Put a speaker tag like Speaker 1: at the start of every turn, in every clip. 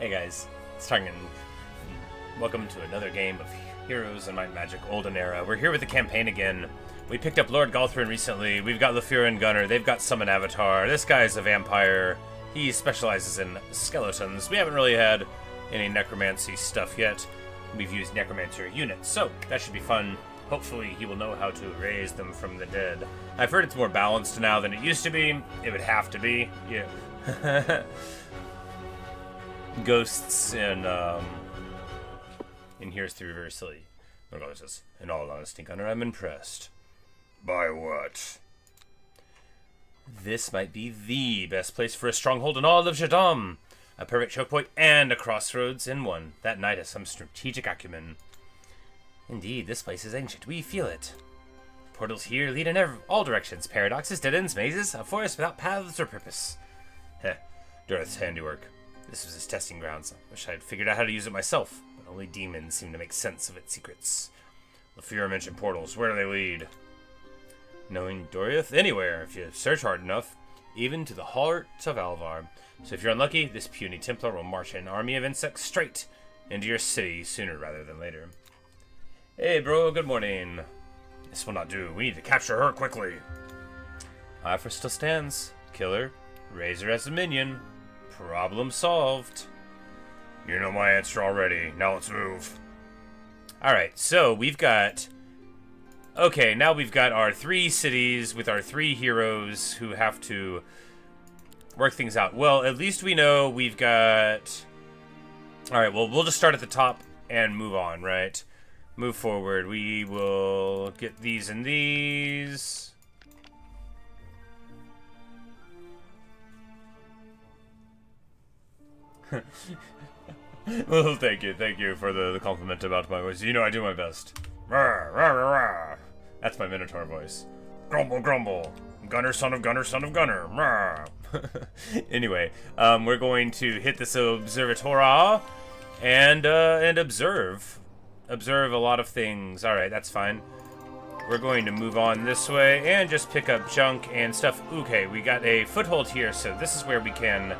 Speaker 1: Hey guys, it's Targan. Welcome to another game of Heroes in Might and Magic Olden Era. We're here with the campaign again. We picked up Lord Galthran recently. We've got Lafira and Gunnar. They've got Summon Avatar. This guy's a vampire. He specializes in skeletons. We haven't really had any necromancy stuff yet. We've used necromancer units, so that should be fun. Hopefully he will know how to raise them from the dead. I've heard it's more balanced now than it used to be. It would have to be. Yeah. Ghosts in Here's 3 very silly. Regardless, says, in all honesty, Gunnar, I'm impressed. By what? This might be the best place for a stronghold in all of Jadam. A perfect choke point and a crossroads in one. That knight has some strategic acumen. Indeed, this place is ancient. We feel it. Portals here lead in all directions. Paradoxes, dead ends, mazes, a forest without paths or purpose. Heh, Dureth's handiwork. This was his testing grounds. I wish I had figured out how to use it myself, but only demons seem to make sense of its secrets. Lafira mentioned portals. Where do they lead? Knowing Doriath? Anywhere, if you search hard enough. Even to the heart of Alvar. So if you're unlucky, this puny Templar will march an army of insects straight into your city sooner rather than later. Hey bro, good morning. This will not do. We need to capture her quickly. My offer still stands. Kill her. Raise her as a minion. Problem solved. You know my answer already. Now let's move. Alright, so we've got... Okay, now we've got our 3 cities with our 3 heroes who have to work things out. Well, at least we know we've got... Alright, well, we'll just start at the top and move on, right? Move forward. We will get these and these... Well, thank you for the compliment about my voice. You know I do my best. Rawr, rawr, rawr. That's my Minotaur voice. Grumble, grumble. Gunnar, son of Gunnar, son of Gunnar. Rawr. Anyway, we're going to hit this observatora and observe a lot of things. All right, that's fine. We're going to move on this way and just pick up junk and stuff. Okay, we got a foothold here, so this is where we can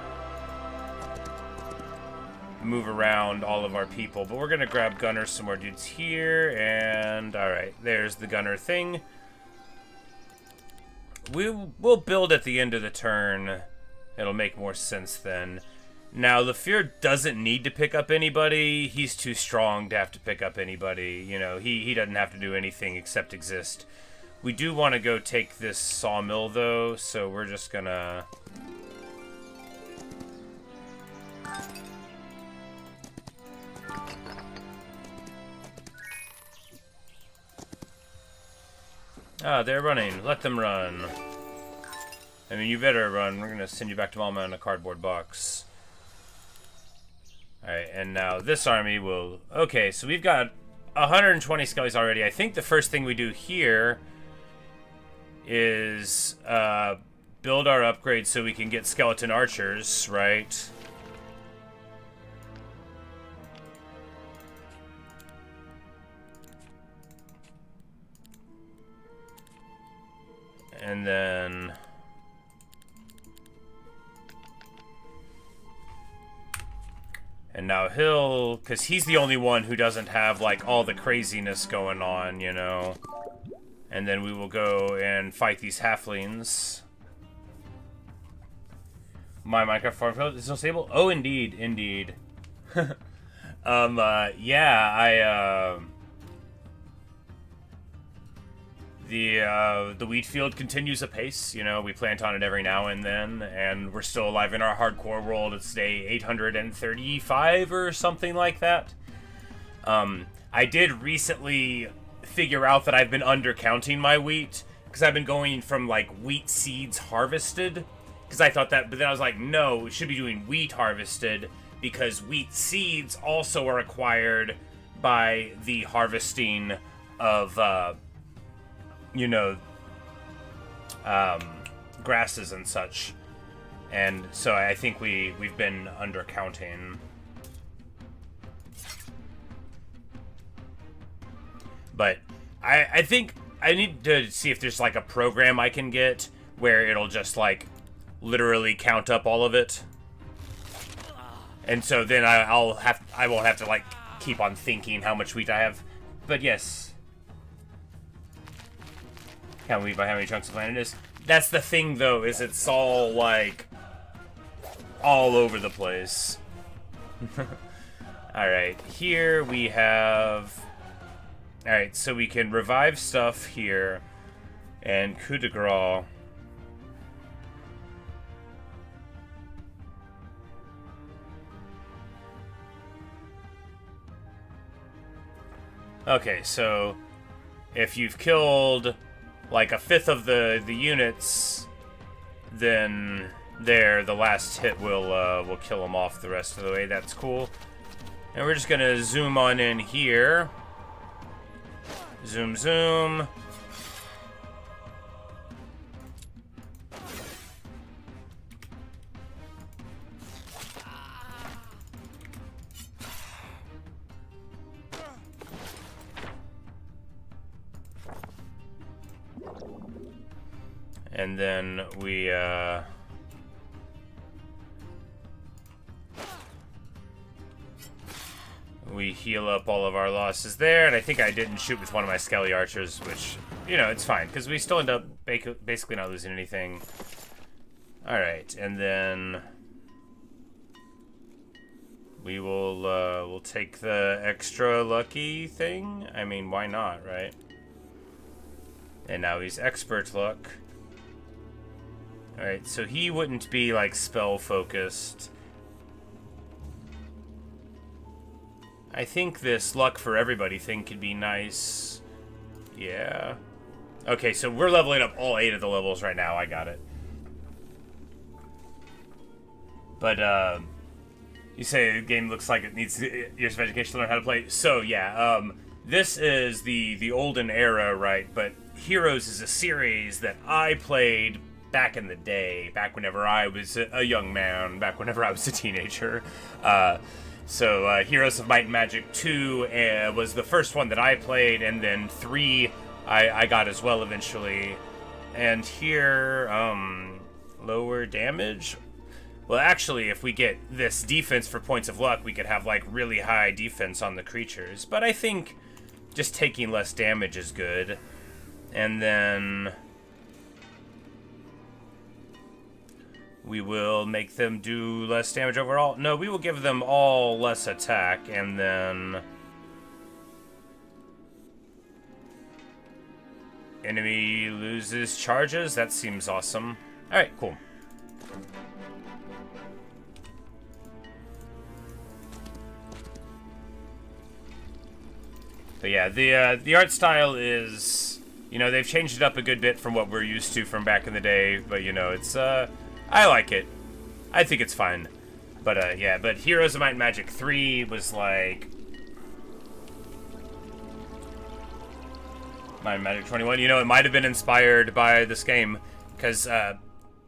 Speaker 1: move around all of our people, but we're gonna grab Gunnar some more dudes here, and alright, there's the Gunnar thing. We'll build at the end of the turn. It'll make more sense then. Now, Lafira doesn't need to pick up anybody. He's too strong to have to pick up anybody. You know, he doesn't have to do anything except exist. We do want to go take this sawmill, though, so we're just gonna... Ah, they're running. Let them run. I mean, you better run. We're gonna send you back to Mama in a cardboard box. Alright, and now this army will... Okay, so we've got 120 skellies already. I think the first thing we do here is build our upgrades so we can get skeleton archers, right? And then... And now he'll... Because he's the only one who doesn't have, like, all the craziness going on, you know? And then we will go and fight these halflings. My Minecraft farm field is still stable? Oh, indeed, indeed. Yeah, The wheat field continues apace, you know, we plant on it every now and then, and we're still alive in our hardcore world. It's day 835 or something like that. I did recently figure out that I've been undercounting my wheat, because I've been going from, like, wheat seeds harvested, because I thought that, but then I was like, no, we should be doing wheat harvested, because wheat seeds also are acquired by the harvesting of, you know, grasses and such. And so I think we've been undercounting. But I think I need to see if there's like a program I can get where it'll just like literally count up all of it. And so then I won't have to like keep on thinking how much wheat I have. But yes. Count wheat by how many chunks of land it is. That's the thing though, is it's all like all over the place. Alright, here we have... Alright, so we can revive stuff here. And coup de grace. Okay, so if you've killed like a fifth of the units, then the last hit will kill them off the rest of the way. That's cool. And we're just gonna zoom on in here. Zoom, zoom. And then we heal up all of our losses there, and I think I didn't shoot with one of my Skelly Archers, which, you know, it's fine, because we still end up basically not losing anything. Alright, and then we will we'll take the extra lucky thing. I mean, why not, right? And now he's expert luck. Alright, so he wouldn't be, like, spell-focused. I think this luck for everybody thing could be nice. Yeah. Okay, so we're leveling up all 8 of the levels right now. I got it. But, you say the game looks like it needs years of education to learn how to play. So, yeah, this is the Olden era, right? But Heroes is a series that I played back in the day, back whenever I was a young man, back whenever I was a teenager. So Heroes of Might and Magic 2 was the first one that I played, and then 3 I got as well eventually. And here, lower damage? Well, actually, if we get this defense for points of luck, we could have, like, really high defense on the creatures. But I think just taking less damage is good. And then we will make them do less damage overall. No, we will give them all less attack, and then enemy loses charges. That seems awesome. Alright, cool. But yeah, the art style is, you know, they've changed it up a good bit from what we're used to from back in the day, but, you know, it's, I like it. I think it's fine. But, yeah, but Heroes of Might and Magic 3 was like Might and Magic 21. You know, it might have been inspired by this game, because,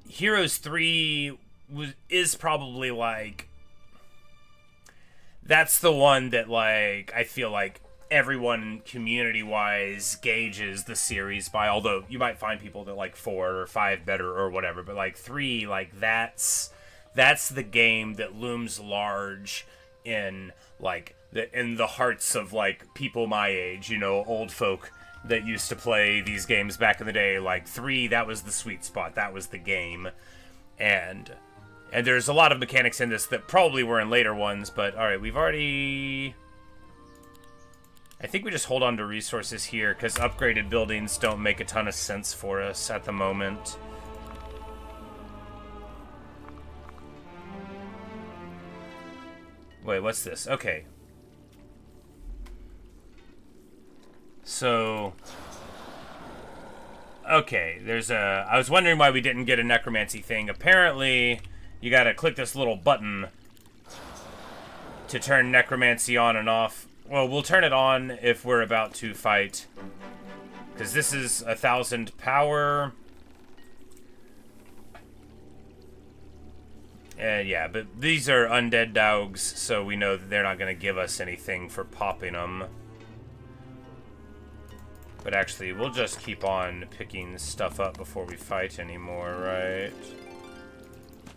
Speaker 1: Heroes 3 is probably, like, that's the one that, like, I feel like everyone community-wise gauges the series by, although you might find people that like 4 or 5 better or whatever, but like 3, like that's the game that looms large in like in the hearts of like people my age, you know, old folk that used to play these games back in the day. Like 3, that was the sweet spot, that was the game. And there's a lot of mechanics in this that probably were in later ones, but alright, we've already, I think we just hold on to resources here, because upgraded buildings don't make a ton of sense for us at the moment. Wait, what's this? Okay. So, okay, there's a, I was wondering why we didn't get a necromancy thing. Apparently, you gotta click this little button to turn necromancy on and off. Well, we'll turn it on if we're about to fight, because this is 1,000 power. And yeah, but these are undead dogs, so we know that they're not going to give us anything for popping them. But actually, we'll just keep on picking stuff up before we fight anymore, right?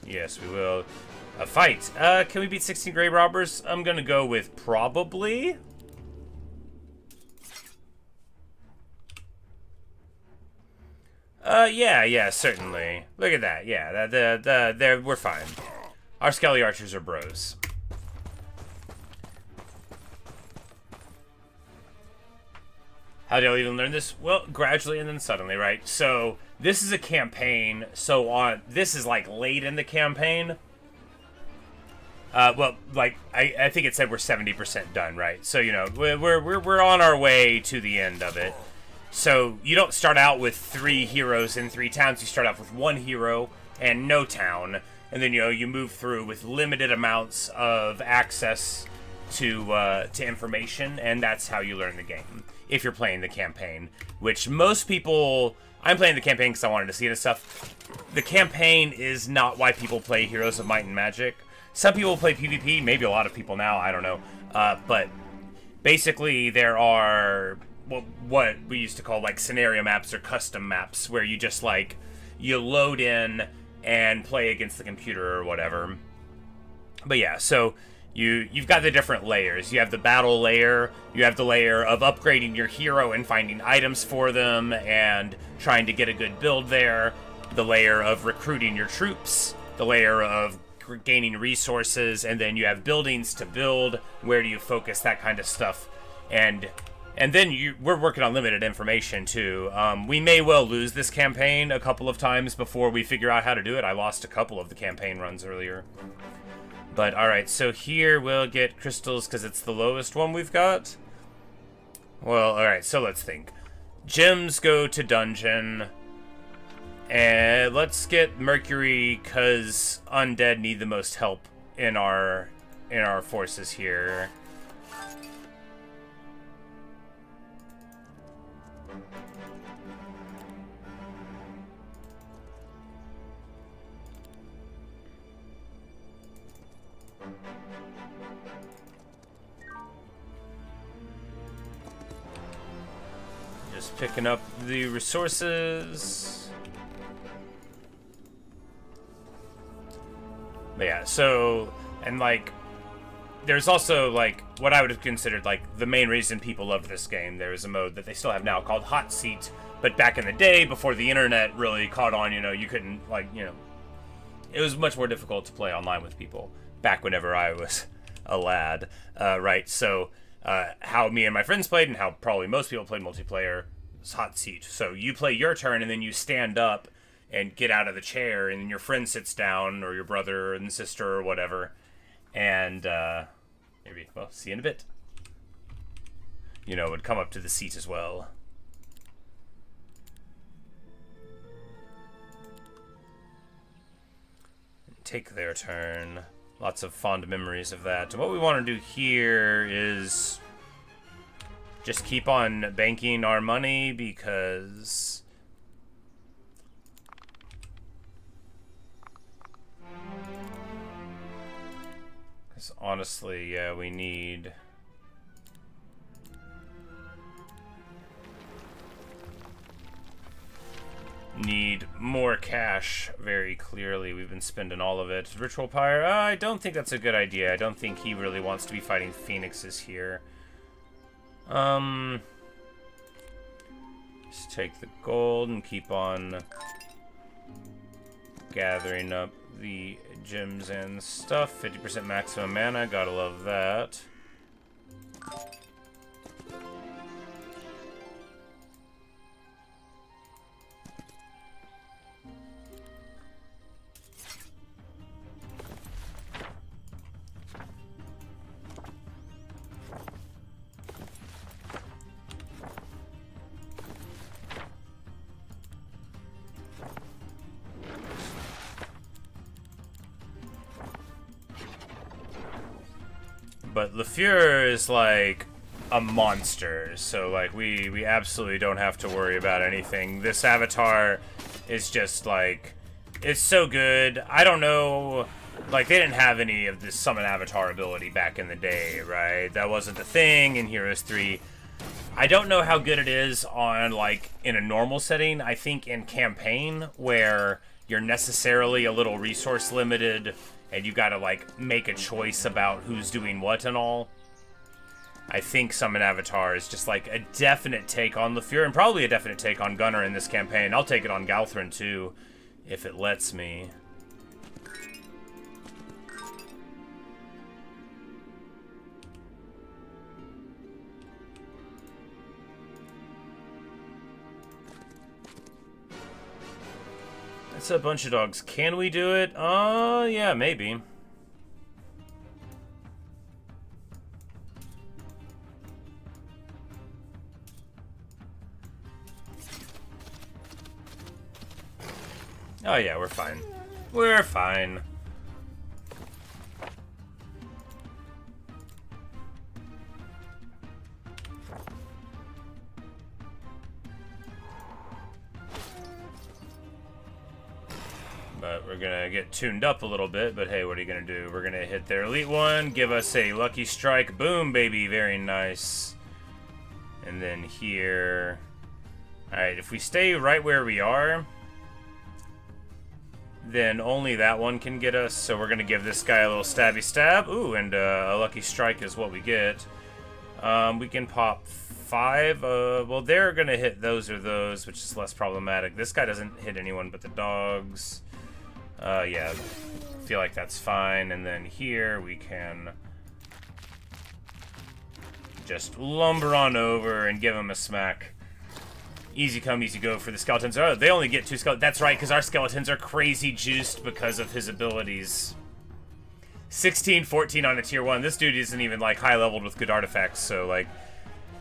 Speaker 1: Yes, we will. A fight. Can we beat 16 grave robbers? I'm gonna go with probably. Yeah, certainly. Look at that. Yeah, there, we're fine. Our Skelly Archers are bros. How did I even learn this? Well, gradually and then suddenly, right? So, this is a campaign, so this is, like, late in the campaign. Well, like, I think it said we're 70% done, right? So, you know, we're on our way to the end of it. So, you don't start out with 3 heroes in 3 towns. You start out with 1 hero and no town. And then, you know, you move through with limited amounts of access to information. And that's how you learn the game, if you're playing the campaign. Which most people... I'm playing the campaign because I wanted to see it and stuff. The campaign is not why people play Heroes of Might and Magic. Some people play PvP, maybe a lot of people now, I don't know. But basically there are what we used to call like scenario maps or custom maps, where you just like, you load in and play against the computer or whatever. But yeah, so you've got the different layers. You have the battle layer, you have the layer of upgrading your hero and finding items for them and trying to get a good build there, the layer of recruiting your troops, the layer of gaining resources, and then you have buildings to build. Where do you focus, that kind of stuff. And then we're working on limited information too. We may well lose this campaign a couple of times before we figure out how to do it. I lost a couple of the campaign runs earlier. But alright, so here we'll get crystals because it's the lowest one we've got. Well, alright, so let's think. Gems go to dungeon. And let's get Mercury, because undead need the most help in our forces here. Just picking up the resources. But yeah, so, and like, there's also like, what I would have considered like the main reason people loved this game. There is a mode that they still have now called Hot Seat, but back in the day, before the internet really caught on, you know, you couldn't, like, you know, it was much more difficult to play online with people back whenever I was a lad, right? So, how me and my friends played, and how probably most people played multiplayer, is Hot Seat. So you play your turn, and then you stand up and get out of the chair, and then your friend sits down, or your brother and sister or whatever, and maybe, well, see you in a bit. You know, would come up to the seat as well. Take their turn. Lots of fond memories of that. And what we want to do here is just keep on banking our money, because honestly, yeah, we need more cash, very clearly. We've been spending all of it. Ritual Pyre, I don't think that's a good idea. I don't think he really wants to be fighting phoenixes here. Just take the gold and keep on gathering up the gems and stuff. 50% maximum mana, gotta love that. But LeFleur is like a monster, so like we absolutely don't have to worry about anything. This avatar is just like, it's so good. I don't know, like they didn't have any of this summon avatar ability back in the day, right? That wasn't the thing in Heroes 3. I don't know how good it is on like in a normal setting. I think in campaign, where you're necessarily a little resource limited and you gotta, like, make a choice about who's doing what and all. I think Summon Avatar is just, like, a definite take on LeFleur, and probably a definite take on Gunnar in this campaign. I'll take it on Galthran, too, if it lets me. That's a bunch of dogs. Can we do it? Yeah, maybe. Oh yeah, we're fine. We're fine. But we're gonna get tuned up a little bit, but hey, what are you gonna do? We're gonna hit their elite one, give us a lucky strike. Boom, baby, very nice. And then here... Alright, if we stay right where we are, then only that one can get us, so we're gonna give this guy a little stabby stab. Ooh, and a lucky strike is what we get. We can pop 5. Well, they're gonna hit those or those, which is less problematic. This guy doesn't hit anyone but the dogs. Yeah, I feel like that's fine. And then here we can just lumber on over and give him a smack. Easy come, easy go for the skeletons. Oh, they only get 2 skeletons. That's right, because our skeletons are crazy juiced because of his abilities. 16, 14 on a tier 1. This dude isn't even, like, high-leveled with good artifacts, so, like,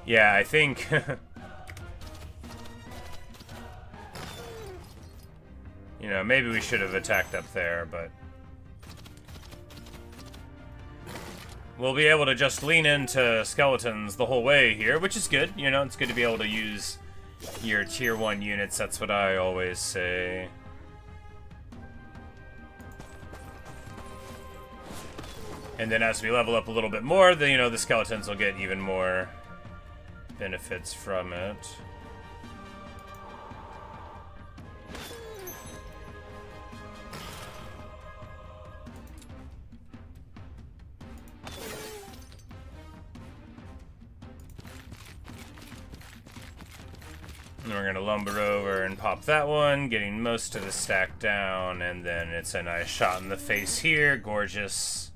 Speaker 1: yeah, I think... You know, maybe we should have attacked up there, but... We'll be able to just lean into skeletons the whole way here, which is good. You know, it's good to be able to use your tier 1 units. That's what I always say. And then as we level up a little bit more, then, you know, the skeletons will get even more benefits from it. And we're going to lumber over and pop that one, getting most of the stack down, and then it's a nice shot in the face here. Gorgeous.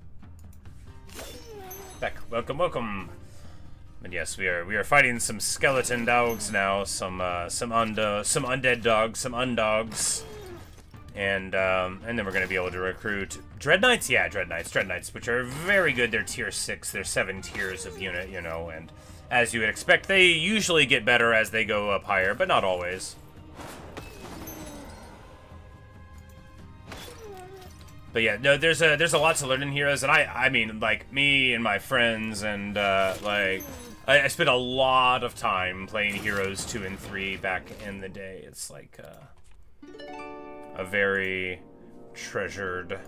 Speaker 1: Back. Welcome, welcome. But yes, we are fighting some skeleton dogs now, some undead dogs, some undogs. And then we're going to be able to recruit Dread Knights. Yeah, Dread Knights, which are very good. They're tier 6. They're 7 tiers of unit, you know, and as you would expect, they usually get better as they go up higher, but not always. But yeah, no, there's a lot to learn in Heroes, and I mean, like, me and my friends, and, like, I spent a lot of time playing Heroes 2 and 3 back in the day. It's, like, a very treasured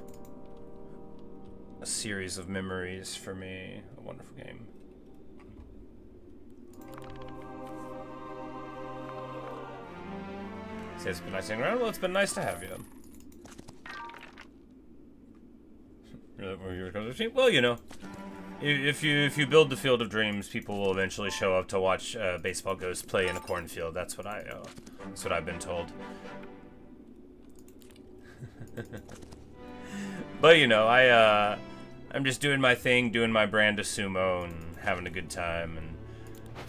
Speaker 1: series of memories for me. A wonderful game. Say it's been nice hanging around. Well, it's been nice to have you. Well, you know, if you build the Field of Dreams, people will eventually show up to watch baseball ghosts play in a cornfield. That's what I've been told. But you know, I'm just doing my thing, doing my brand of sumo, and having a good time. And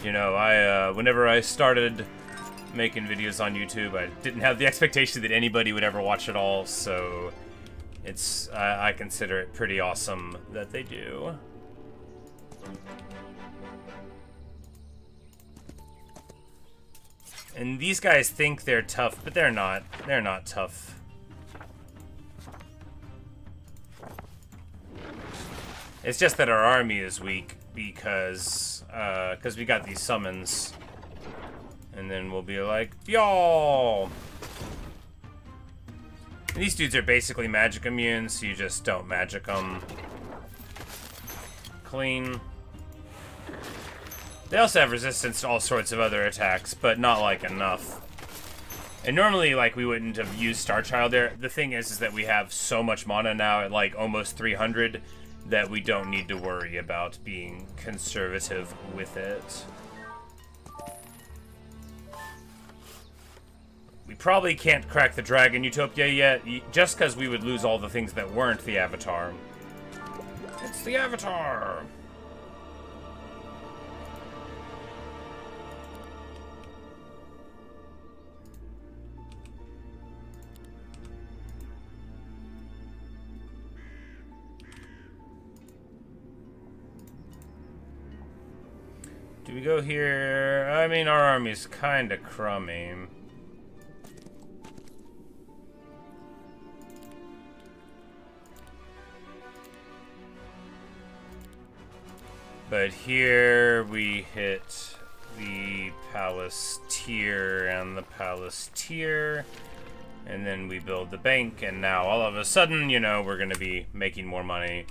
Speaker 1: you know, whenever I started making videos on YouTube, I didn't have the expectation that anybody would ever watch it all, so it's I consider it pretty awesome that they do. And these guys think they're tough, but they're not. They're not tough. It's just that our army is weak because we got these summons. And then we'll be like, y'all! These dudes are basically magic immune, so you just don't magic them. Clean. They also have resistance to all sorts of other attacks, but not like enough. And normally, like, we wouldn't have used Star Child there. The thing is that we have so much mana now at, like, almost 300 that we don't need to worry about being conservative with it. We probably can't crack the Dragon Utopia yet, just because we would lose all the things that weren't the Avatar. It's the Avatar! Do we go here? I mean, our army's kind of crummy. But here we hit the palace tier and the palace tier. And then we build the bank, and now all of a sudden, you know, we're going to be making more money.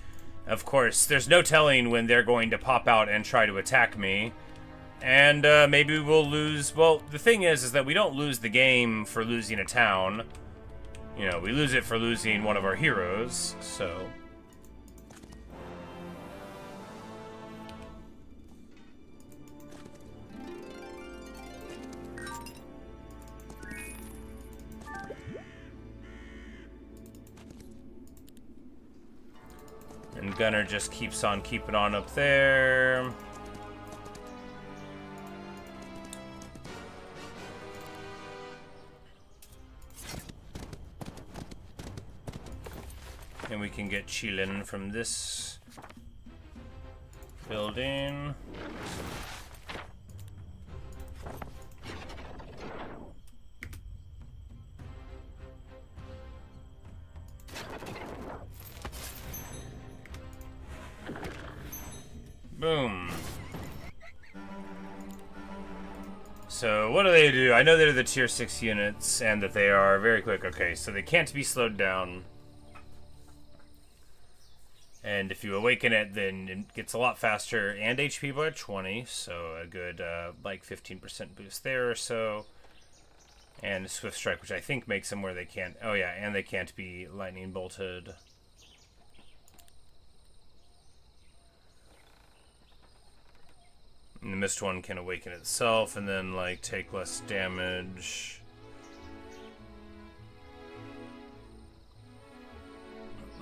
Speaker 1: Of course, there's no telling when they're going to pop out and try to attack me. And maybe we'll lose... Well, the thing is that we don't lose the game for losing a town. You know, we lose it for losing one of our heroes, so... And Gunnar just keeps on keeping on up there. And we can get Chilin from this building. Boom. So, what do they do? I know they're the tier 6 units, and that they are very quick. Okay, so they can't be slowed down. And if you awaken it, then it gets a lot faster, and HP by 20, so a good, like, 15% boost there or so. And Swift Strike, which I think makes them where they can't... Oh, yeah, and they can't be lightning bolted. And the missed one can awaken itself and then, like, take less damage.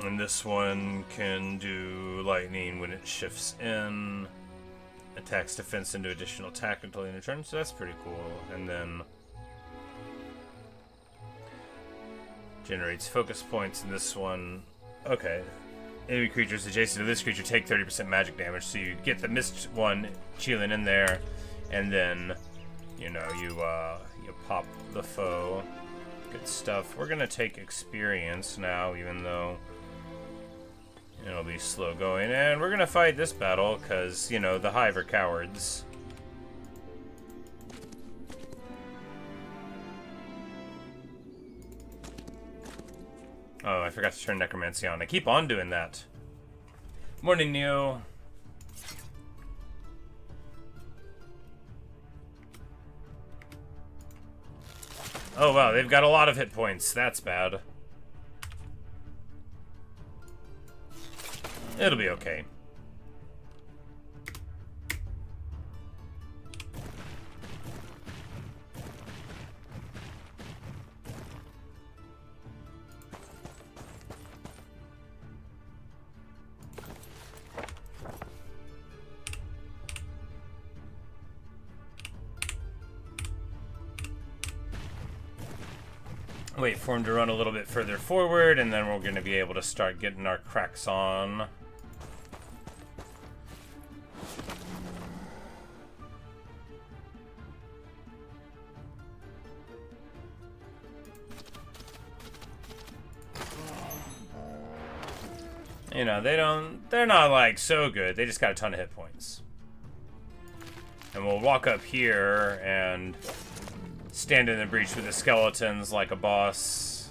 Speaker 1: And this one can do lightning when it shifts in. Attacks defense into additional attack until the end of turn, so that's pretty cool. And then generates focus points in this one. Okay. Enemy creatures adjacent to this creature take 30% magic damage, so you get the missed one chilling in there, and then, you know, you pop the foe. Good stuff. We're gonna take experience now, even though it'll be slow going, and we're gonna fight this battle, because, you know, the Hive are cowards. Oh, I forgot to turn Necromancy on. I keep on doing that. Morning, Neo. Oh, wow, they've got a lot of hit points. That's bad. It'll be okay. Wait for him to run a little bit further forward, and then we're going to be able to start getting our cracks on. You know, they're not like so good. They just got a ton of hit points. And we'll walk up here and stand in the breach with the skeletons like a boss.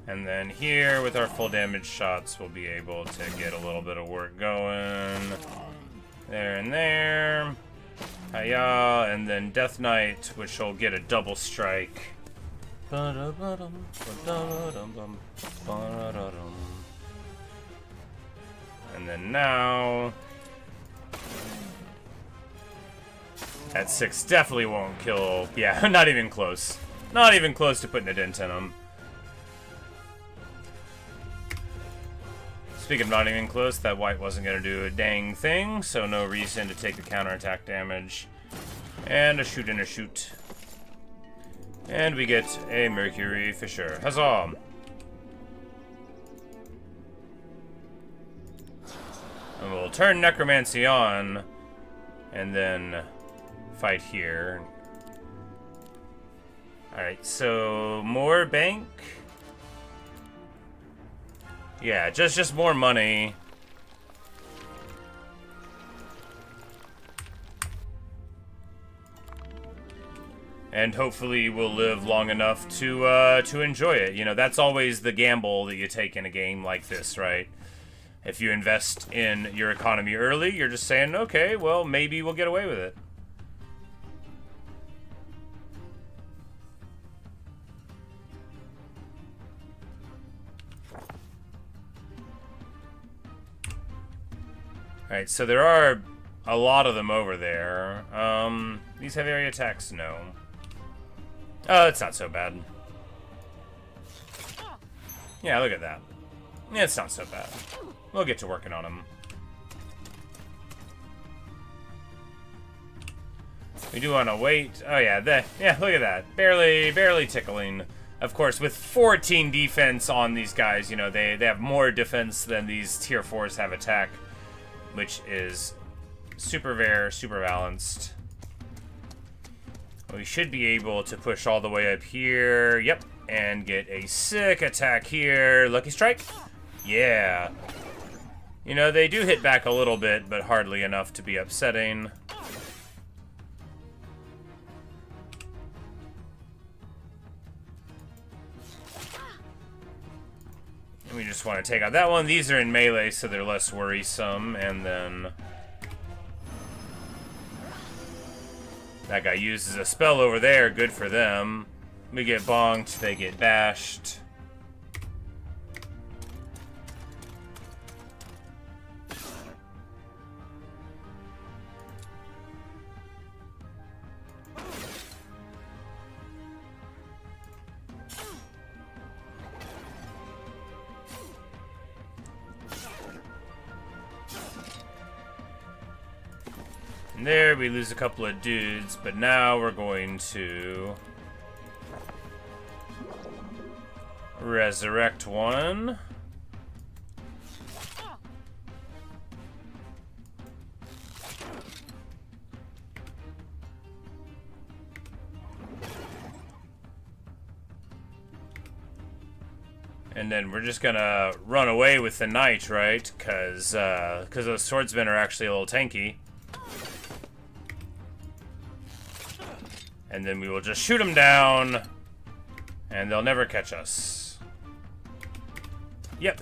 Speaker 1: And then here, with our full damage shots, we'll be able to get a little bit of work going. There and there. Hiya, and then Death Knight, which will get a double strike. And then now... That 6 definitely won't kill... Yeah, not even close. Not even close to putting a dent in him. Speaking of not even close, that white wasn't going to do a dang thing, so no reason to take the counterattack damage. And a shoot and a shoot. And we get a Mercury Fissure. Huzzah! And we'll turn Necromancy on, and then fight here. Alright, so more bank. Yeah, just more money. And hopefully we'll live long enough to enjoy it. You know, that's always the gamble that you take in a game like this, right? If you invest in your economy early, you're just saying, okay, well, maybe we'll get away with it. Alright, so there are a lot of them over there. These heavy area attacks, no. Oh, it's not so bad. Yeah, look at that. Yeah, it's not so bad. We'll get to working on them. We do want to wait. Oh yeah, yeah, look at that. Barely tickling. Of course, with 14 defense on these guys, you know, they have more defense than these tier 4s have attack, which is super balanced. We should be able to push all the way up here. Yep. And get a sick attack here. Lucky strike? Yeah. You know, they do hit back a little bit, but hardly enough to be upsetting. And we just want to take out that one. These are in melee, so they're less worrisome. And then... that guy uses a spell over there. Good for them. We get bonked, they get bashed. And there we lose a couple of dudes, but now we're going to resurrect one. And then we're just gonna run away with the knight, right? Because those swordsmen are actually a little tanky. And then we will just shoot them down, and they'll never catch us. Yep.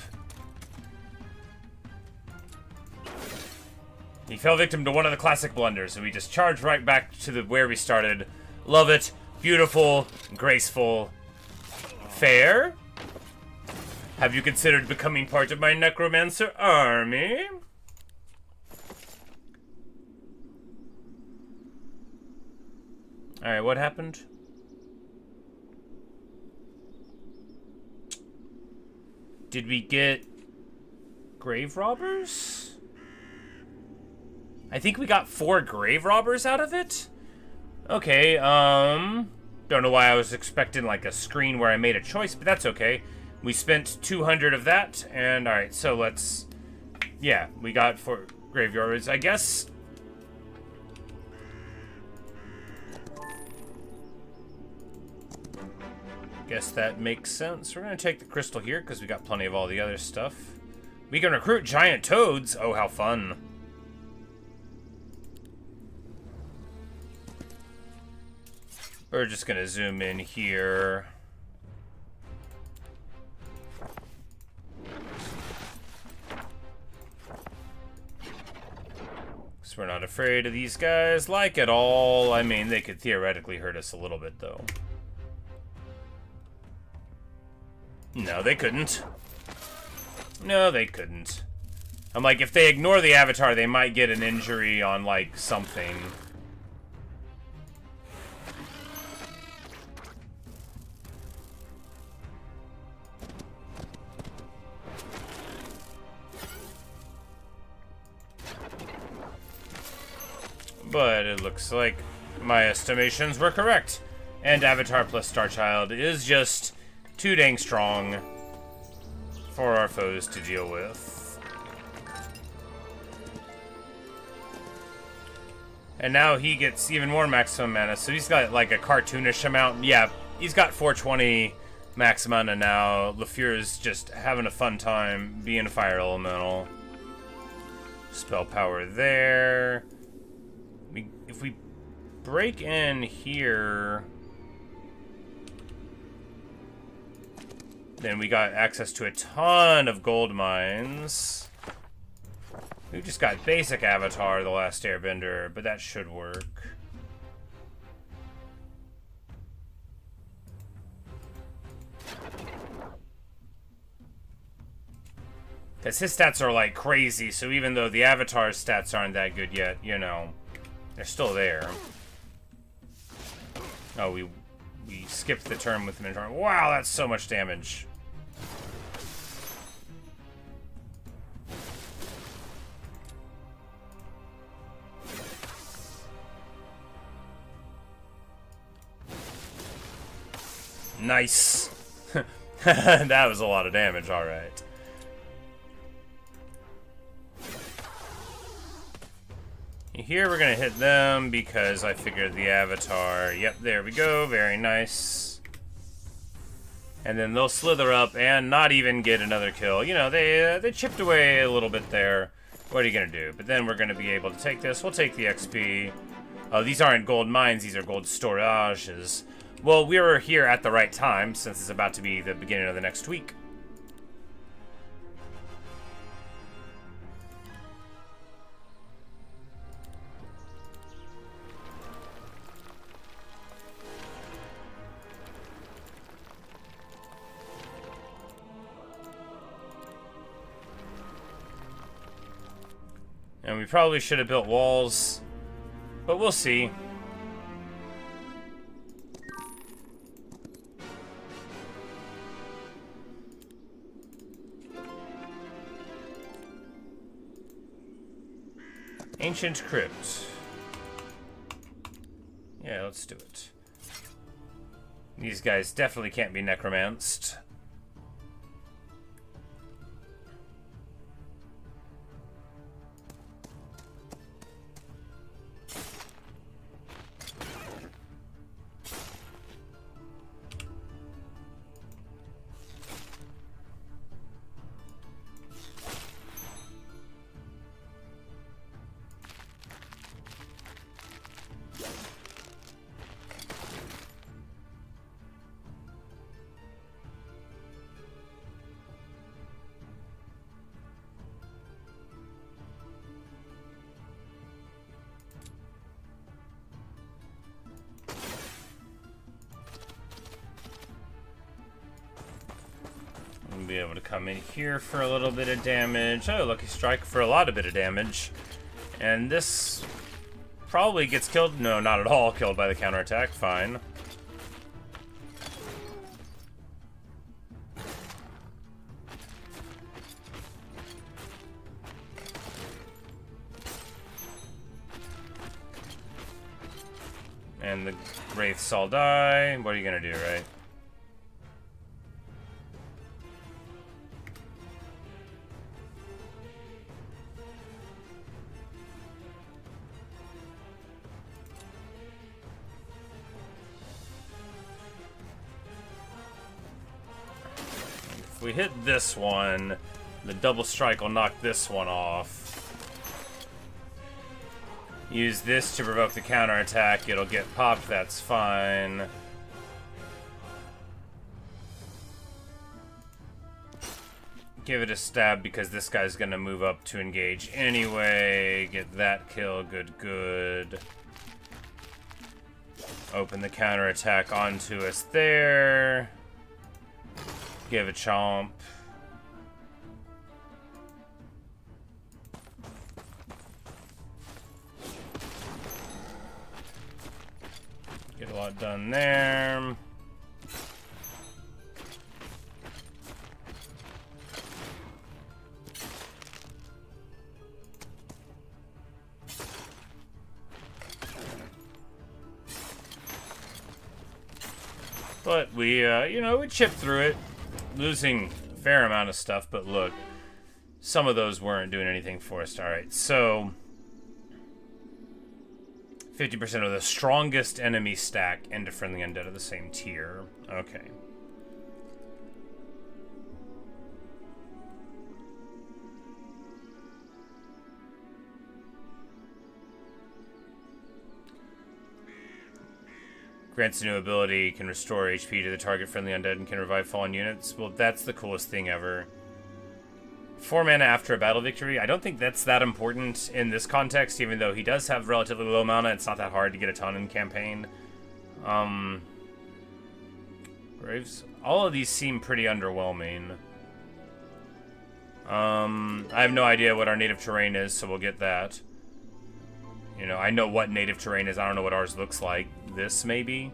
Speaker 1: He fell victim to one of the classic blunders, and we just charged right back to where we started. Love it. Beautiful. Graceful. Fair. Have you considered becoming part of my necromancer army? Alright, what happened? Did we get grave robbers? I think we got 4 grave robbers out of it? Okay, don't know why I was expecting like a screen where I made a choice, but that's okay. We spent 200 of that, and alright, so let's... yeah, we got 4 grave robbers. I guess... guess that makes sense. We're gonna take the crystal here because we got plenty of all the other stuff. We can recruit giant toads. Oh, how fun. We're just gonna zoom in here. So we're not afraid of these guys like at all. I mean, they could theoretically hurt us a little bit though. No, they couldn't. No, they couldn't. I'm like, if they ignore the avatar, they might get an injury on, like, something. But it looks like my estimations were correct. And Avatar plus Starchild is just too dang strong for our foes to deal with. And now he gets even more maximum mana, so he's got like a cartoonish amount. Yeah, he's got 420 max mana now. LeFleur is just having a fun time being a fire elemental. Spell power there. If we break in here, then we got access to a ton of gold mines. We just got basic Avatar, The Last Airbender, but that should work. Because his stats are like crazy, so even though the Avatar's stats aren't that good yet, you know, they're still there. Oh, we skipped the turn with the Minotaur. Wow, that's so much damage. Nice. That was a lot of damage, alright. Here we're gonna hit them because I figured the Avatar. Yep, there we go. Very nice. And then they'll slither up and not even get another kill. You know, they chipped away a little bit there. What are you gonna do? But then we're gonna be able to take this. We'll take the XP. Oh, these aren't gold mines. These are gold storages. Well, we were here at the right time since it's about to be the beginning of the next week. And we probably should have built walls, but we'll see. Ancient Crypt. Yeah, let's do it. These guys definitely can't be necromanced. Be able to come in here for a little bit of damage. Oh, Lucky Strike for a lot of bit of damage. And this probably gets killed. No, not at all killed by the counterattack. Fine. And the Wraiths all die. What are you gonna do, right? If we hit this one, the double strike will knock this one off. Use this to provoke the counterattack. It'll get popped, that's fine. Give it a stab because this guy's gonna move up to engage anyway. Get that kill, good, good. Open the counterattack onto us there. Give a chomp. Get a lot done there. But we, you know, we chipped through it, losing a fair amount of stuff, but look, some of those weren't doing anything for us. Alright, so 50% of the strongest enemy stack into friendly undead of the same tier. Okay. Grants a new ability, can restore HP to the target friendly undead, and can revive fallen units. Well, that's the coolest thing ever. 4 mana after a battle victory. I don't think that's that important in this context, even though he does have relatively low mana. It's not that hard to get a ton in campaign. Graves. All of these seem pretty underwhelming. I have no idea what our native terrain is, so we'll get that. You know, I know what native terrain is. I don't know what ours looks like. This, maybe?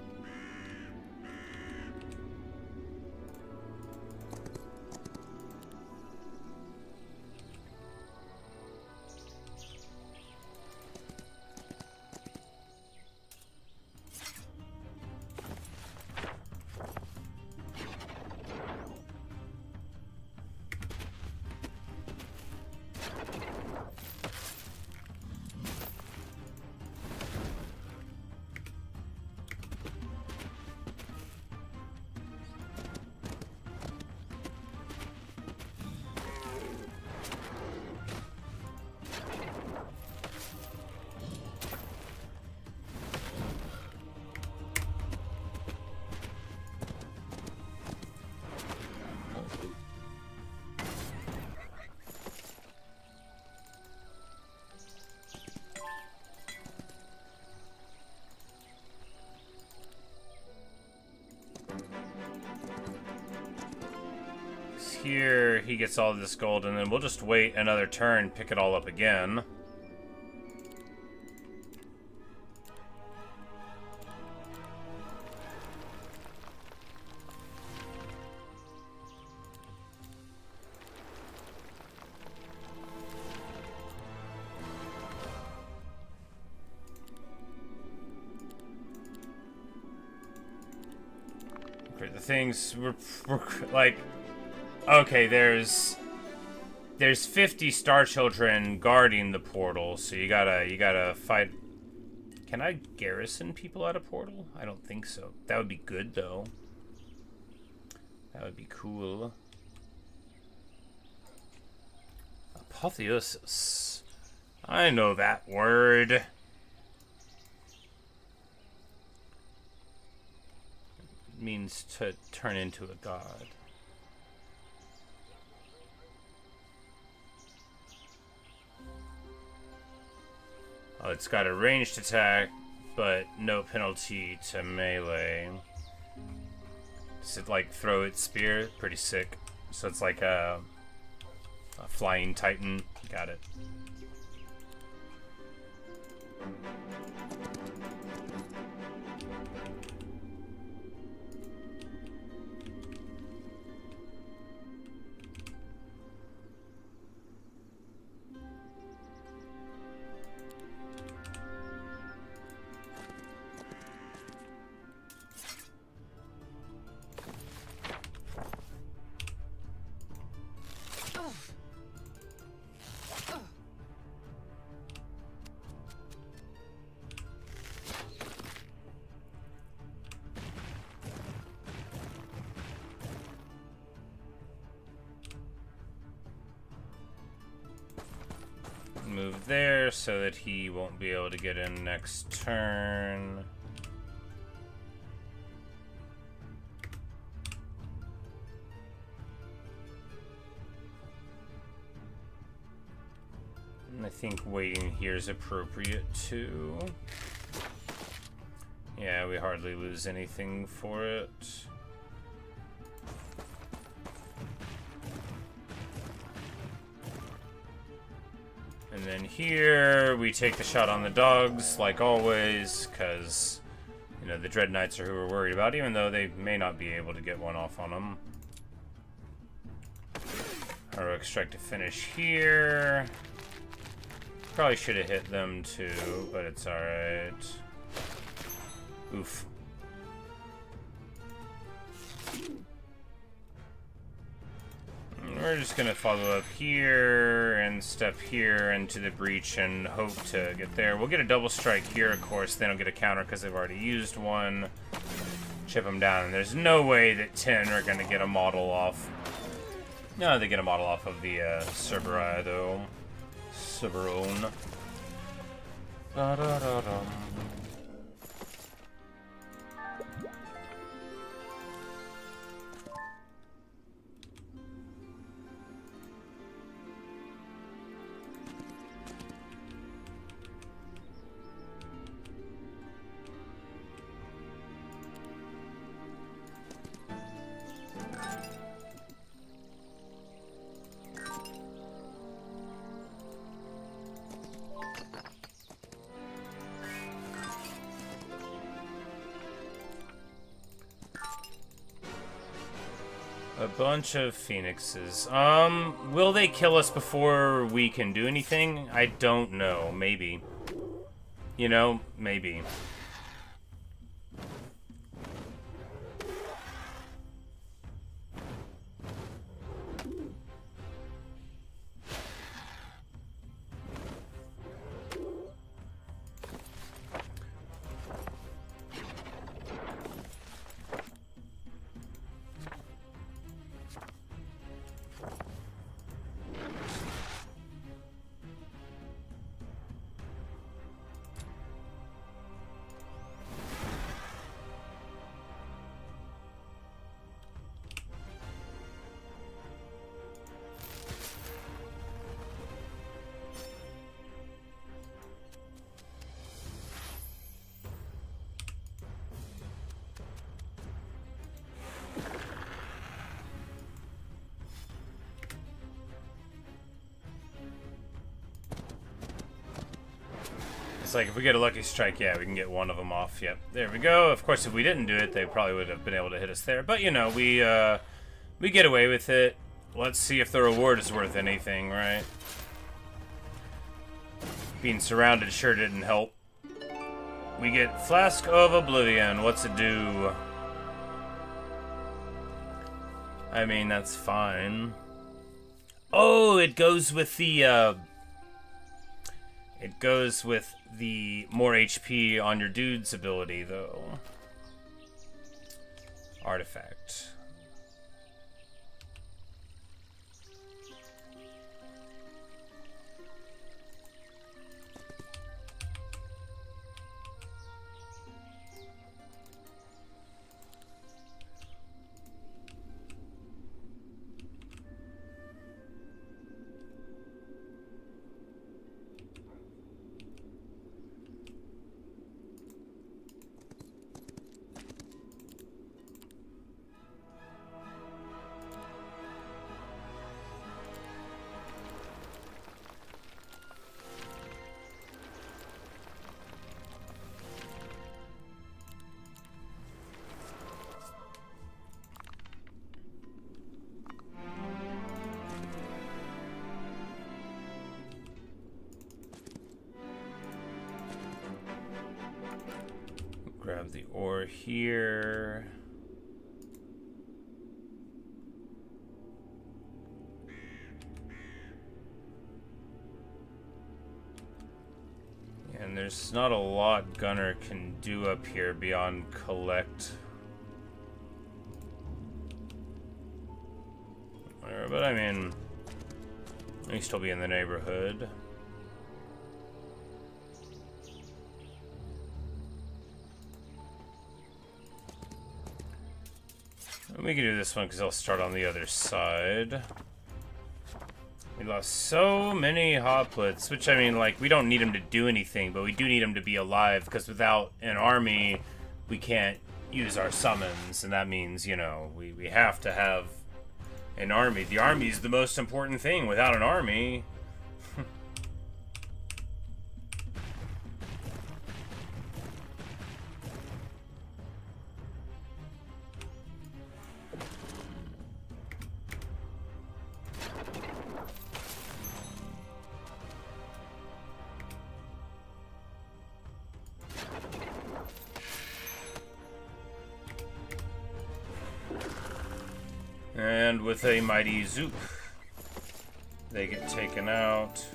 Speaker 1: Here, he gets all this gold, and then we'll just wait another turn, pick it all up again. Okay, the things we're like. Okay, there's 50 Star Children guarding the portal, so you gotta fight. Can I garrison people at a portal? I don't think so. That would be good, though. That would be cool. Apotheosis. I know that word. It means to turn into a god. Oh, it's got a ranged attack, but no penalty to melee. Does it, like, throw its spear? Pretty sick. So it's like a flying titan. Got it. Move there so that he won't be able to get in next turn. And I think waiting here is appropriate too. Yeah, we hardly lose anything for it. And then here, we take the shot on the dogs, like always, because, you know, the Dread Knights are who we're worried about, even though they may not be able to get one off on them. Heroic Strike to finish here. Probably should have hit them too, but it's alright. Oof. We're just gonna follow up here and step here into the breach and hope to get there. We'll get a double strike here, of course. They don't get a counter because they've already used one. Chip them down. And there's no way that 10 are gonna get a model off. No, they get a model off of the Cerberus, though. Cerberone. Da-da-da-dum. A bunch of phoenixes. Will they kill us before we can do anything? I don't know. Maybe. You know, maybe. It's like if we get a lucky strike, yeah, we can get one of them off. Yep, there we go. Of course, if we didn't do it, they probably would have been able to hit us there. But you know, we get away with it. Let's see if the reward is worth anything, right? Being surrounded sure didn't help. We get Flask of Oblivion. What's it do? I mean, that's fine. Oh, it goes with the more HP on your dude's ability, though. Artifact. Grab the ore here. And there's not a lot Gunnar can do up here beyond collect. Whatever, but I mean, at least he'll be in the neighborhood. We can do this one because I'll start on the other side. We lost so many hoplites, which I mean, like, we don't need them to do anything, but we do need them to be alive because without an army, we can't use our summons, and that means, you know, we have to have an army. The army is the most important thing. Without an army, And with a mighty zoop, they get taken out.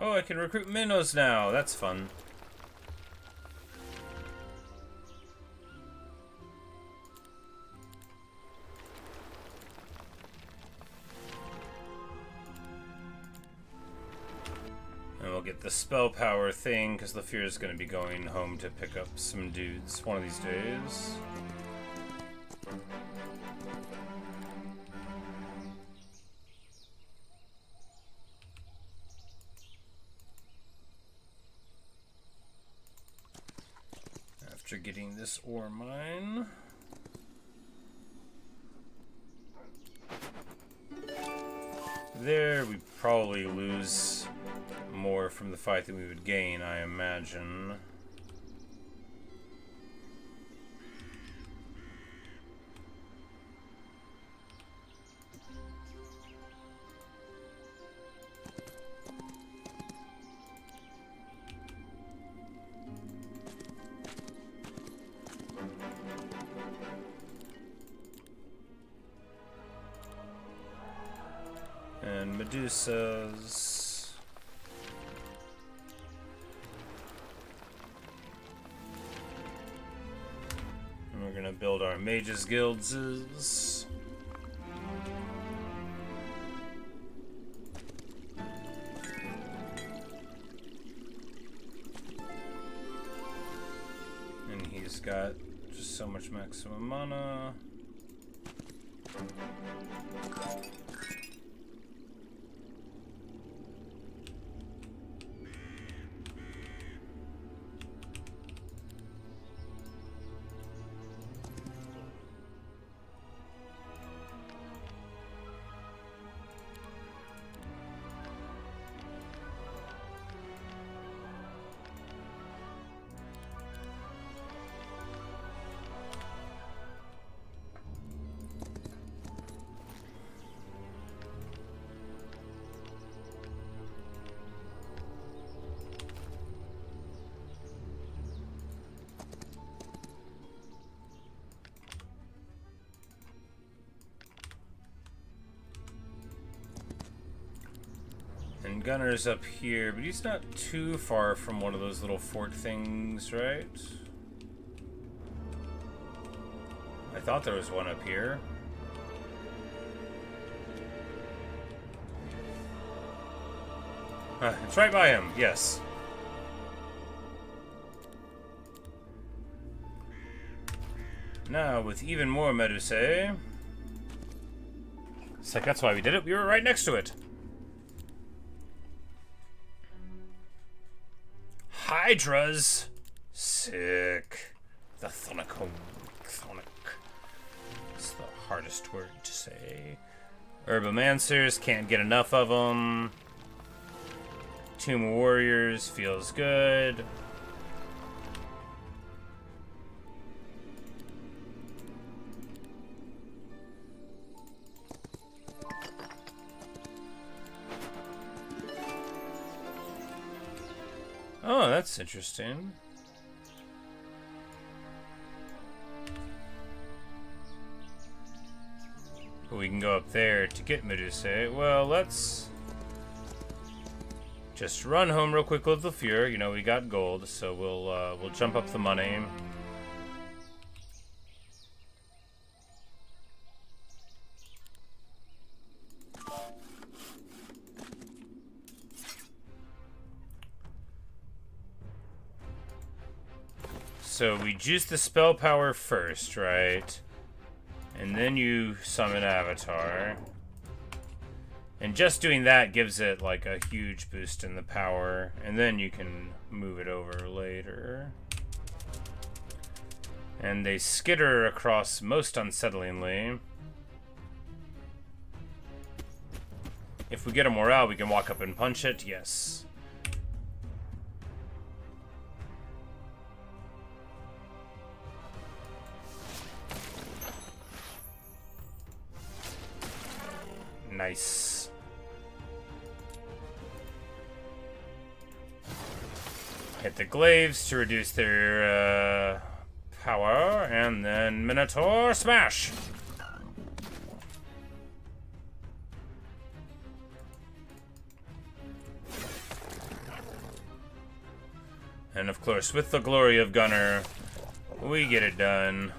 Speaker 1: Oh, I can recruit minnows now. That's fun. And we'll get the spell power thing, because Lafir is going to be going home to pick up some dudes one of these days. After getting this ore mine. There, we probably lose more from the fight than we would gain, I imagine. And Medusas. And we're gonna build our mages guilds. And he's got just so much maximum mana. And Gunnar's up here, but he's not too far from one of those little fort things, right? I thought there was one up here. It's right by him, yes. Now, with even more Medusae. It's like, that's why we did it. We were right next to it. Hydras. Sick. The thonic. It's the hardest word to say. Herbomancers, can't get enough of them. Tomb Warriors feels good. Oh, that's interesting. We can go up there to get Medusae. Well, let's just run home real quick with Lafir. You know, we got gold, so we'll jump up the money. So we juice the spell power first, right? And then you summon Avatar. And just doing that gives it like a huge boost in the power. And then you can move it over later. And they skitter across most unsettlingly. If we get a morale, we can walk up and punch it. Yes. Nice. Hit the glaives to reduce their power, and then Minotaur smash. And of course, with the glory of Gunnar, we get it done.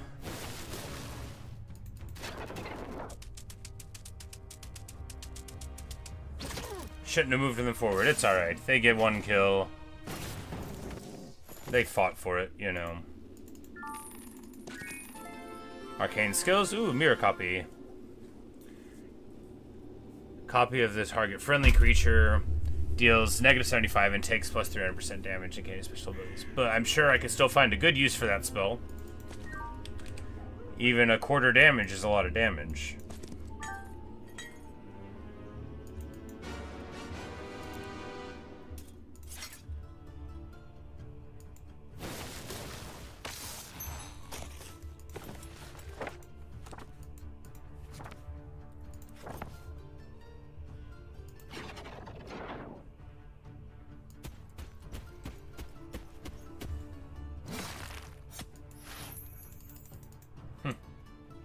Speaker 1: Shouldn't have moved them forward. It's alright. They get one kill. They fought for it, you know. Arcane skills. Ooh, mirror copy. Copy of the target friendly creature. Deals negative 75 and takes plus 300% damage in case special abilities. But I'm sure I could still find a good use for that spell. Even a quarter damage is a lot of damage.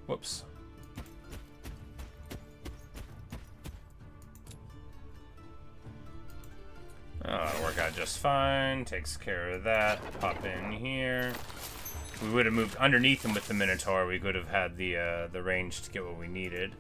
Speaker 1: Whoops. Oh, it'll work out just fine. Takes care of that. Pop in here. If we would have moved underneath him with the Minotaur, we could have had the range to get what we needed.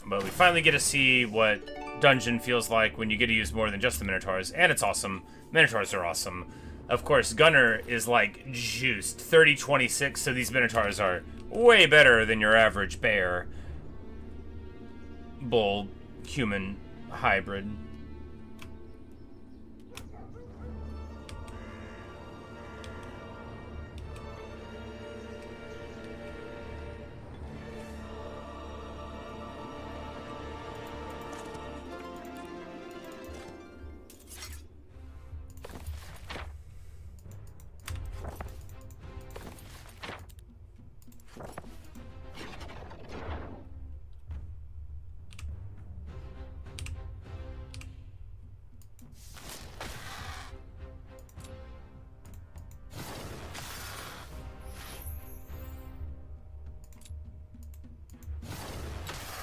Speaker 1: But we finally get to see what dungeon feels like when you get to use more than just the Minotaurs, and it's awesome. Minotaurs are awesome. Of course, Gunnar is like juiced. 30-26, so these Minotaurs are way better than your average bear. Bull, human hybrid.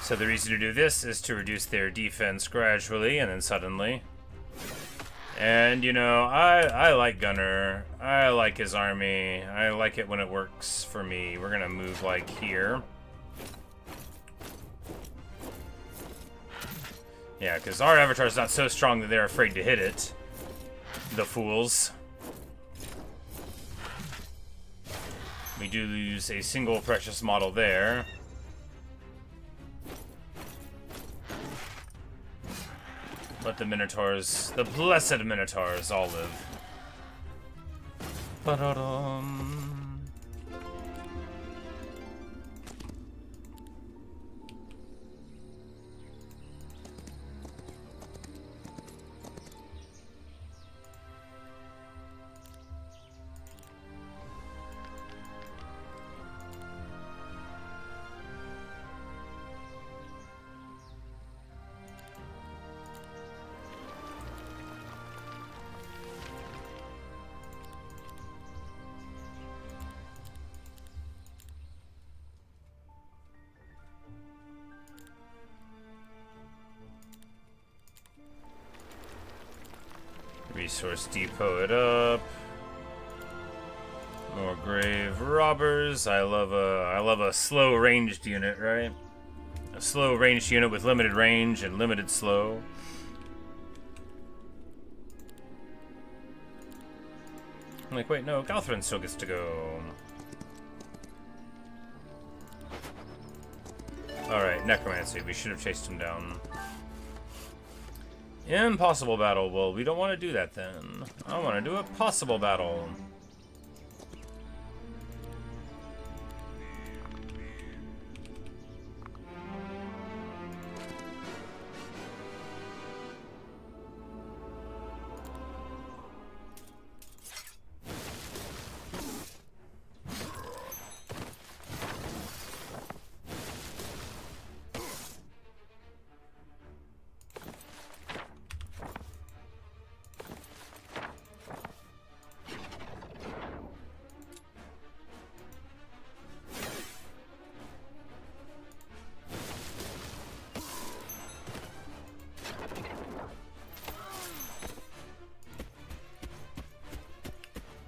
Speaker 1: So the reason to do this is to reduce their defense gradually and then suddenly. And, you know, I like Gunnar. I like his army. I like it when it works for me. We're gonna move, like, here. Yeah, because our avatar's not so strong that they're afraid to hit it. The fools. We do lose a single precious model there. Let the Minotaurs, the blessed Minotaurs, all live. Ba-da-dum. Resource depot it up. More grave robbers. I love a slow ranged unit, right? A slow ranged unit with limited range and limited slow. I'm like, wait, no, Galthran still gets to go. Alright, Necromancy. We should have chased him down. Impossible battle. Well, we don't want to do that then. I want to do a possible battle.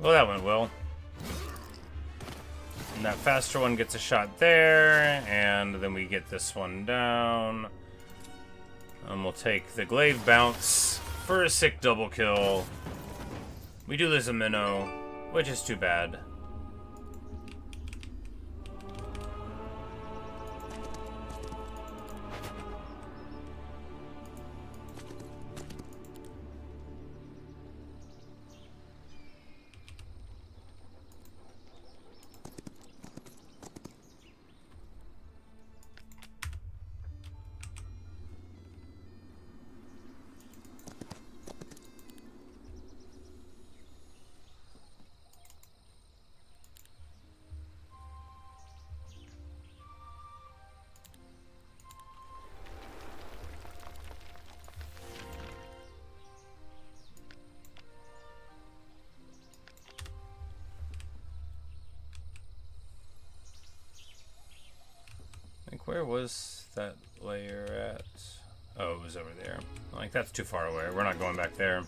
Speaker 1: Well, that went well. And that faster one gets a shot there, and then we get this one down. And we'll take the glaive bounce for a sick double kill. We do lose a minnow, which is too bad. Where was that layer at? Oh, it was over there. Like, that's too far away. We're not going back there.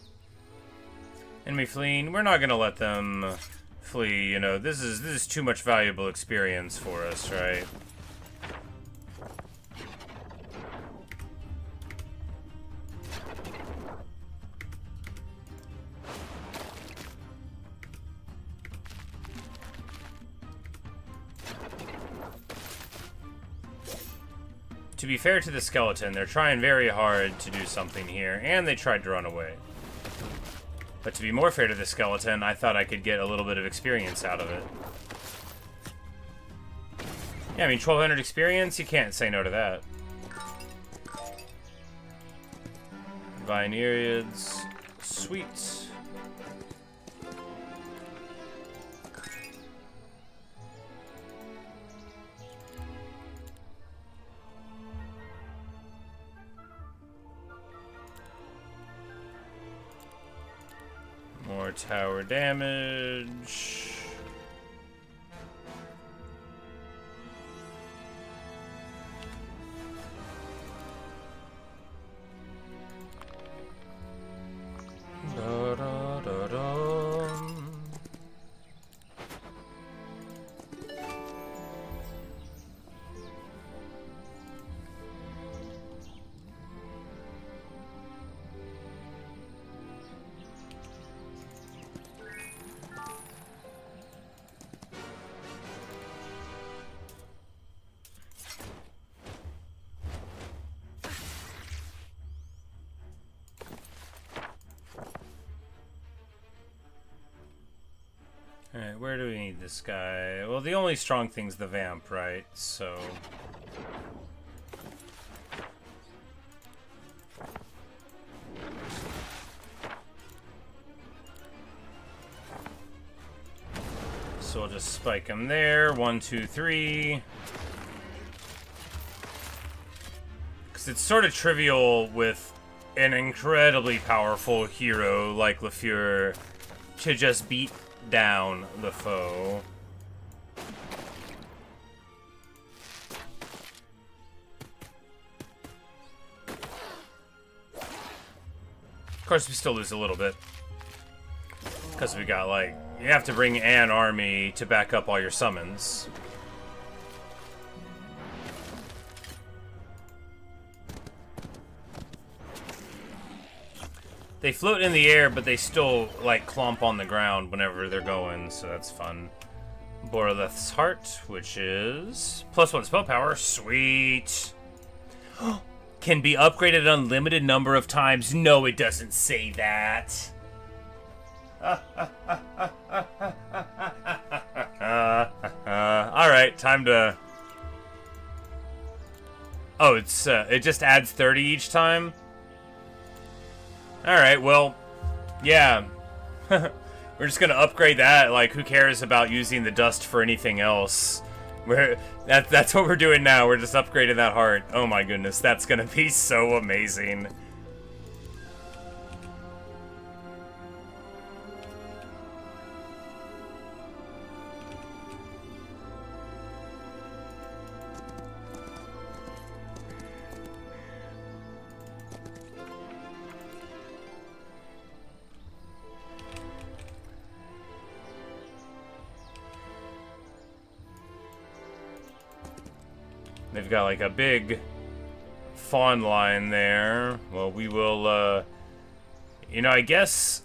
Speaker 1: Enemy fleeing. We're not gonna let them flee. You know, this is too much valuable experience for us, right? To be fair to the skeleton, they're trying very hard to do something here, and they tried to run away. But to be more fair to the skeleton, I thought I could get a little bit of experience out of it. Yeah, I mean, 1200 experience, you can't say no to that. Vineyards, sweet. More tower damage. Da, da, da, da. Alright, where do we need this guy? Well, the only strong thing's the vamp, right? So... So we'll just spike him there. 1, 2, 3. Because it's sort of trivial with an incredibly powerful hero like Lafleur to just beat down the foe. Of course, we still lose a little bit. Because we got, like, you have to bring an army to back up all your summons. They float in the air, but they still, like, clomp on the ground whenever they're going, so that's fun. Boroleth's Heart, which is +1 spell power. Sweet. Can be upgraded an unlimited number of times. No, it doesn't say that. Alright, time to... Oh, it's it just adds 30 each time? Alright, well, yeah. We're just gonna upgrade that. Like, who cares about using the dust for anything else? That's what we're doing now. We're just upgrading that heart. Oh my goodness, that's gonna be so amazing. They've got like a big fawn line there. Well, we will, you know, I guess,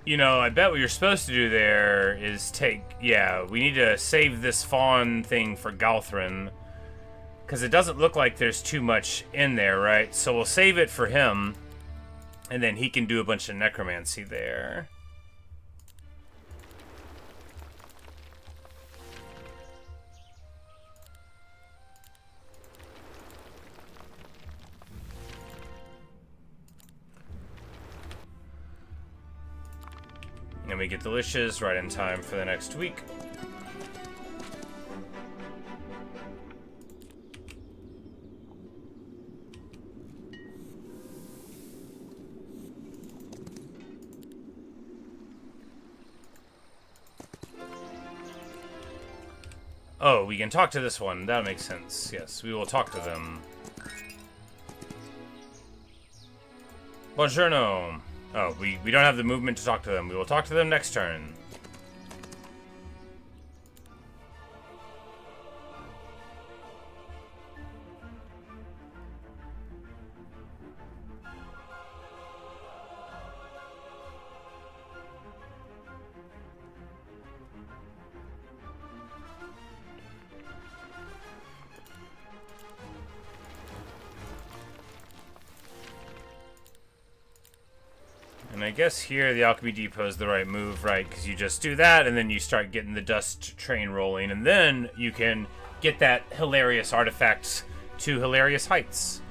Speaker 1: you know, I bet what you're supposed to do there is we need to save this fawn thing for Galthran. Because it doesn't look like there's too much in there, right? So we'll save it for him. And then he can do a bunch of necromancy there. And we get delicious right in time for the next week. Oh, we can talk to this one. That makes sense. Yes, we will talk to them. Buongiorno. Oh, we don't have the movement to talk to them. We will talk to them next turn. And I guess here the Alchemy Depot is the right move, right? Because you just do that, and then you start getting the dust train rolling, and then you can get that hilarious artifact to hilarious heights,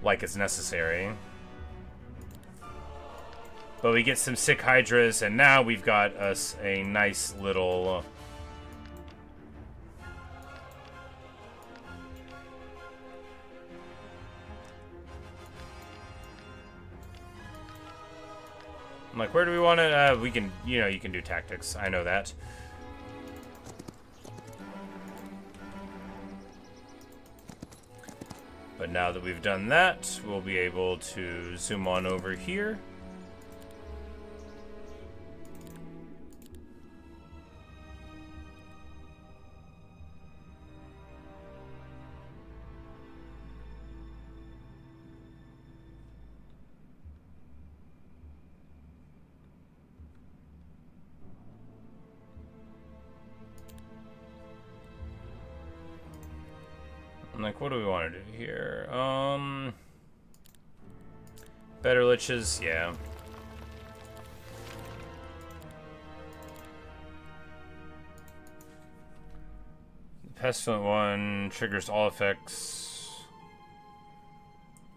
Speaker 1: like it's necessary. But we get some sick Hydras, and now we've got us a nice little... I'm like, where do we want to, we can, you know, you can do tactics. I know that. But now that we've done that, we'll be able to zoom on over here. Like, what do we want to do here? Better liches, yeah. The pestilent one triggers all effects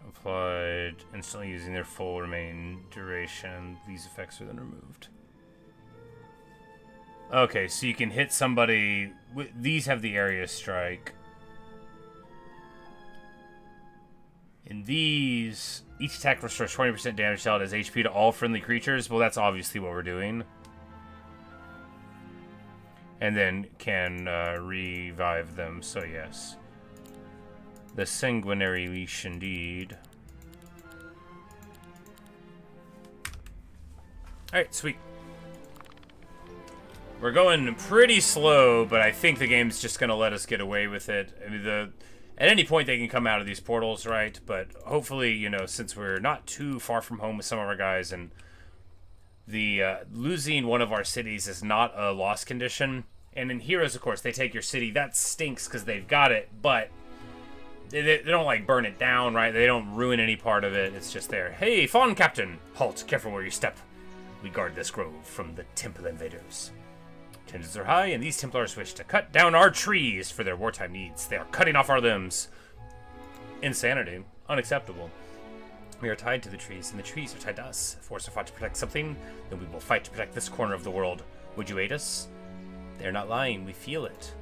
Speaker 1: applied instantly using their full remaining duration. These effects are then removed. Okay, so you can hit somebody. These have the area strike. In these, each attack restores 20% damage dealt as HP to all friendly creatures. Well, that's obviously what we're doing. And then can revive them, so yes. The Sanguinary Leash, indeed. Alright, sweet. We're going pretty slow, but I think the game's just going to let us get away with it. I mean, at any point, they can come out of these portals, right? But hopefully, you know, since we're not too far from home with some of our guys, and the losing one of our cities is not a loss condition. And in Heroes, of course, they take your city. That stinks because they've got it, but they don't, like, burn it down, right? They don't ruin any part of it. It's just there. Hey, Fawn Captain! Halt, careful where you step. We guard this grove from the Temple invaders. Tensions are high, and these Templars wish to cut down our trees for their wartime needs. They are cutting off our limbs. Insanity. Unacceptable. We are tied to the trees, and the trees are tied to us. If wars are fought to protect something, then we will fight to protect this corner of the world. Would you aid us? They're not lying. We feel it.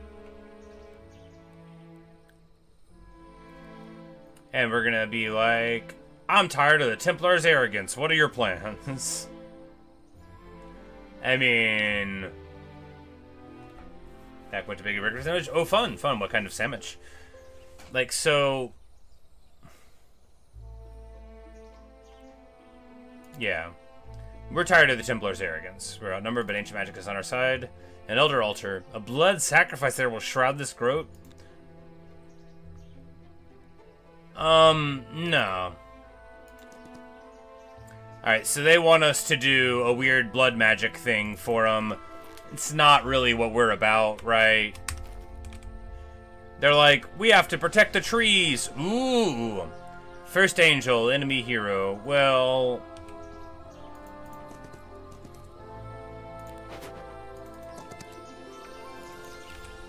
Speaker 1: And we're gonna be like, I'm tired of the Templars' arrogance. What are your plans? I mean... Back went to bigger regular sandwich. Oh, fun, fun. What kind of sandwich? Like, so... Yeah. We're tired of the Templars' arrogance. We're outnumbered, but ancient magic is on our side. An elder altar. A blood sacrifice there will shroud this grove. No. Alright, so they want us to do a weird blood magic thing for them. It's not really what we're about, right? They're like, we have to protect the trees. Ooh. First angel, enemy hero. Well...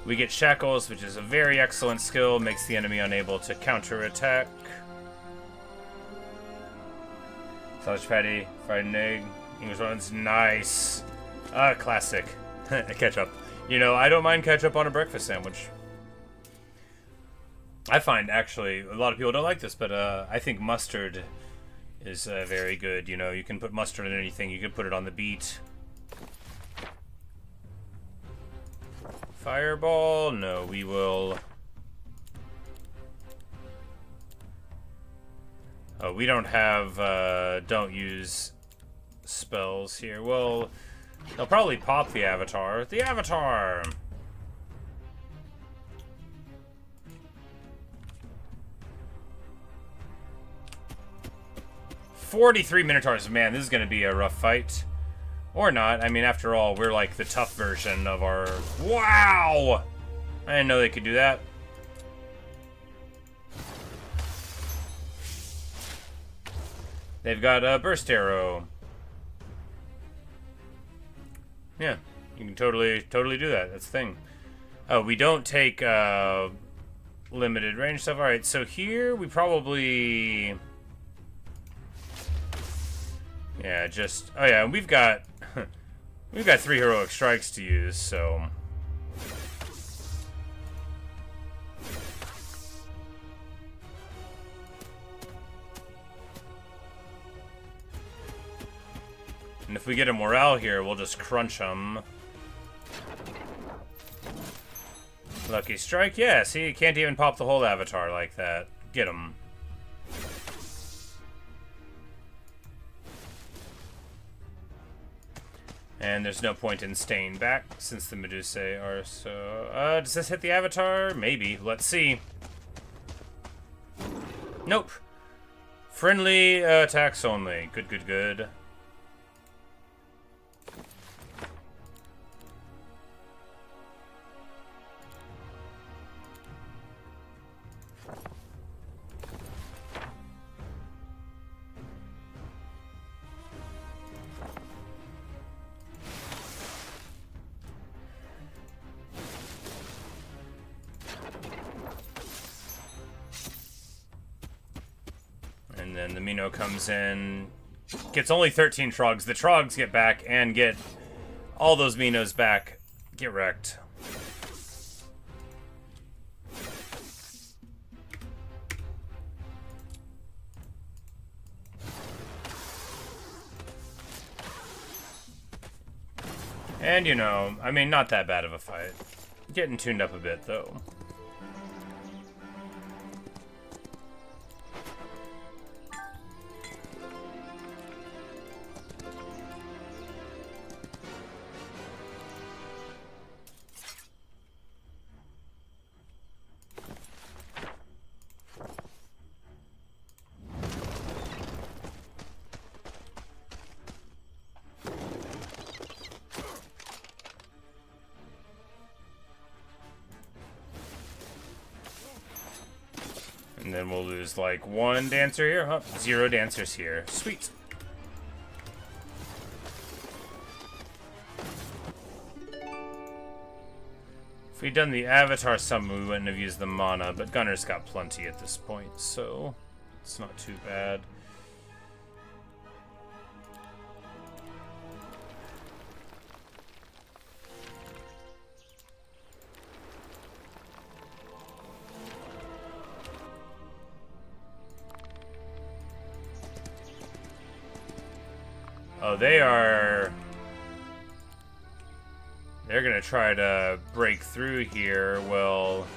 Speaker 1: we get shackles, which is a very excellent skill. Makes the enemy unable to counterattack. Sausage patty, fried an egg, English ones, nice. Classic. Ketchup. You know, I don't mind ketchup on a breakfast sandwich. I find, actually, a lot of people don't like this, but I think mustard is very good. You know, you can put mustard in anything. You can put it on the beet. Fireball? No, we will... oh, we don't have, don't use spells here. Well, they'll probably pop the avatar. The avatar! 43 Minotaurs. Man, this is going to be a rough fight. Or not. I mean, after all, we're like the tough version of our... wow! I didn't know they could do that. They've got a burst arrow. Yeah, you can totally do that. That's the thing. Oh, we don't take limited range stuff. All right, so here we probably... yeah, just... oh yeah, we've got 3 heroic strikes to use, so... and if we get a morale here, we'll just crunch them. Lucky strike? Yeah, see, you can't even pop the whole avatar like that. Get him. And there's no point in staying back, since the Medusae are so... does this hit the avatar? Maybe. Let's see. Nope. Friendly attacks only. Good, good, good. And then the Mino comes in, gets only 13 Trogs. The Trogs get back and get all those Minos back. Get wrecked. And, you know, I mean, not that bad of a fight. Getting tuned up a bit, though. And then we'll lose, like, 1 dancer here. Oh, 0 dancers here. Sweet. If we'd done the Avatar summon, we wouldn't have used the mana, but Gunnar's got plenty at this point, so it's not too bad. Oh, they're gonna try to break through here. Well,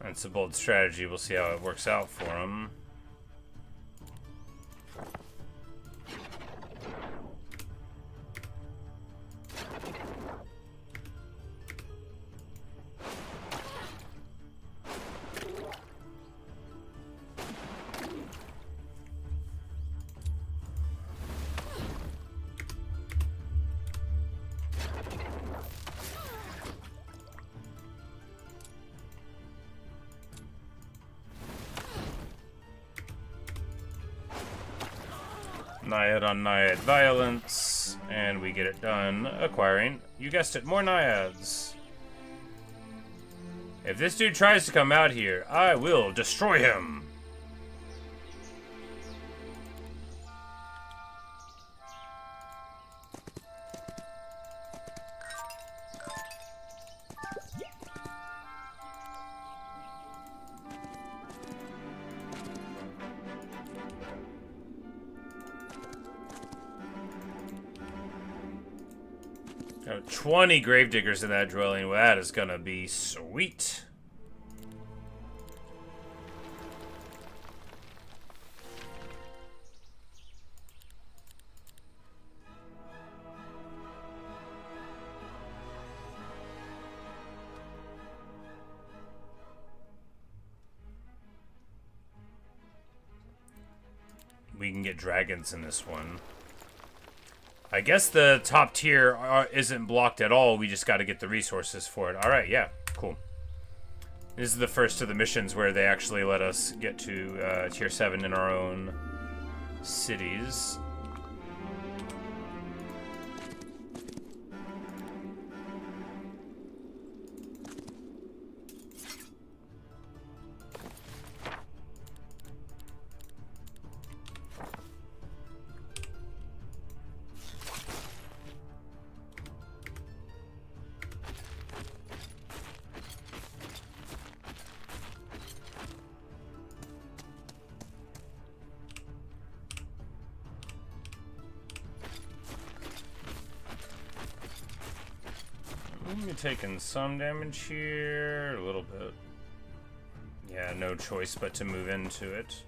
Speaker 1: that's a bold strategy. We'll see how it works out for them. Naiad on Naiad violence, and we get it done acquiring, you guessed it, more Naiads. If this dude tries to come out here, I will destroy him. 20 gravediggers in that dwelling. Well, that is gonna be sweet. We can get dragons in this one. I guess the top tier isn't blocked at all. We just got to get the resources for it. All right, yeah, cool. This is the first of the missions where they actually let us get to tier 7 in our own cities. Taking some damage here, a little bit. Yeah, no choice but to move into it.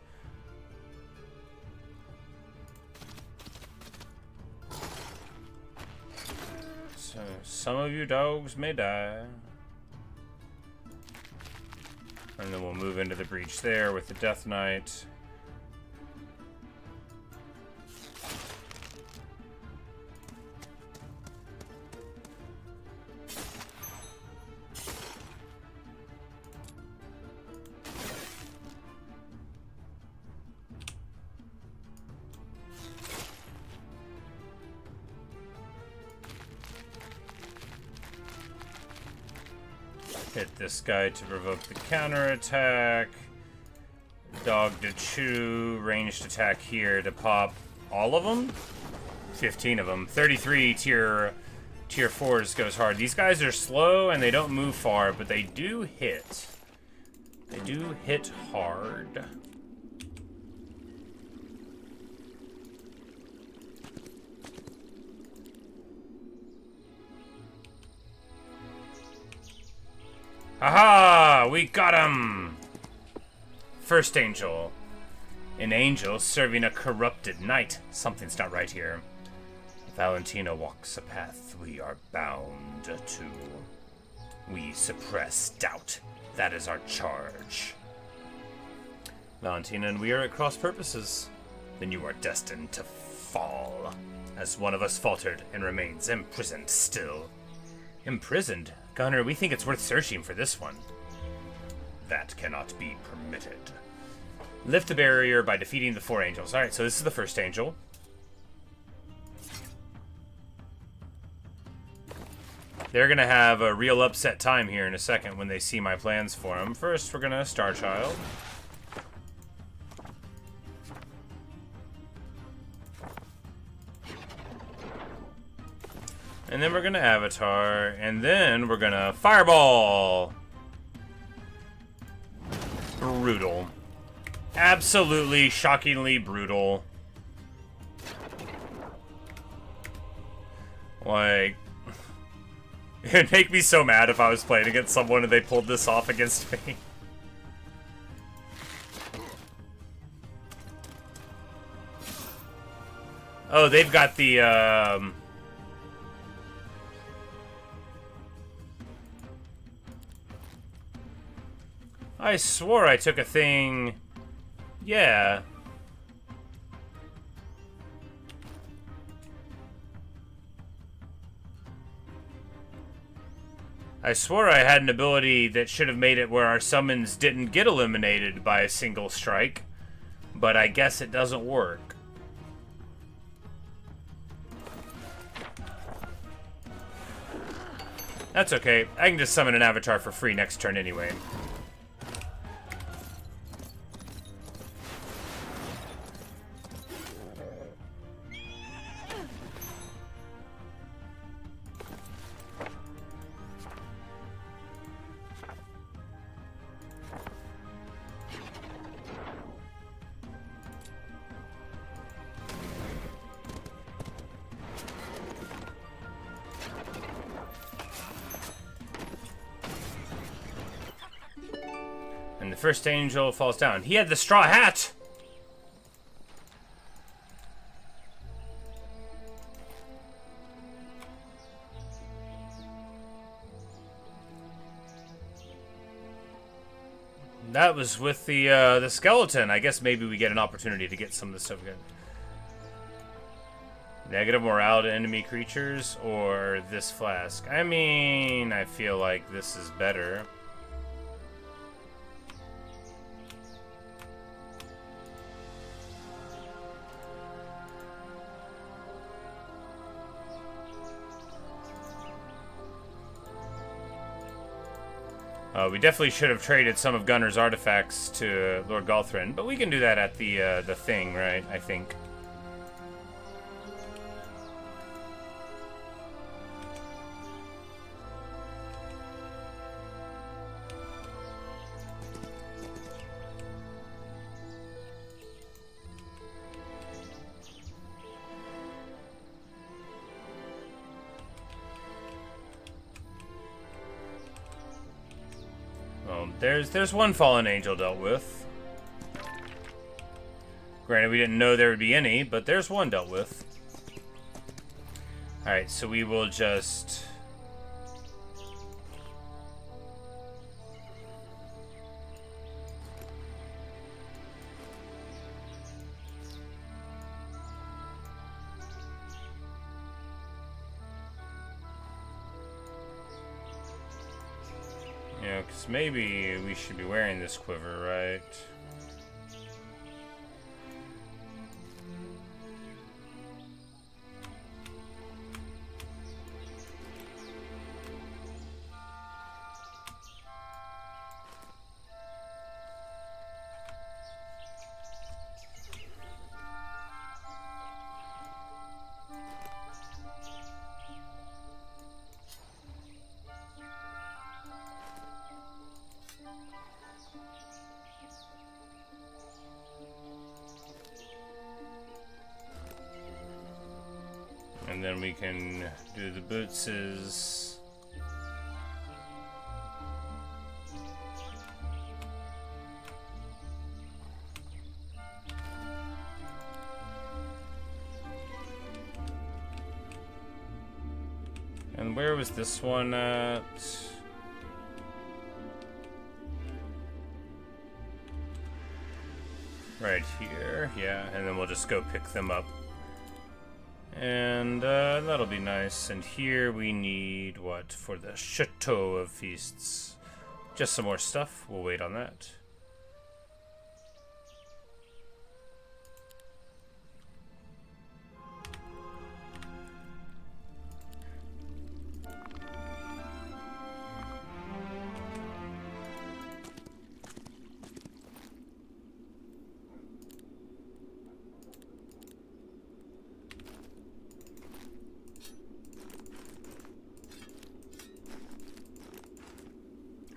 Speaker 1: So, some of you dogs may die. And then we'll move into the breach there with the Death Knight. Hit this guy to provoke the counterattack. Dog to chew. Ranged attack here to pop all of them? 15 of them. 33 tier 4s goes hard. These guys are slow and they don't move far, but they do hit. They do hit hard. Aha! We got him! First angel. An angel serving a corrupted knight. Something's not right here. Valentina walks a path we are bound to. We suppress doubt. That is our charge. Valentina and we are at cross purposes. Then you are destined to fall, as one of us faltered and remains imprisoned still. Imprisoned? Gunnar, we think it's worth searching for this one. That cannot be permitted. Lift the barrier by defeating the 4 angels. Alright, so this is the first angel. They're going to have a real upset time here in a second when they see my plans for them. First, we're going to Star Child. And then we're going to Avatar, and then we're going to Fireball. Brutal. Absolutely, shockingly brutal. Like, it'd make me so mad if I was playing against someone and they pulled this off against me. Oh, they've got the, I swore I took a thing. Yeah. I swore I had an ability that should have made it where our summons didn't get eliminated by a single strike, but I guess it doesn't work. That's okay. I can just summon an avatar for free next turn anyway. And the first angel falls down. He had the straw hat! That was with the skeleton. I guess maybe we get an opportunity to get some of this stuff again. Negative morale to enemy creatures or this flask? I mean, I feel like this is better. We definitely should have traded some of Gunnar's artifacts to Lord Galthran, but we can do that at the thing, right? I think. There's one fallen angel dealt with. Granted, we didn't know there would be any, but there's one dealt with. Alright, so we will just... Yeah, because maybe we should be wearing this quiver, right? And then we can do the bootses. And where was this one at? Right here, yeah, and then we'll just go pick them up. And that'll be nice. And here we need what for the Chateau of Feasts? Just some more stuff. We'll wait on that.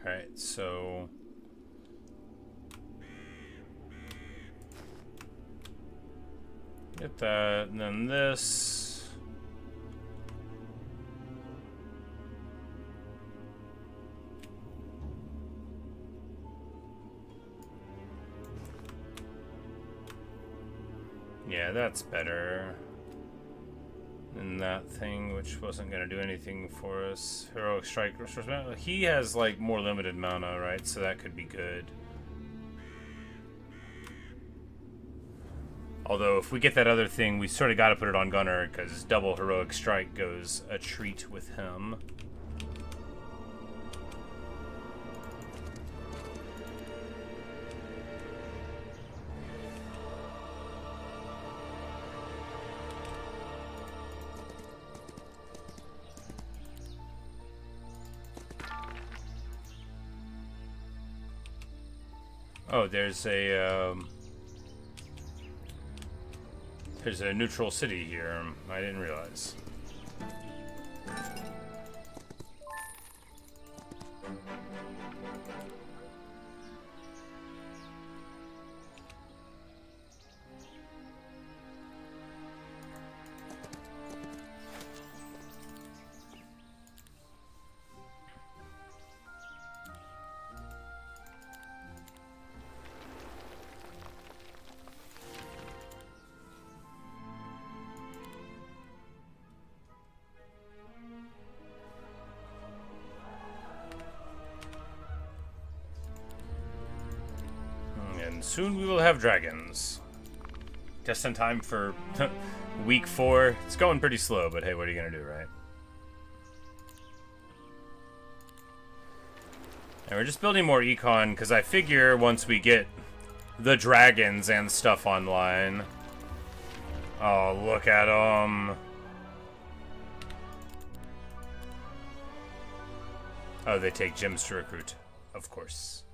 Speaker 1: Alright, so get that, and then this. Yeah, that's better than that thing, which wasn't going to do anything for us. Heroic Strike. He has, like, more limited mana, right? So that could be good. Although, if we get that other thing, we sort of got to put it on Gunnar, because double Heroic Strike goes a treat with him. Oh, there's a neutral city here. I didn't realize. And soon we will have dragons. Just in time for week 4. It's going pretty slow, but hey, what are you gonna do, right? And we're just building more econ, because I figure once we get the dragons and stuff online... Oh, look at them! Oh, they take gems to recruit. Of course.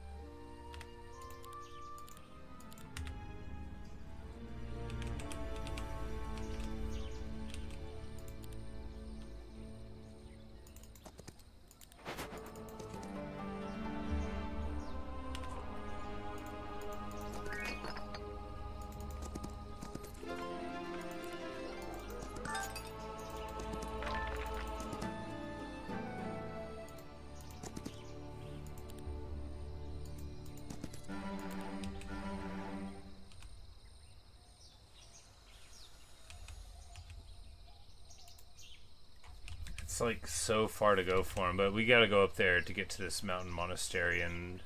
Speaker 1: It's like so far to go for him, but we gotta go up there to get to this mountain monastery and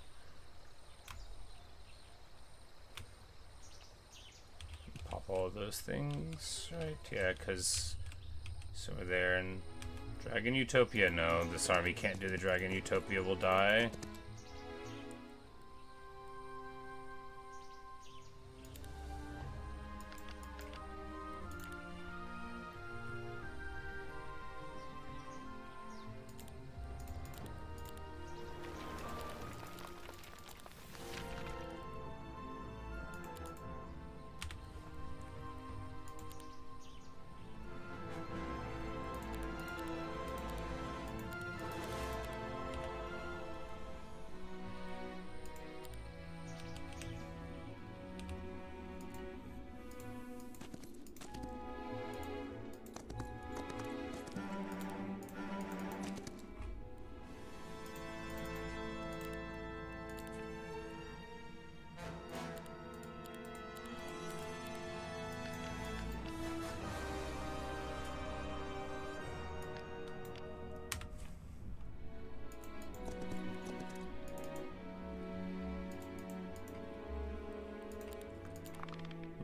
Speaker 1: pop all of those things, right? Yeah, because it's over there. And Dragon Utopia, no, this army can't do the Dragon Utopia, will die.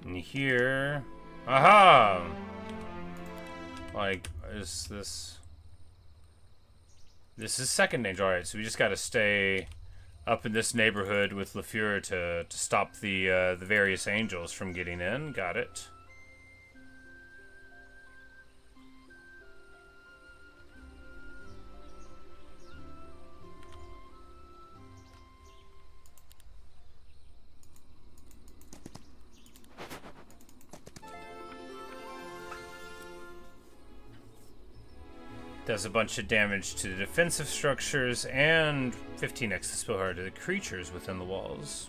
Speaker 1: And here, aha! Like, is this? This is second danger. All right, so we just got to stay up in this neighborhood with LaFleur to stop the various angels from getting in. Got it. Does a bunch of damage to the defensive structures and 15x the spill hard to the creatures within the walls.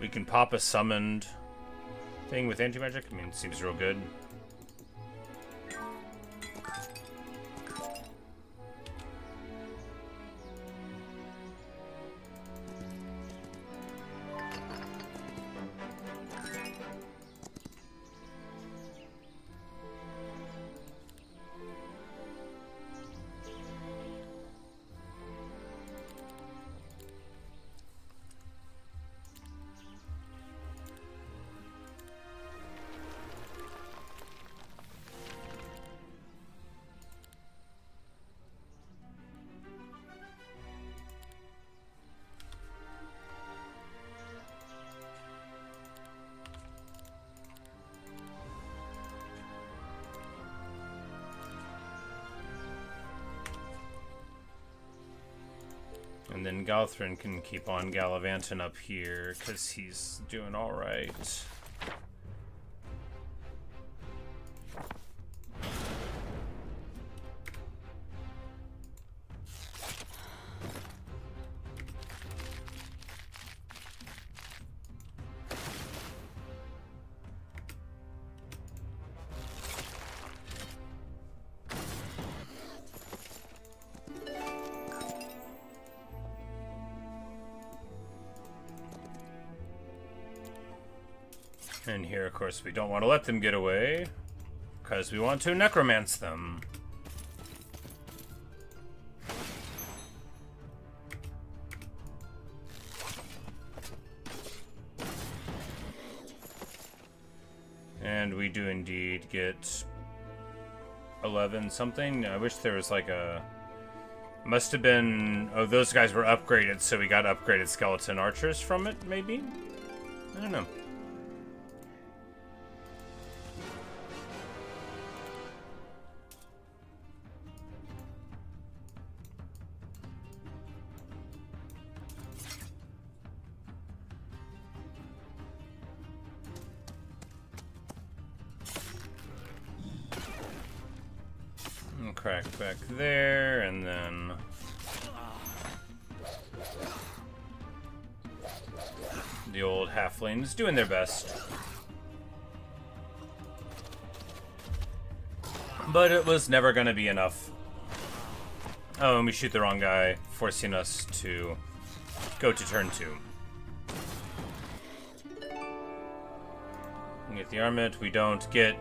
Speaker 1: We can pop a summoned thing with anti-magic. I mean, it seems real good. And then Galthran can keep on gallivanting up here, because he's doing alright. And here, of course, we don't want to let them get away, because we want to necromance them. And we do indeed get 11 something. I wish there was like a... Must have been... Oh, those guys were upgraded, so we got upgraded skeleton archers from it, maybe? I don't know. Crack back there, and then the old halflings doing their best. But it was never gonna be enough. Oh, and we shoot the wrong guy, forcing us to go to turn 2. We get the armament, we don't get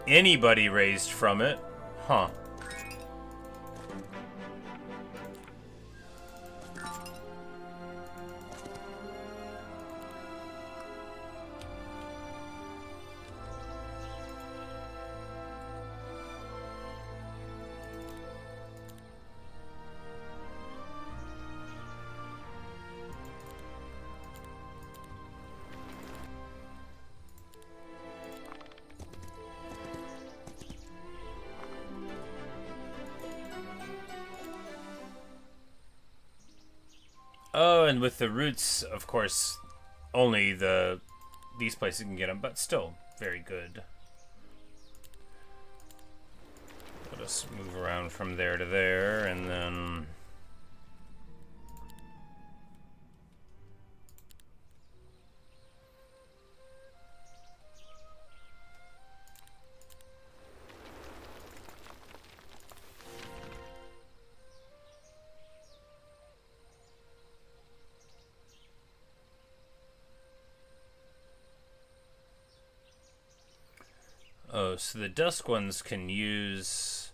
Speaker 1: anybody raised from it. Huh. Oh, and with the roots, of course, only these places can get them, but still very good. Let us move around from there to there, and then... Oh, so the Dusk ones can use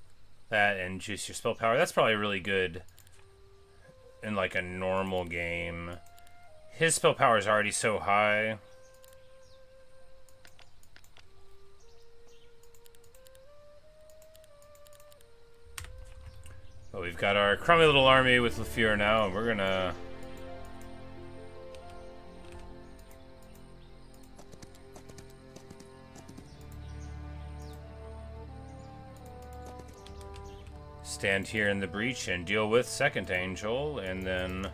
Speaker 1: that and juice your spell power. That's probably really good in like a normal game. His spell power is already so high. But we've got our crummy little army with Lafure now, and we're gonna... stand here in the breach and deal with Second Angel, and then...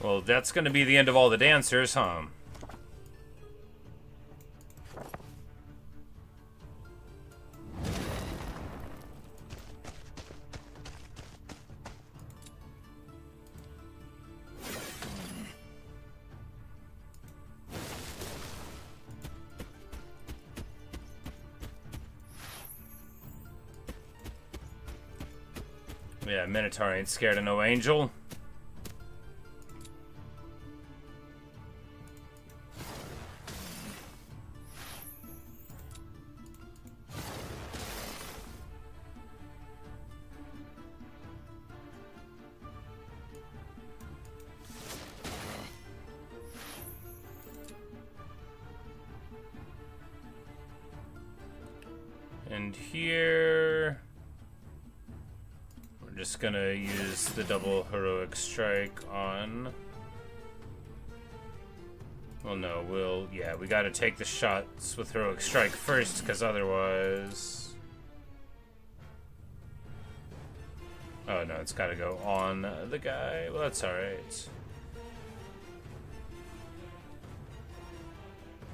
Speaker 1: Well, that's gonna be the end of all the dancers, huh? Yeah, Minotaur ain't scared of no angel. And here... we're just gonna use the double heroic strike on Well, no, yeah, we gotta take the shots with Heroic Strike first, because otherwise... Oh, no, it's gotta go on the guy. Well, that's alright.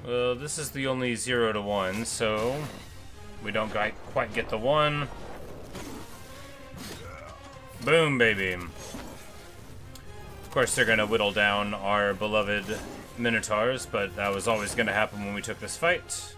Speaker 1: Well, this is the only 0 to 1, so we don't quite get the 1. Boom, baby. Of course, they're gonna whittle down our beloved Minotaurs, but that was always gonna happen when we took this fight.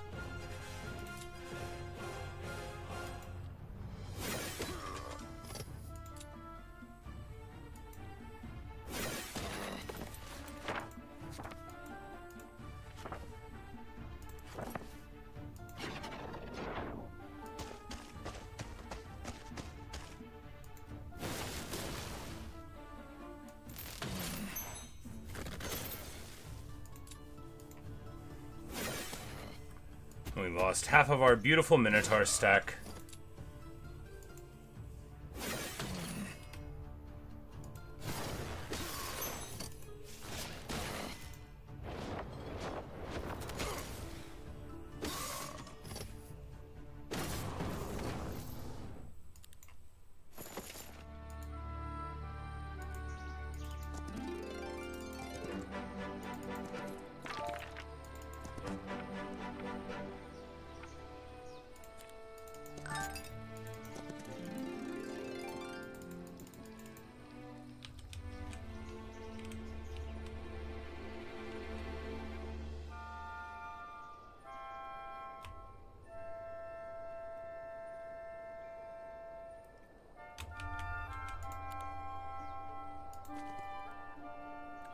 Speaker 1: We lost half of our beautiful Minotaur stack.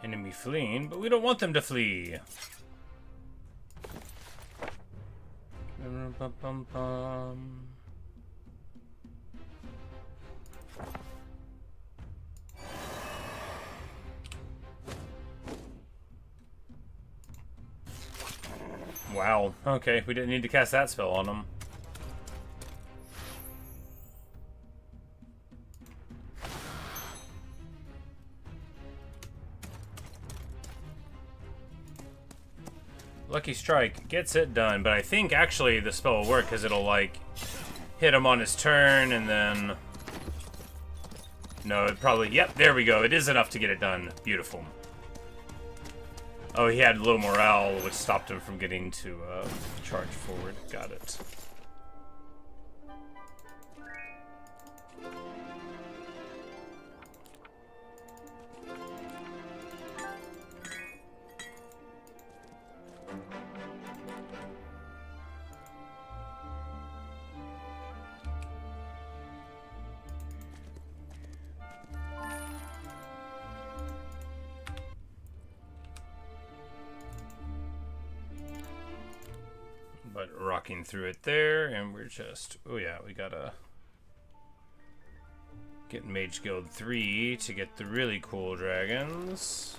Speaker 1: Enemy fleeing, but we don't want them to flee. Wow, okay, we didn't need to cast that spell on them. Lucky Strike gets it done, but I think actually the spell will work because it'll like hit him on his turn and then... No, it probably... Yep, there we go. It is enough to get it done. Beautiful. Oh, he had low morale, which stopped him from getting to charge forward. Got it. But rocking through it there, and we're just... Oh yeah, we gotta get Mage Guild 3 to get the really cool dragons.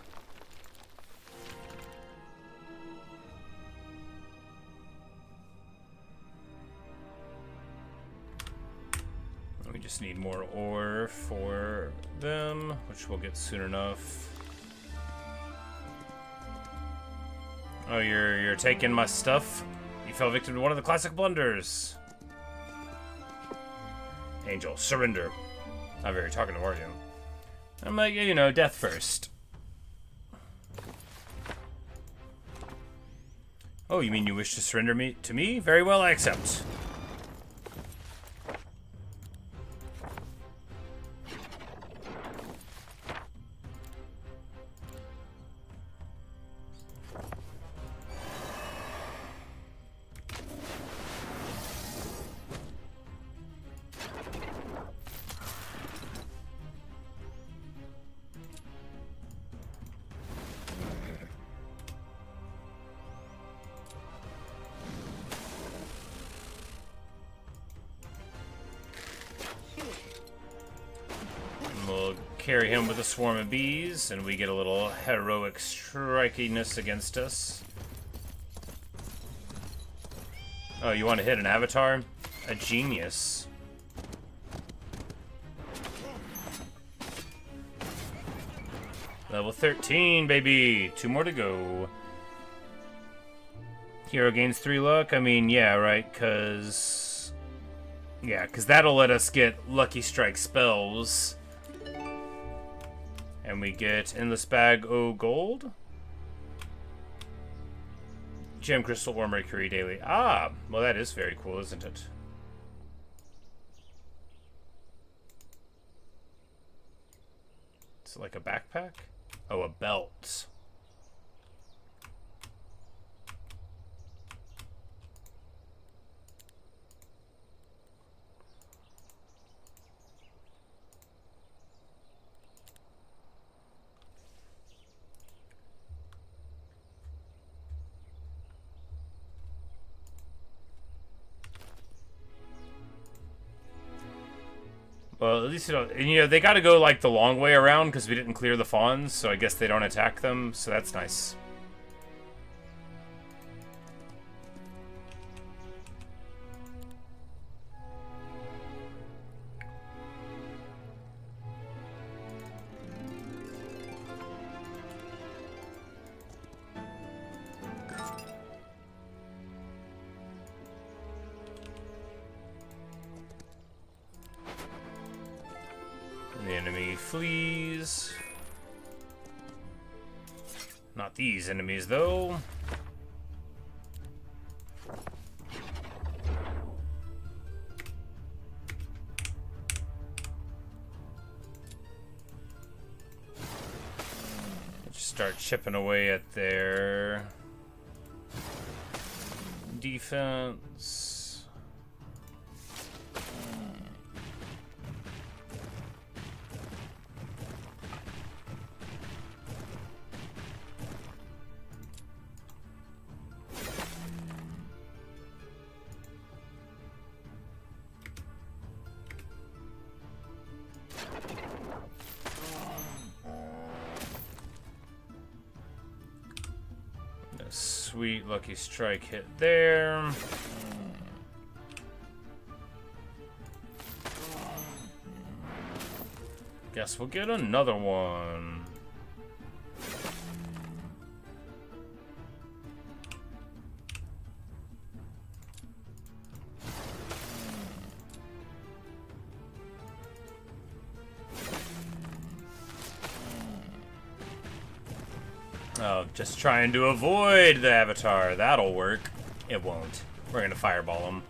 Speaker 1: We just need more ore for them, which we'll get soon enough. Oh, you're taking my stuff? You fell victim to one of the classic blunders. Angel, surrender. Not very talkative, are you? I'm like, you know, death first. Oh, you mean you wish to surrender me to me? Very well, I accept. We'll carry him with a swarm of bees, and we get a little heroic strikiness against us. Oh, you want to hit an avatar? A genius. Level 13, baby! 2 more to go. Hero gains 3 luck. I mean, yeah, right, because... Yeah, because that'll let us get Lucky Strike spells. And we get Endless Bag O Gold. Gem Crystal or Mercury daily. Ah, well that is very cool, isn't it? It's like a backpack? Oh, a belt. Well, at least you don't... And, you know, they gotta go, like, the long way around because we didn't clear the fawns, so I guess they don't attack them, so that's nice. The enemy flees. Not these enemies, though. Just start chipping away at their defense. Sweet Lucky Strike hit there. Guess we'll get another one. Oh, just trying to avoid the Avatar. That'll work. It won't. We're gonna fireball him.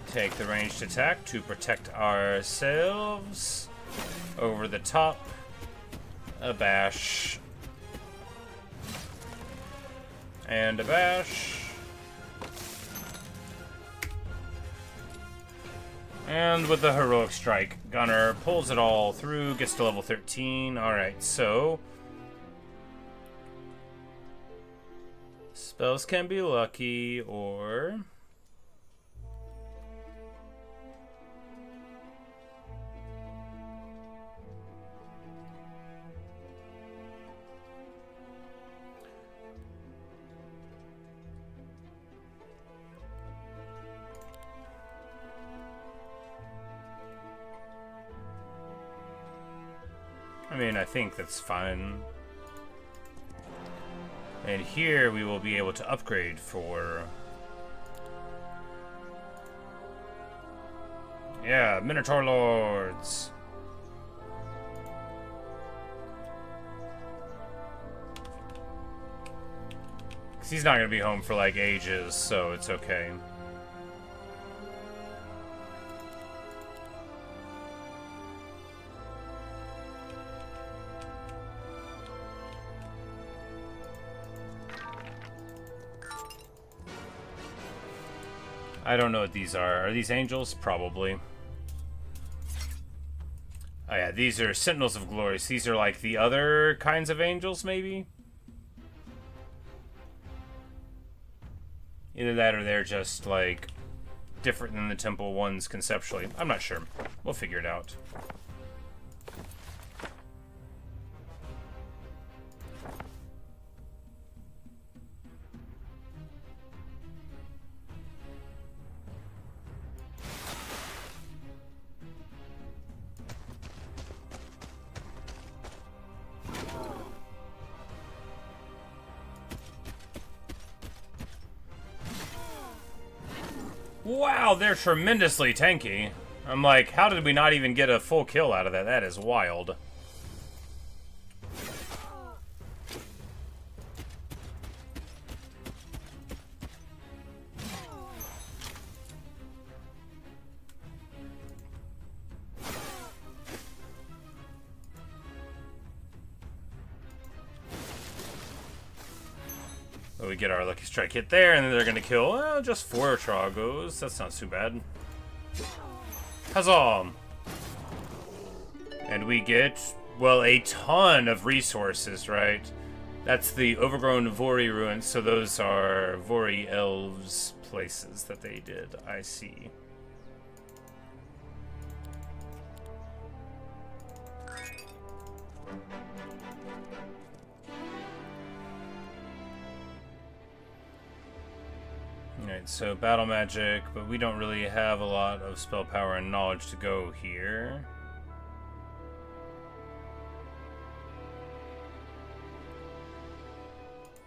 Speaker 1: Take the ranged attack to protect ourselves. Over the top. A bash. And a bash. And with the heroic strike, Gunnar pulls it all through, gets to level 13. Alright, so... Spells can be lucky, or... I mean, I think that's fine. And here we will be able to upgrade for... Yeah, Minotaur Lords! Because he's not going to be home for, like, ages, so it's okay. I don't know what these are. Are these angels? Probably. Oh yeah, these are Sentinels of Glory. So these are like the other kinds of angels, maybe? Either that or they're just, like, different than the temple ones conceptually. I'm not sure. We'll figure it out. Wow, they're tremendously tanky. I'm like, how did we not even get a full kill out of that? That is wild. But we get our lucky strike hit there, and then they're gonna kill just 4 Trogos. That's not too bad. Huzzah! And we get, well, a ton of resources, right? That's the overgrown Vori ruins, so those are Vori elves places that they did. I see. Alright, so battle magic, but we don't really have a lot of spell power and knowledge to go here.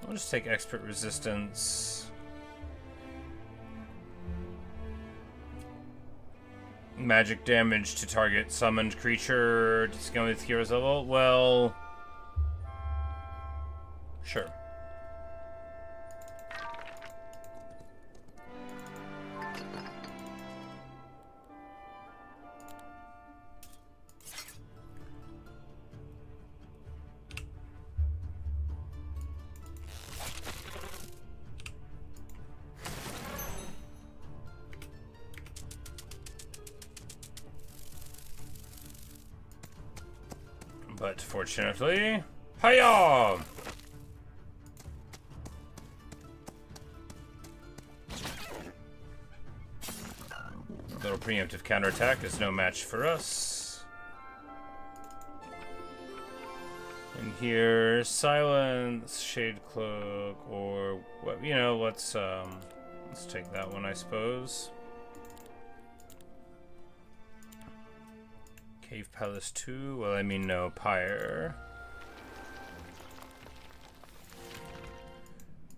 Speaker 1: I'll just take expert resistance. Magic damage to target summoned creature discount with hero's level. Well, sure. But fortunately, hiya! A little preemptive counterattack is no match for us. And here, silence, shade cloak, or what? You know, let's take that one, I suppose. Cave Palace 2, well, I mean, no, Pyre.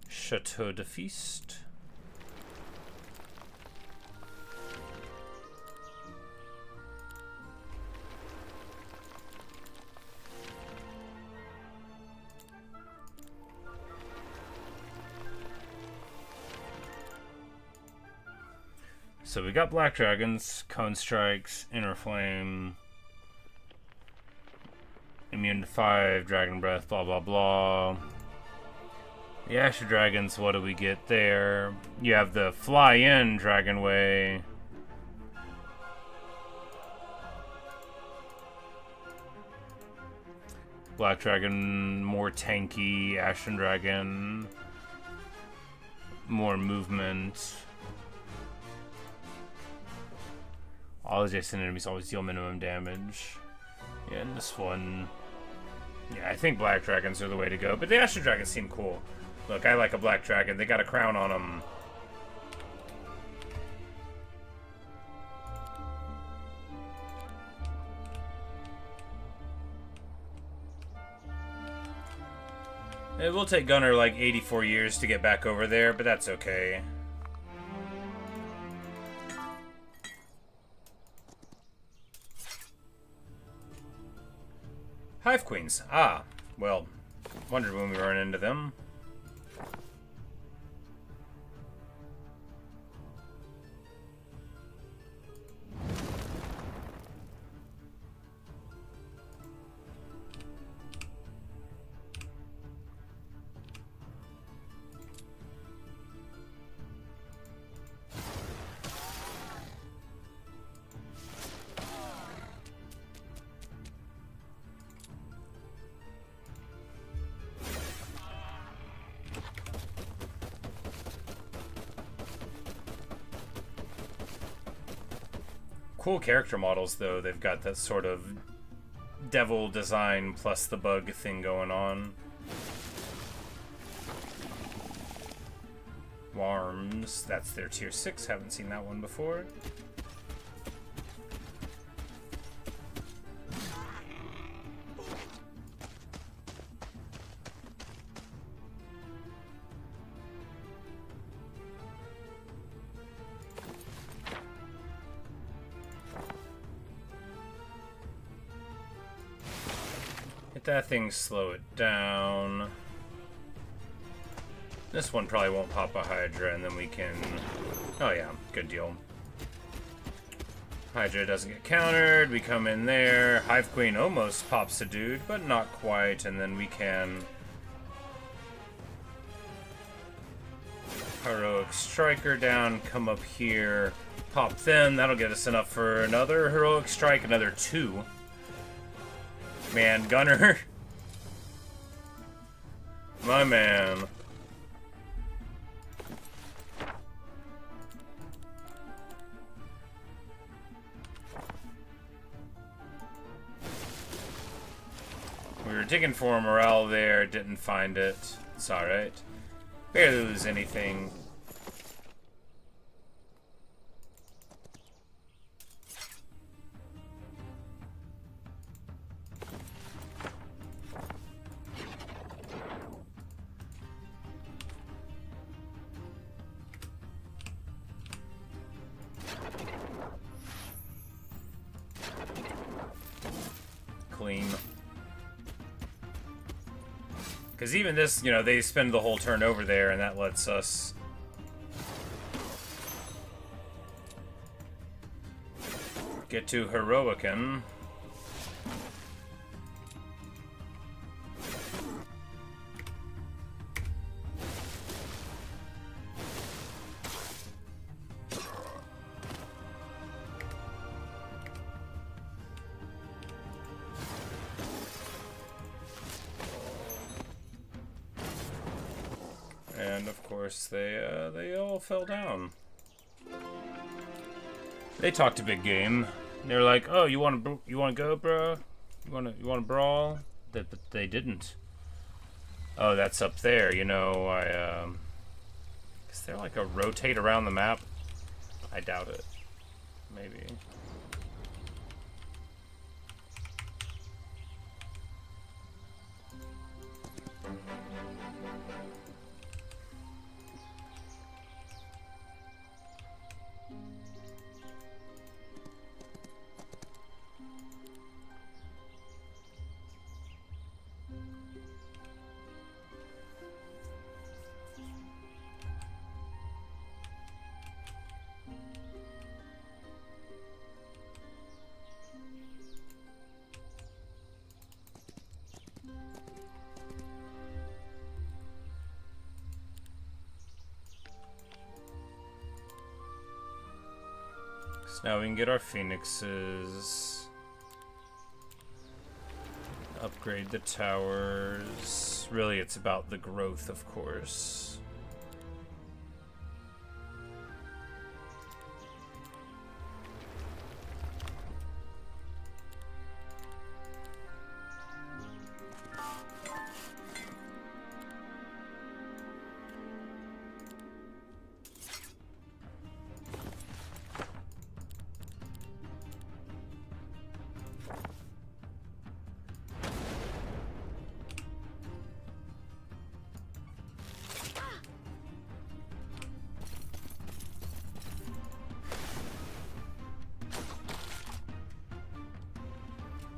Speaker 1: Chateau de Feast. So we got Black Dragons, Cone Strikes, Inner Flame, Immune to 5, Dragon Breath, blah blah blah. The Asher Dragons, what do we get there? You have the Fly-In Dragon Way. Black Dragon, more tanky. Ashen Dragon, more movement. All adjacent enemies always deal minimum damage. Yeah, and this one... Yeah, I think Black Dragons are the way to go. But the Asher Dragons seem cool. Look, I like a Black Dragon. They got a crown on them. It will take Gunnar like 84 years to get back over there, but that's okay. Hive Queens. Ah, well, wondered when we run into them. Cool character models, though. They've got that sort of devil design plus the bug thing going on. Worms, that's their tier 6. Haven't seen that one before. Hit that thing, slow it down. This one probably won't pop a Hydra, and then we can... Oh yeah, good deal. Hydra doesn't get countered, we come in there. Hive Queen almost pops a dude, but not quite, and then we can... Heroic Striker down, come up here, pop them. That'll get us enough for another Heroic Strike, another 2. Man, Gunnar. My man. We were digging for morale there, didn't find it. It's alright. Barely lose anything. Clean. Because even this, you know, they spend the whole turn over there, and that lets us... get to Heroicin. And of course, they all fell down. They talked a big game. They were like, "Oh, you want to go, bro? You want to brawl?" But they didn't. Oh, that's up there. You know, is there like a rotate around the map? I doubt it. Maybe. So now we can get our phoenixes. Upgrade the towers. Really, it's about the growth, of course.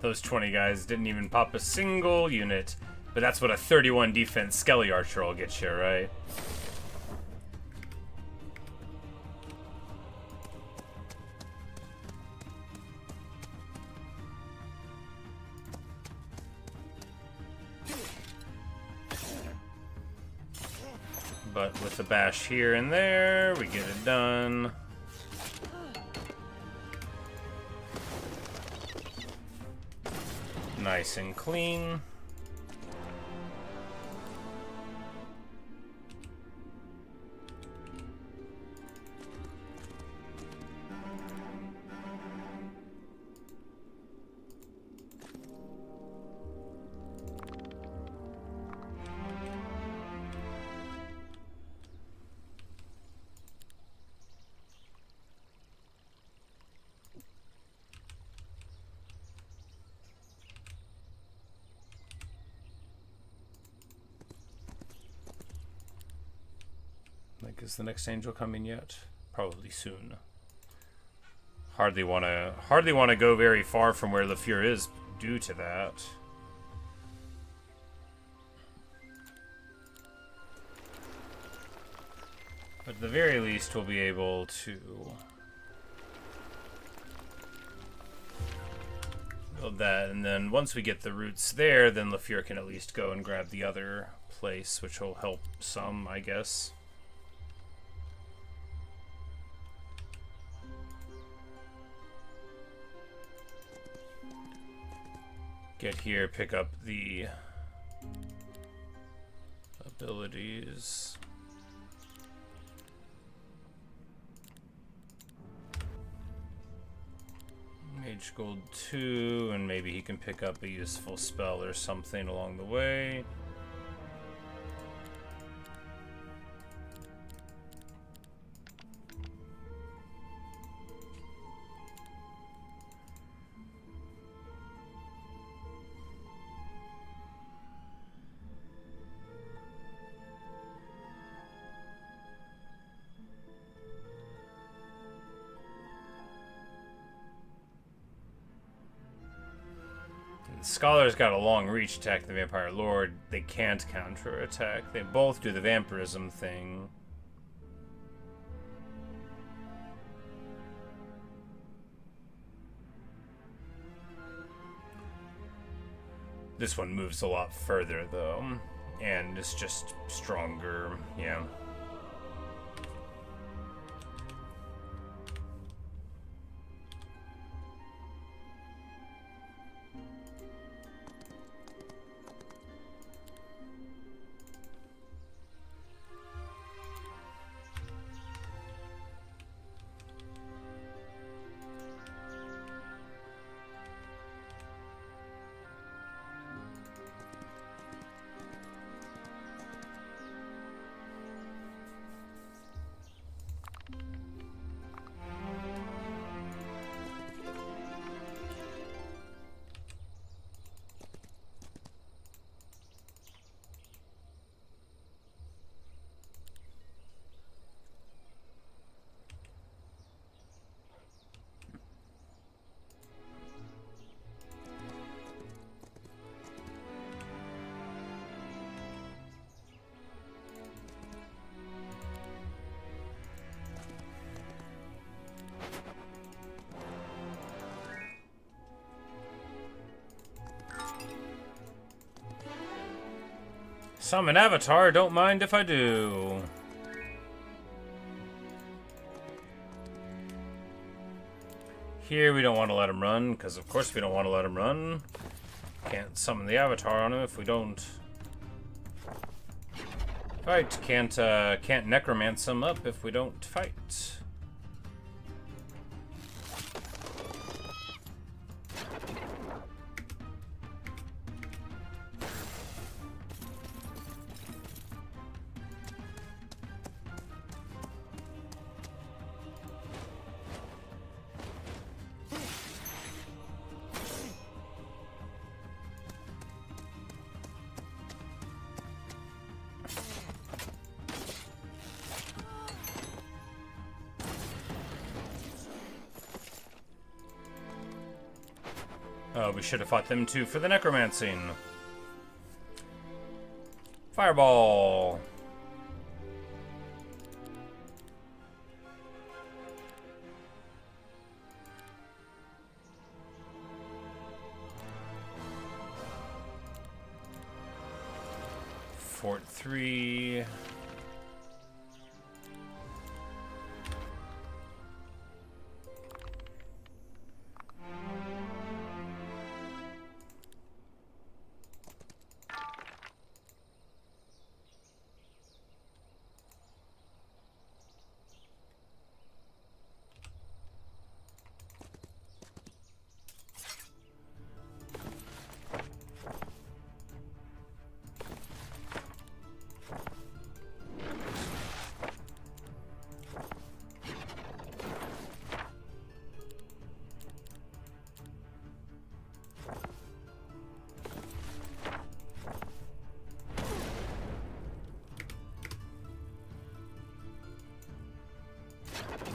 Speaker 1: Those 20 guys didn't even pop a single unit, but that's what a 31 defense Skelly Archer will get you, right? But with the bash here and there, we get it done. Nice and clean. Like, is the next angel coming yet? Probably soon. Hardly want to go very far from where the Fuhrer is due to that. But at the very least, we'll be able to build that, and then once we get the roots there, then LaFleur can at least go and grab the other place, which will help some, I guess. Get here, pick up the abilities. Mage Gold 2, and maybe he can pick up a useful spell or something along the way. Scholar's got a long reach to attack the Vampire Lord. They can't counterattack. They both do the vampirism thing. This one moves a lot further, though, and is just stronger. Yeah. Summon Avatar, don't mind if I do. Here we don't want to let him run, because of course we don't want to let him run. Can't summon the Avatar on him if we don't fight. Can't necromance him up if we don't fight. Oh, we should have fought them too for the necromancing. Fireball. Fort 3.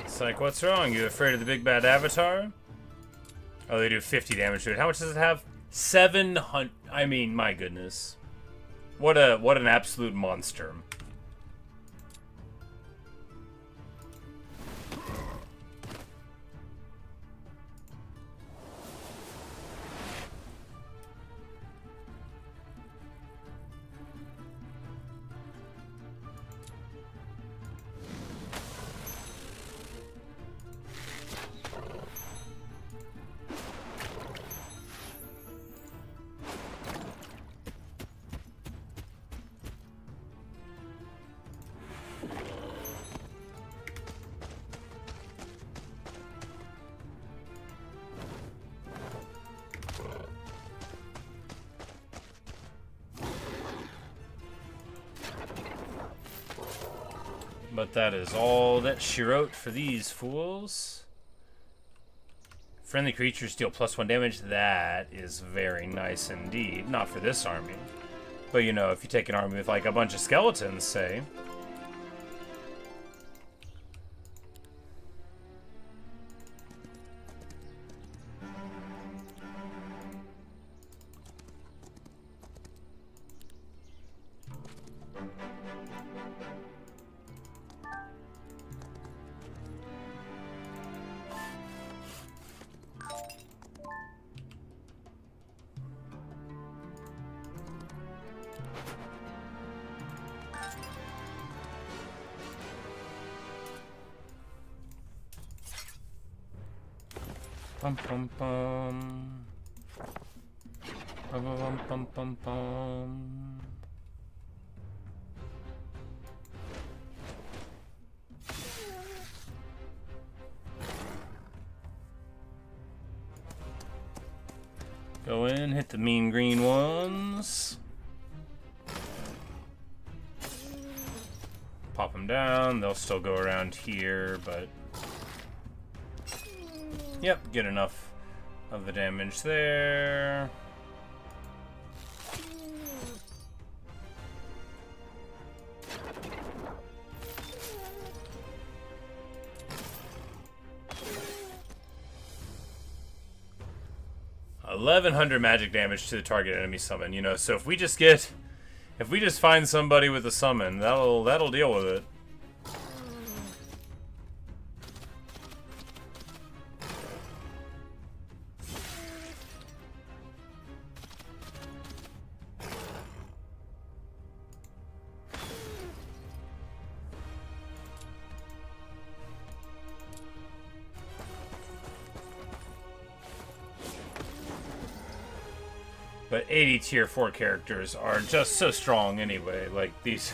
Speaker 1: It's like, what's wrong? You afraid of the big bad Avatar? Oh, they do 50 damage to it. How much does it have? 700. I mean, my goodness. What an absolute monster. But that is all that she wrote for these fools. Friendly creatures deal +1 damage. That is very nice indeed. Not for this army. But, you know, if you take an army with, like, a bunch of skeletons, say... Bum bum bum. Bum bum bum bum bum. Go in, hit the mean green ones. Pop them down. They'll still go around here, but... Yep, get enough of the damage there. $1,100 magic damage to the target enemy summon. You know, so if we just find somebody with a summon, that'll deal with it. But 80 tier 4 characters are just so strong anyway. Like, these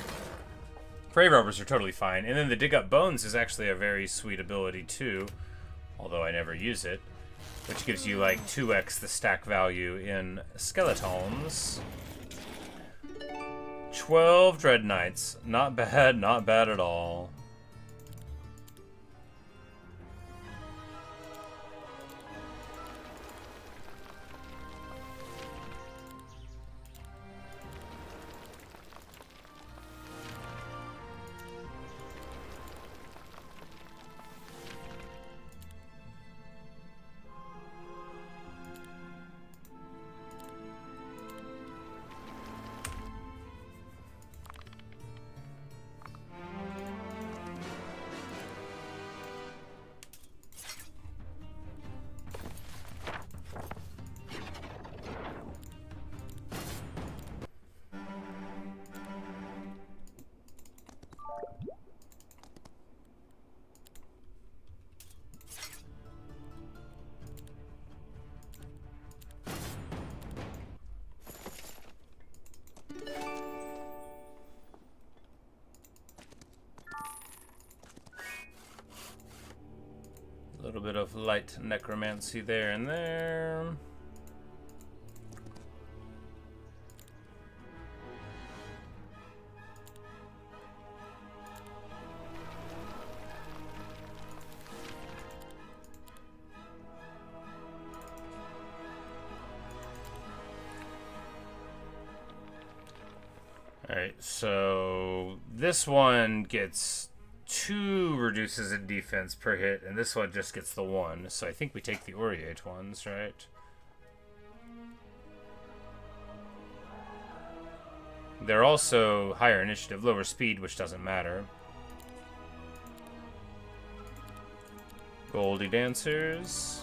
Speaker 1: Prey Robbers are totally fine. And then the Dig Up Bones is actually a very sweet ability too. Although I never use it. Which gives you like 2x the stack value in Skeletons. 12 Dread Knights. Not bad, not bad at all. A little bit of light necromancy there and there. Alright, so this one gets 2 reduces in defense per hit, and this one just gets the 1. So I think we take the Aureate ones, right? They're also higher initiative, lower speed, which doesn't matter. Goldie Dancers.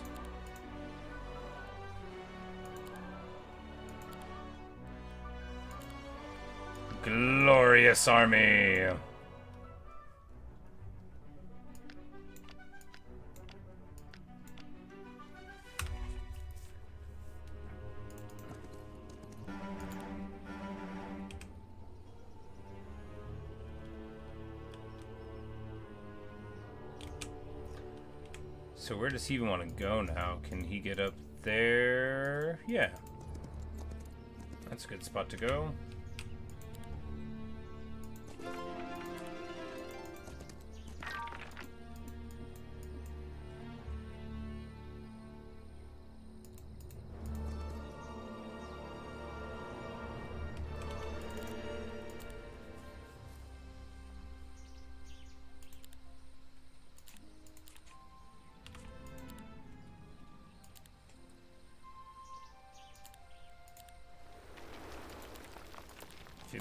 Speaker 1: Glorious army. So where does he even want to go now? Can he get up there? Yeah. That's a good spot to go.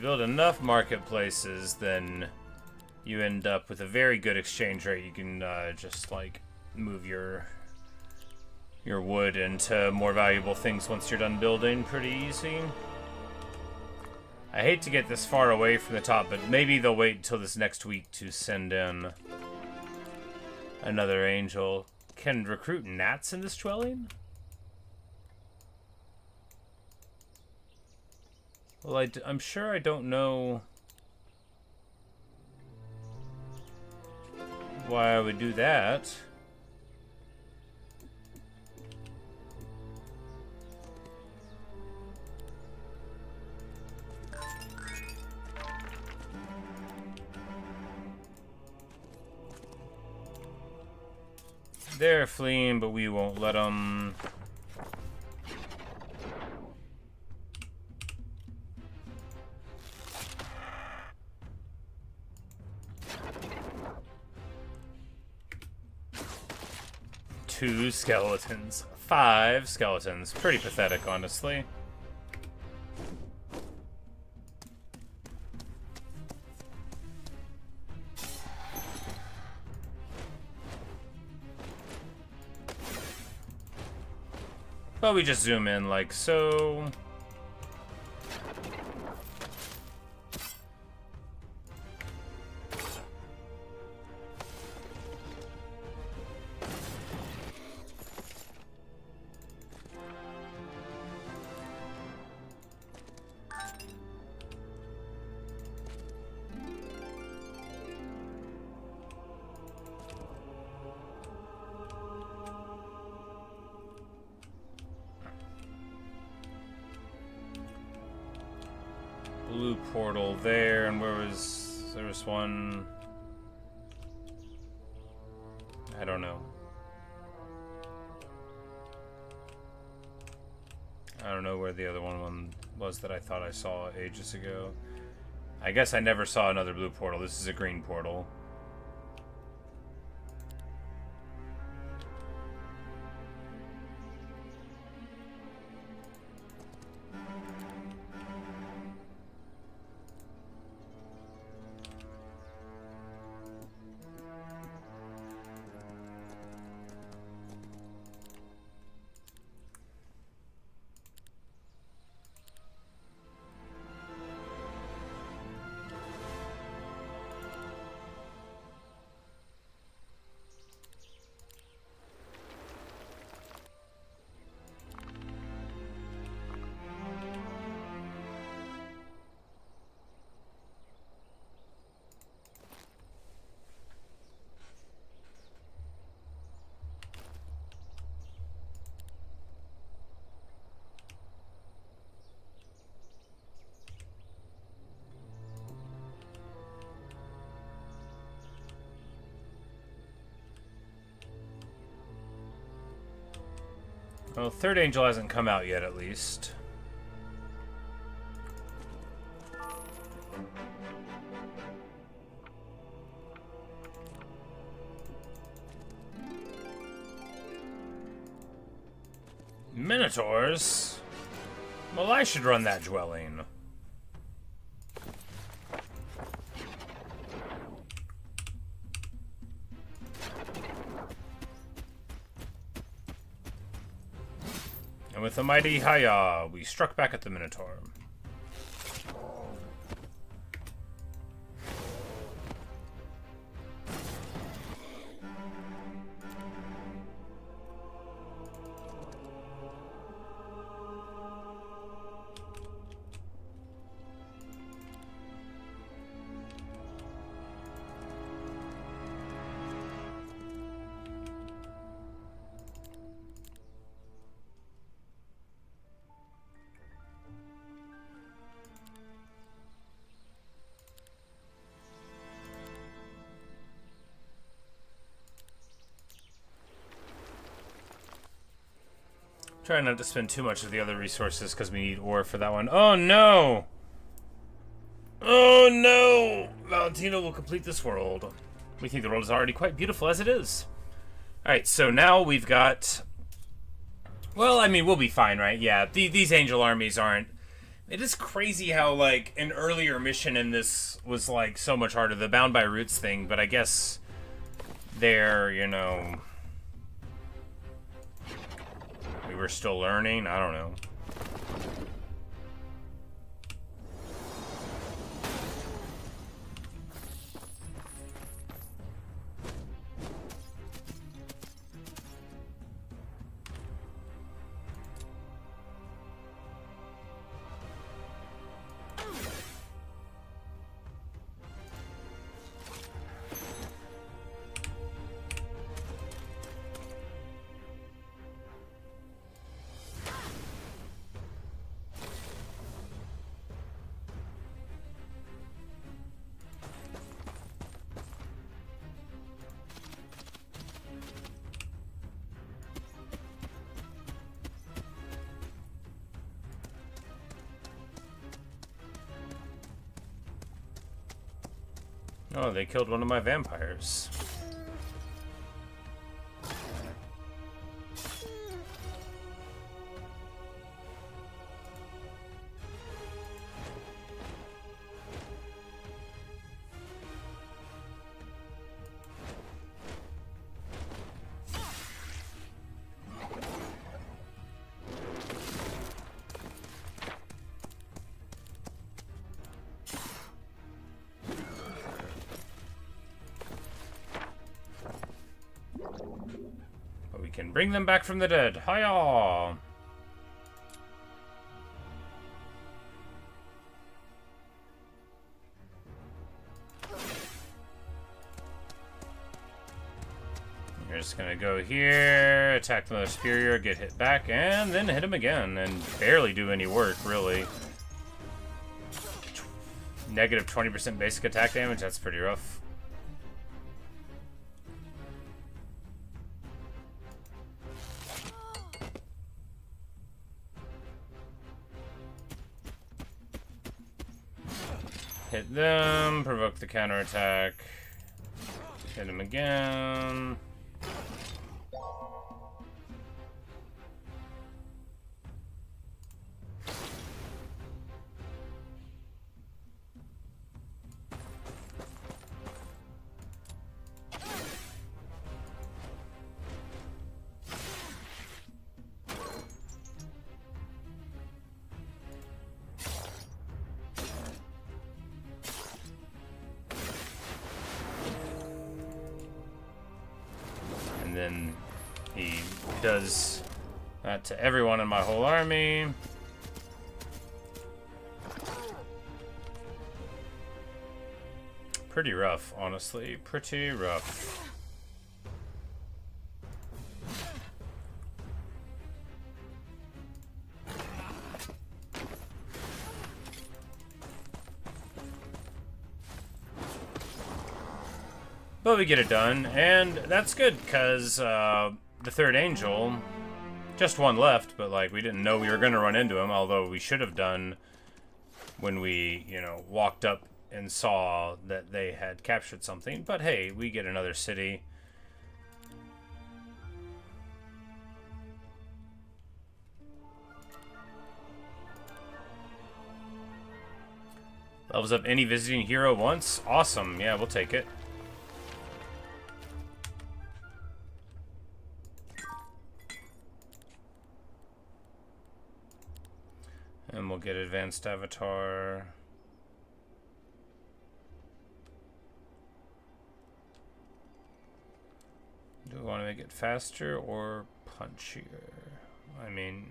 Speaker 1: you build enough marketplaces, then you end up with a very good exchange rate. You can just like move your wood into more valuable things once you're done building pretty easy. I hate to get this far away from the top, but maybe they'll wait until this next week to send in another angel. Can recruit gnats in this dwelling? Well, I'm sure I don't know why I would do that. They're fleeing, but we won't let them. Two skeletons. 5 skeletons. Pretty pathetic, honestly. But we just zoom in like so. Blue portal there, and there was one. I don't know. I don't know where the other one was that I thought I saw ages ago. I guess I never saw another blue portal. This is a green portal. Well, third angel hasn't come out yet, at least. Minotaurs? Well, I should run that dwelling. And with a mighty Hiya, we struck back at the Minotaur. Try not to spend too much of the other resources because we need ore for that one. Oh no! Oh no! Valentino will complete this world. We think the world is already quite beautiful as it is. Alright, so now we've got... Well, I mean, we'll be fine, right? Yeah, these angel armies aren't... It is crazy how, like, an earlier mission in this was, like, so much harder. The Bound by Roots thing, but I guess there, you know, we were still learning. I don't know. Oh, they killed one of my vampires. Can bring them back from the dead. Hiya! You're just gonna go here, attack the superior, get hit back, and then hit him again, and barely do any work, really. Negative 20% basic attack damage, that's pretty rough. Hit them, provoke the counterattack. Hit him again. And then he does that to everyone in my whole army. Pretty rough, honestly. Pretty rough. But we get it done, and that's good, because the third angel, just one left, but like we didn't know we were going to run into him, although we should have done when we, you know, walked up and saw that they had captured something. But hey, we get another city. Levels up any visiting hero once. Awesome. Yeah, we'll take it. And we'll get advanced avatar. Do we want to make it faster or punchier? I mean,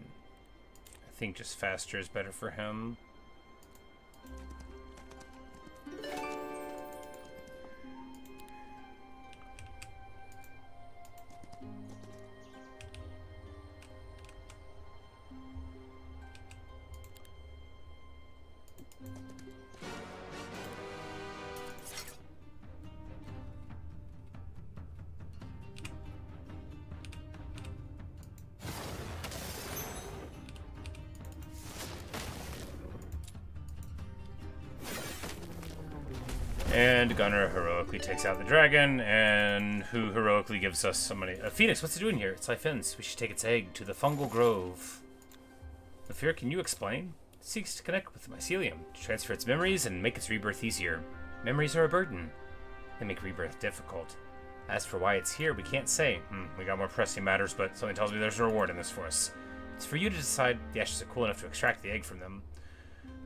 Speaker 1: I think just faster is better for him. And Gunnar heroically takes out the dragon, and who heroically gives us some money. Phoenix, what's it doing here? It's Lyphins. We should take its egg to the fungal grove. Lafir, can you explain? seeks to connect with the mycelium, to transfer its memories and make its rebirth easier. Memories are a burden. They make rebirth difficult. As for why it's here, we can't say. We got more pressing matters, but something tells me there's a reward in this for us. It's for you to decide the ashes are cool enough to extract the egg from them.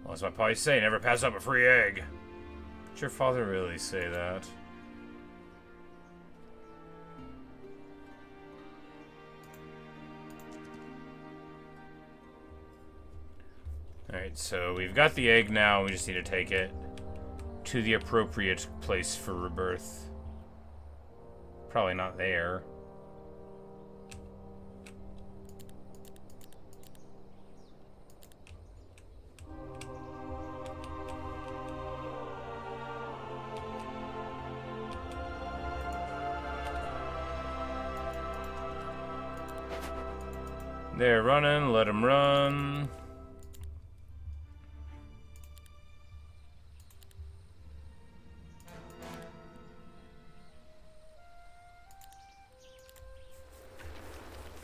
Speaker 1: Well, as my pa used to say, never pass up a free egg. Did your father really say that? Alright, so we've got the egg now. We just need to take it to the appropriate place for rebirth. Probably not there. They're running, let them run.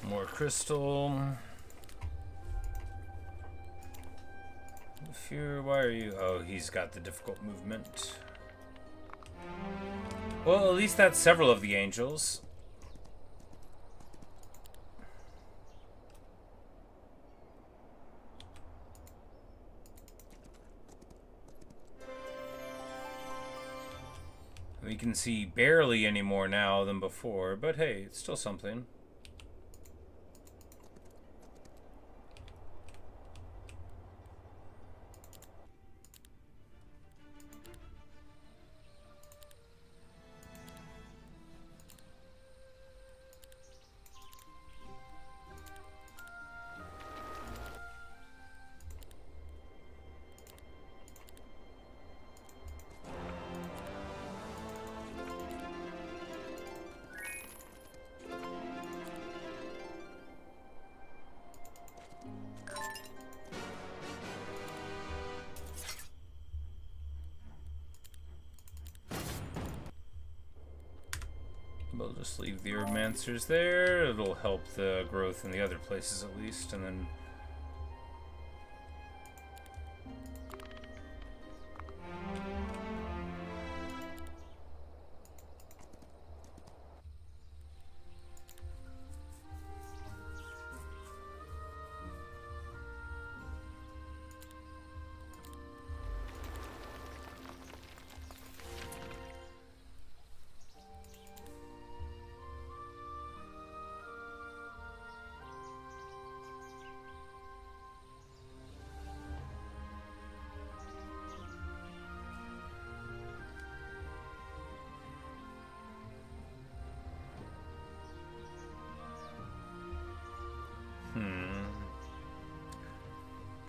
Speaker 1: More crystal. Fear, why are you? Oh, he's got the difficult movement. Well, at least that's several of the angels. We can see barely any more now than before, but hey, it's still something. We'll just leave the Hermancers there. It'll help the growth in the other places at least, and then...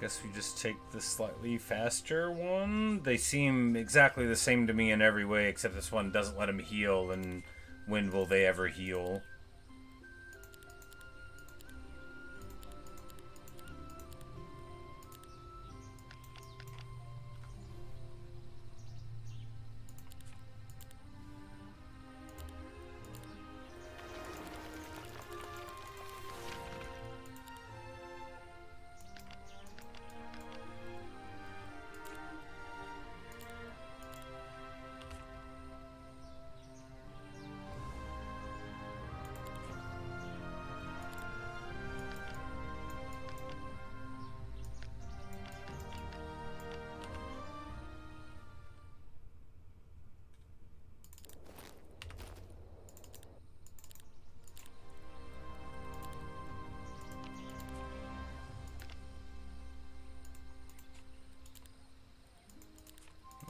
Speaker 1: Guess we just take the slightly faster one. They seem exactly the same to me in every way, except this one doesn't let him heal, and when will they ever heal?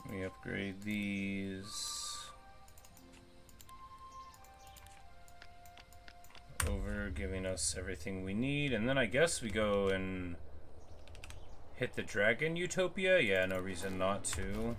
Speaker 1: We upgrade these over, giving us everything we need, and then I guess we go and hit the Dragon Utopia? Yeah, no reason not to.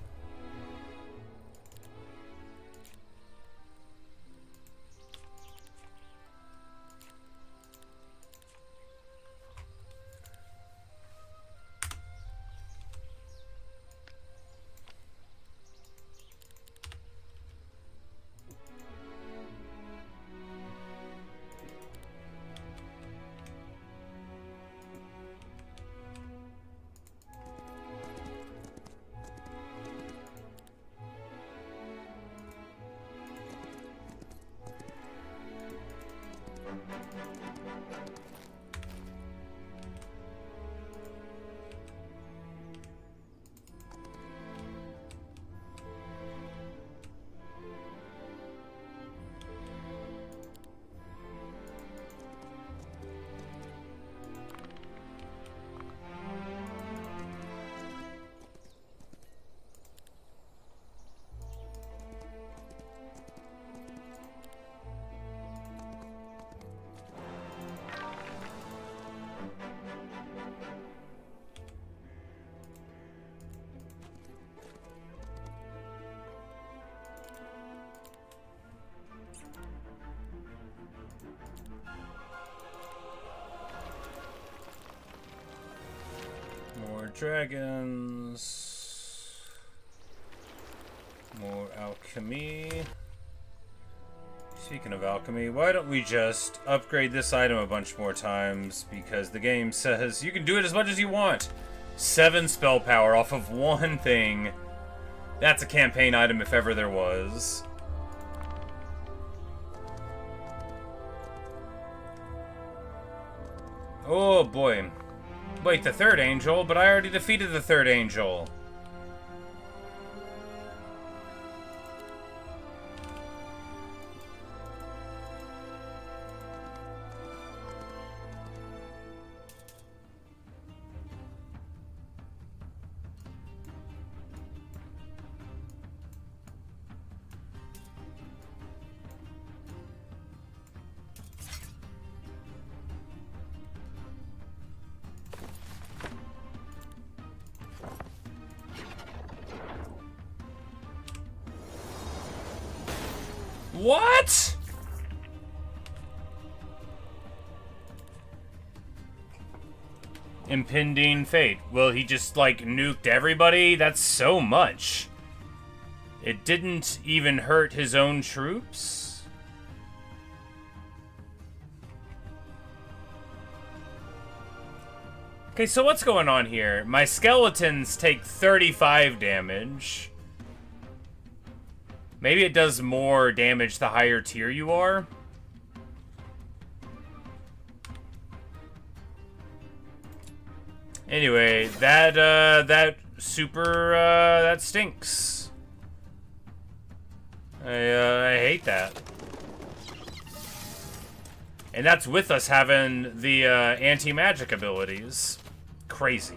Speaker 1: Dragons. More alchemy. Speaking of alchemy, why don't we just upgrade this item a bunch more times? Because the game says you can do it as much as you want. 7 spell power off of one thing. That's a campaign item if ever there was. Oh boy. Wait, the third angel? But I already defeated the third angel. What? Impending fate. Well, he just, like, nuked everybody? That's so much. It didn't even hurt his own troops? Okay, so what's going on here? My skeletons take 35 damage. Maybe it does more damage the higher tier you are. Anyway, that stinks. I hate that. And that's with us having the anti-magic abilities. Crazy.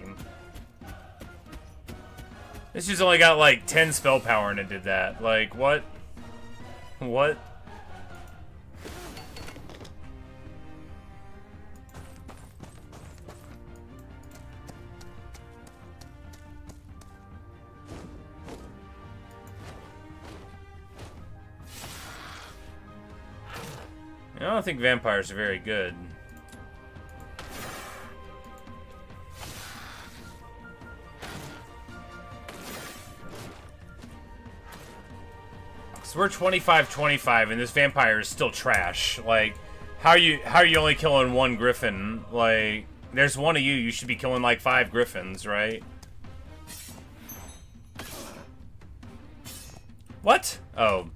Speaker 1: This just only got like 10 spell power and it did that. Like, what? What? I don't think vampires are very good. So we're 25-25 and this vampire is still trash. Like, how are you only killing one griffin? Like, there's one of you, you should be killing like 5 griffins, right? What? Oh.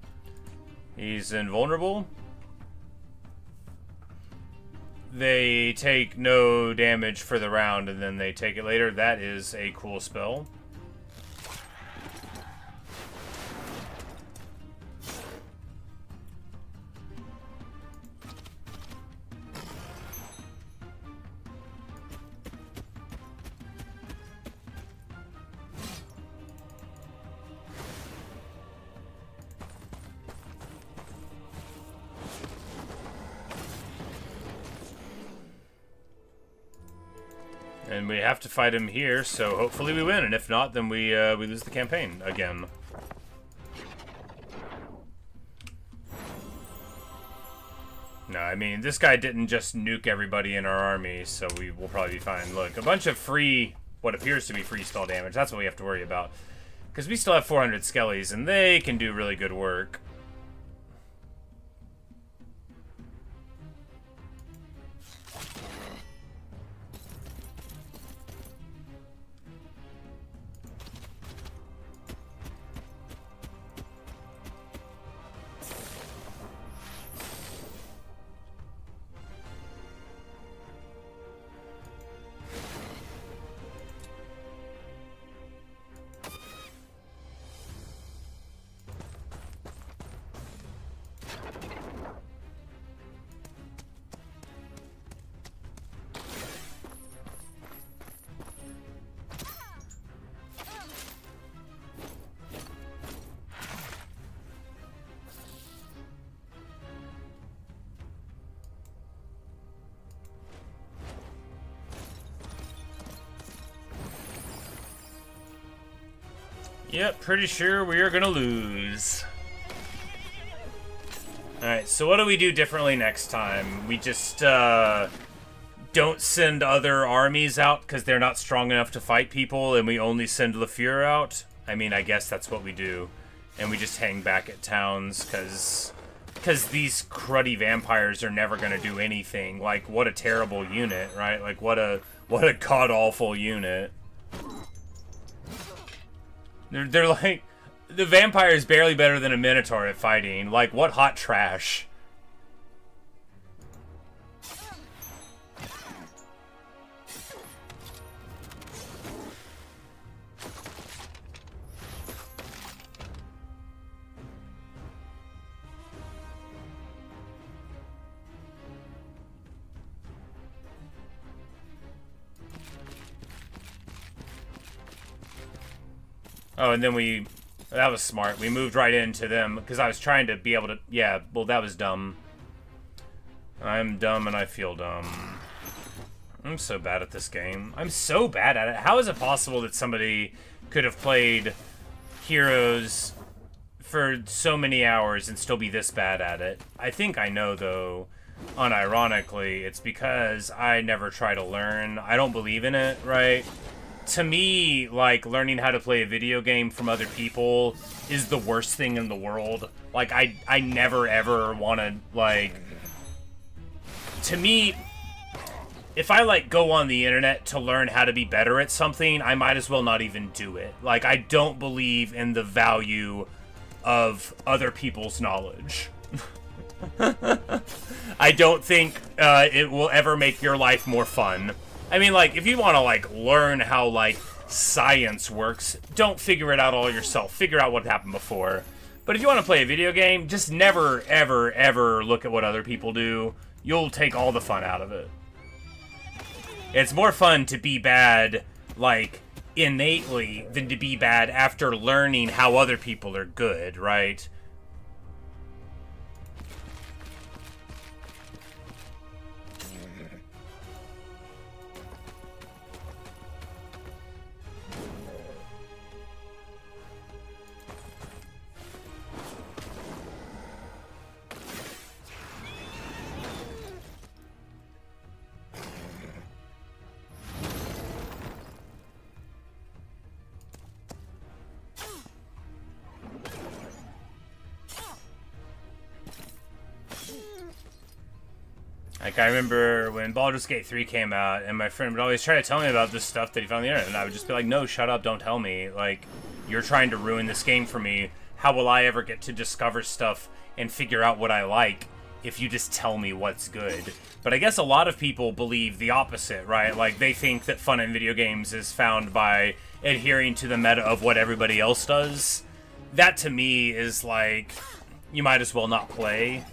Speaker 1: He's invulnerable? They take no damage for the round and then they take it later. That is a cool spell. And we have to fight him here, so hopefully we win. And if not, then we lose the campaign again. No, I mean, this guy didn't just nuke everybody in our army, so we will probably be fine. Look, a bunch of free, what appears to be free spell damage. That's what we have to worry about. Because we still have 400 skellies, and they can do really good work. Yep, pretty sure we are gonna lose. Alright, so what do we do differently next time? We just, don't send other armies out because they're not strong enough to fight people, and we only send LeFleur out? I mean, I guess that's what we do. And we just hang back at towns because these cruddy vampires are never going to do anything. Like, what a terrible unit, right? Like, what a god-awful unit. They're like... The vampire is barely better than a minotaur at fighting. Like, what hot trash. Oh, and then we... That was smart. We moved right into them, because I was trying to be able to... Yeah, well, that was dumb. I'm dumb and I feel dumb. I'm so bad at this game. I'm so bad at it. How is it possible that somebody could have played Heroes for so many hours and still be this bad at it? I think I know, though, unironically, it's because I never try to learn. I don't believe in it, right? To me, like, learning how to play a video game from other people is the worst thing in the world. Like, I never, ever want to, like... To me, if I, like, go on the internet to learn how to be better at something, I might as well not even do it. Like, I don't believe in the value of other people's knowledge. I don't think it will ever make your life more fun. I mean, like, if you want to, like, learn how, like, science works, don't figure it out all yourself. Figure out what happened before. But if you want to play a video game, just never, ever, ever look at what other people do. You'll take all the fun out of it. It's more fun to be bad, like, innately than to be bad after learning how other people are good, right? Like, I remember when Baldur's Gate 3 came out, and my friend would always try to tell me about this stuff that he found on the internet, and I would just be like, no, shut up, don't tell me. Like, you're trying to ruin this game for me. How will I ever get to discover stuff and figure out what I like if you just tell me what's good? But I guess a lot of people believe the opposite, right? Like, they think that fun in video games is found by adhering to the meta of what everybody else does. That, to me, is like, you might as well not play.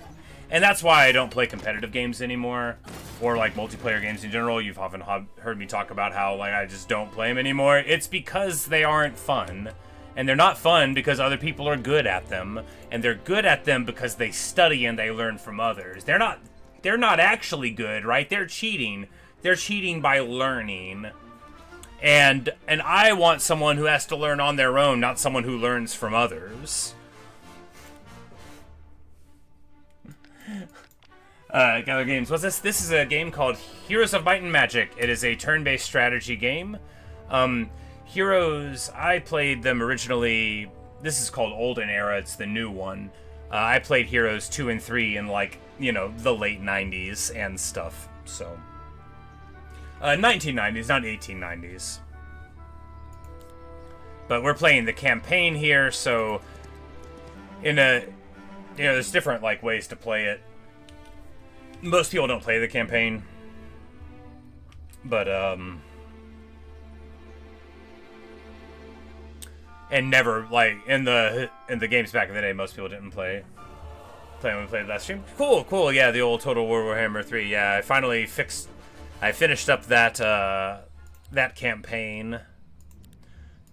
Speaker 1: And that's why I don't play competitive games anymore, or like multiplayer games in general. You've often heard me talk about how like I just don't play them anymore. It's because they aren't fun. And they're not fun because other people are good at them, and they're good at them because they study and they learn from others. They're not actually good, right? They're cheating. They're cheating by learning. And I want someone who has to learn on their own, not someone who learns from others. Gather Games. What's this? This is a game called Heroes of Might and Magic. It is a turn-based strategy game. Heroes, I played them originally. This is called Olden era. It's the new one. I played Heroes 2 and 3 in, like, you know, the late 90s and stuff. So, 1990s, not 1890s. But we're playing the campaign here, so in a, you know, there's different, like, ways to play it. Most people don't play the campaign, but, and never, like, in the games back in the day, most people didn't play when we played last stream. Cool, yeah, the old Total War Warhammer 3, yeah, I finished up that campaign.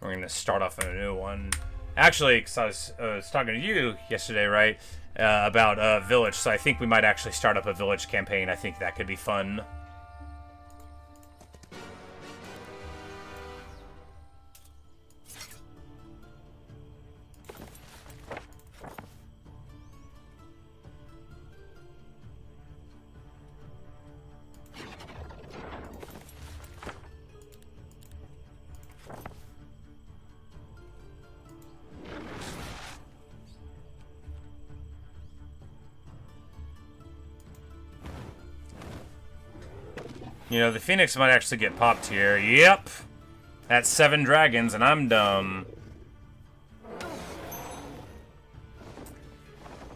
Speaker 1: We're gonna start off on a new one. Actually, because I was talking to you yesterday, right, about Village, so I think we might actually start up a Village campaign. I think that could be fun. You know, the Phoenix might actually get popped here. Yep! That's 7 dragons, and I'm dumb.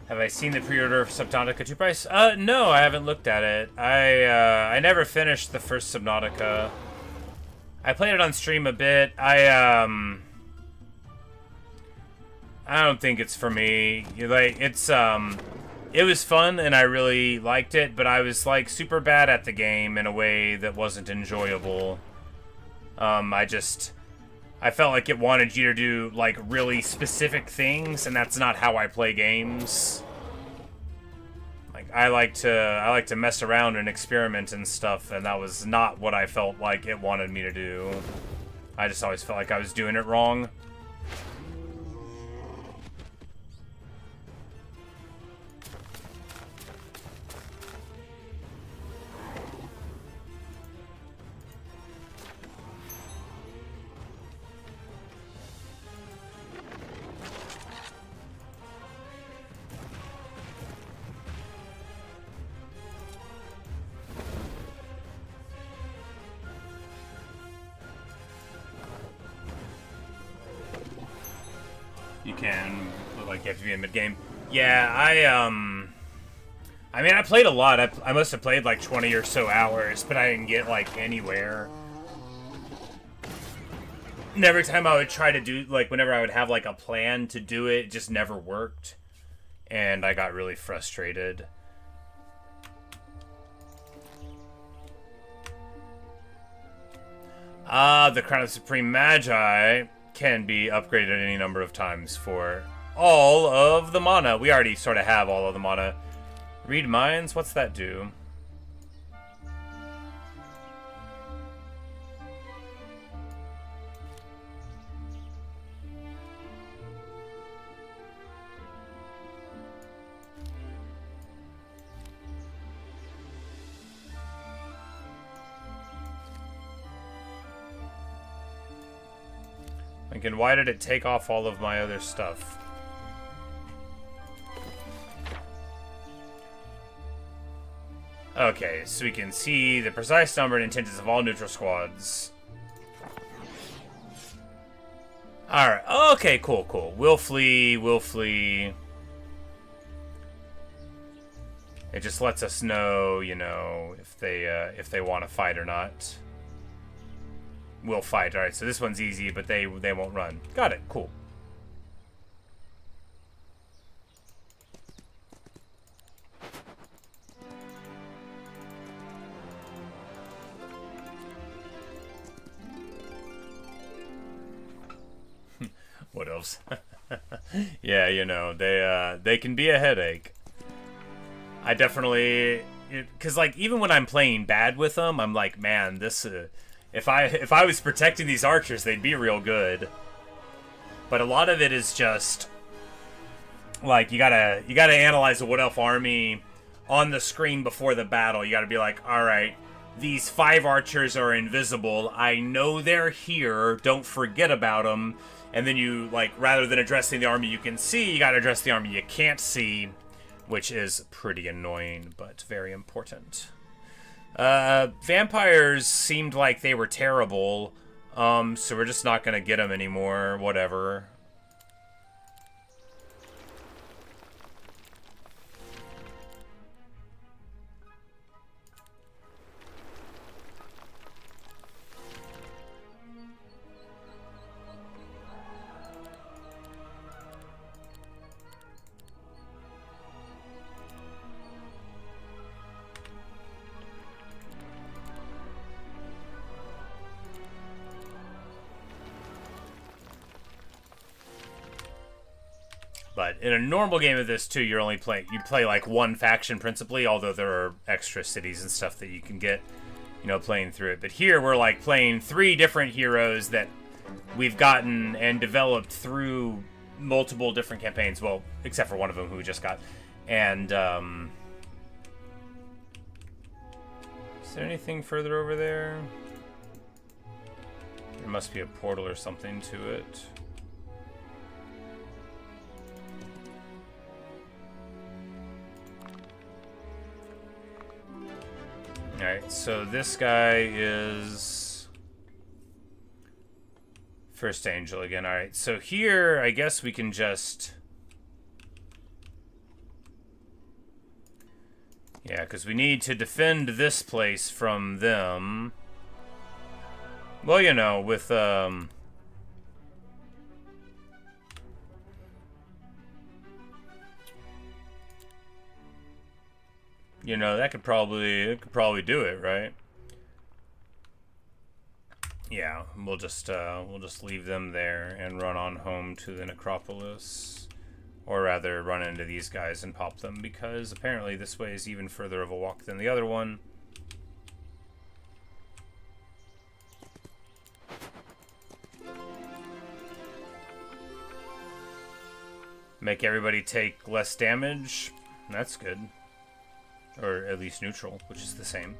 Speaker 1: Have I seen the pre-order of Subnautica 2 price? No, I haven't looked at it. I never finished the first Subnautica. I played it on stream a bit. I don't think it's for me. Like, it's, it was fun, and I really liked it, but I was, like, super bad at the game in a way that wasn't enjoyable. I felt like it wanted you to do, like, really specific things, and that's not how I play games. Like, I like to mess around and experiment and stuff, and that was not what I felt like it wanted me to do. I just always felt like I was doing it wrong. You can, like, you have to be in mid-game. Yeah, I mean, I played a lot. I must have played, like, 20 or so hours, but I didn't get, like, anywhere. And every time I would try to do, like, whenever I would have, like, a plan to do it, it just never worked. And I got really frustrated. The Crown of Supreme Magi can be upgraded any number of times for all of the mana. We already sort of have all of the mana. Read minds? What's that do? Thinking, why did it take off all of my other stuff? Okay, so we can see the precise number and intentions of all neutral squads. Alright, okay, cool, cool. We'll flee, we'll flee. It just lets us know, you know, if they want to fight or not. We'll fight. Alright, so this one's easy, but they won't run. Got it, cool. What else? Yeah, you know, they can be a headache. I definitely, because like even when I'm playing bad with them, I'm like, man, this if I was protecting these archers, they'd be real good. But a lot of it is just like you gotta analyze the Wood Elf army on the screen before the battle. You gotta be like, all right, these 5 archers are invisible. I know they're here. Don't forget about them. And then you, like, rather than addressing the army you can see, you gotta address the army you can't see, which is pretty annoying, but very important. Vampires seemed like they were terrible, so we're just not gonna get them anymore, whatever. But in a normal game of this too, you play like one faction principally, although there are extra cities and stuff that you can get, you know, playing through it. But here we're like playing 3 different heroes that we've gotten and developed through multiple different campaigns. Well, except for one of them who we just got. And is there anything further over there? There must be a portal or something to it. Alright, so this guy is First Angel again. Alright, so here I guess we can just... Yeah, because we need to defend this place from them. Well, you know, with, you know, that could probably do it, right? Yeah, we'll just leave them there and run on home to the necropolis, or rather, run into these guys and pop them, because apparently this way is even further of a walk than the other one. Make everybody take less damage. That's good. Or at least neutral, which is the same.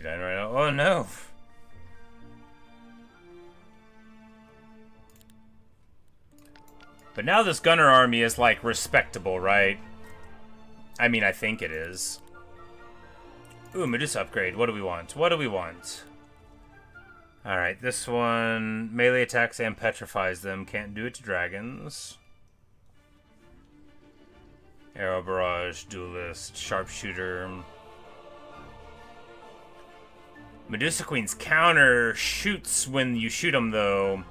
Speaker 1: Right now. Oh no! But now this Gunnar army is like respectable, right? I mean, I think it is. Ooh, Medusa upgrade. What do we want? What do we want? Alright, this one melee attacks and petrifies them. Can't do it to dragons. Arrow barrage, duelist, sharpshooter. Medusa Queen's counter shoots when you shoot them, though,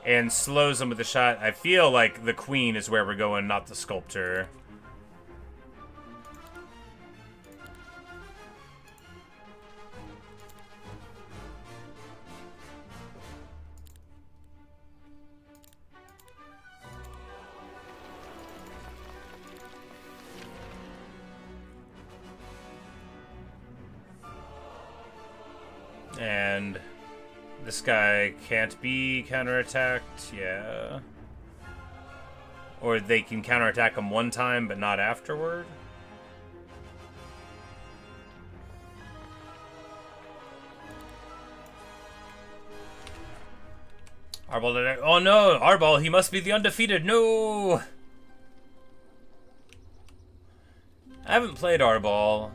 Speaker 1: and slows them with a shot. I feel like the Queen is where we're going, not the Sculptor. And this guy can't be counterattacked, yeah. Or they can counterattack him one time, but not afterward. Arbol, oh no, Arbol, he must be the undefeated, no! I haven't played Arbol.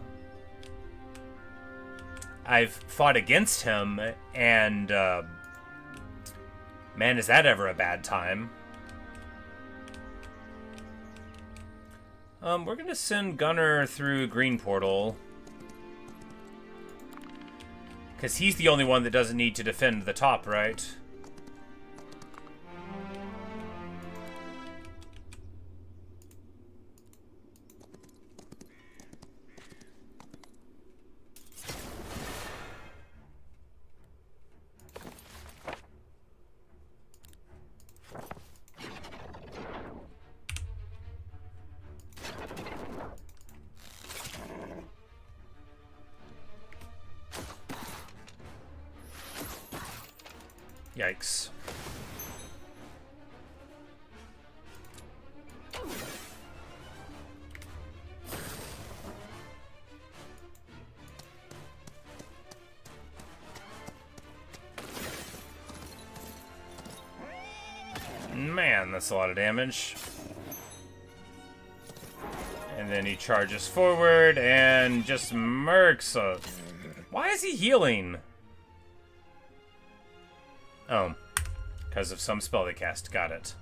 Speaker 1: I've fought against him, and, man, is that ever a bad time. We're gonna send Gunnar through Green Portal. Because he's the only one that doesn't need to defend the top, right? Yikes. Man, that's a lot of damage. And then he charges forward and just murks us. Why is he healing? Oh, because of some spell they cast. Got it.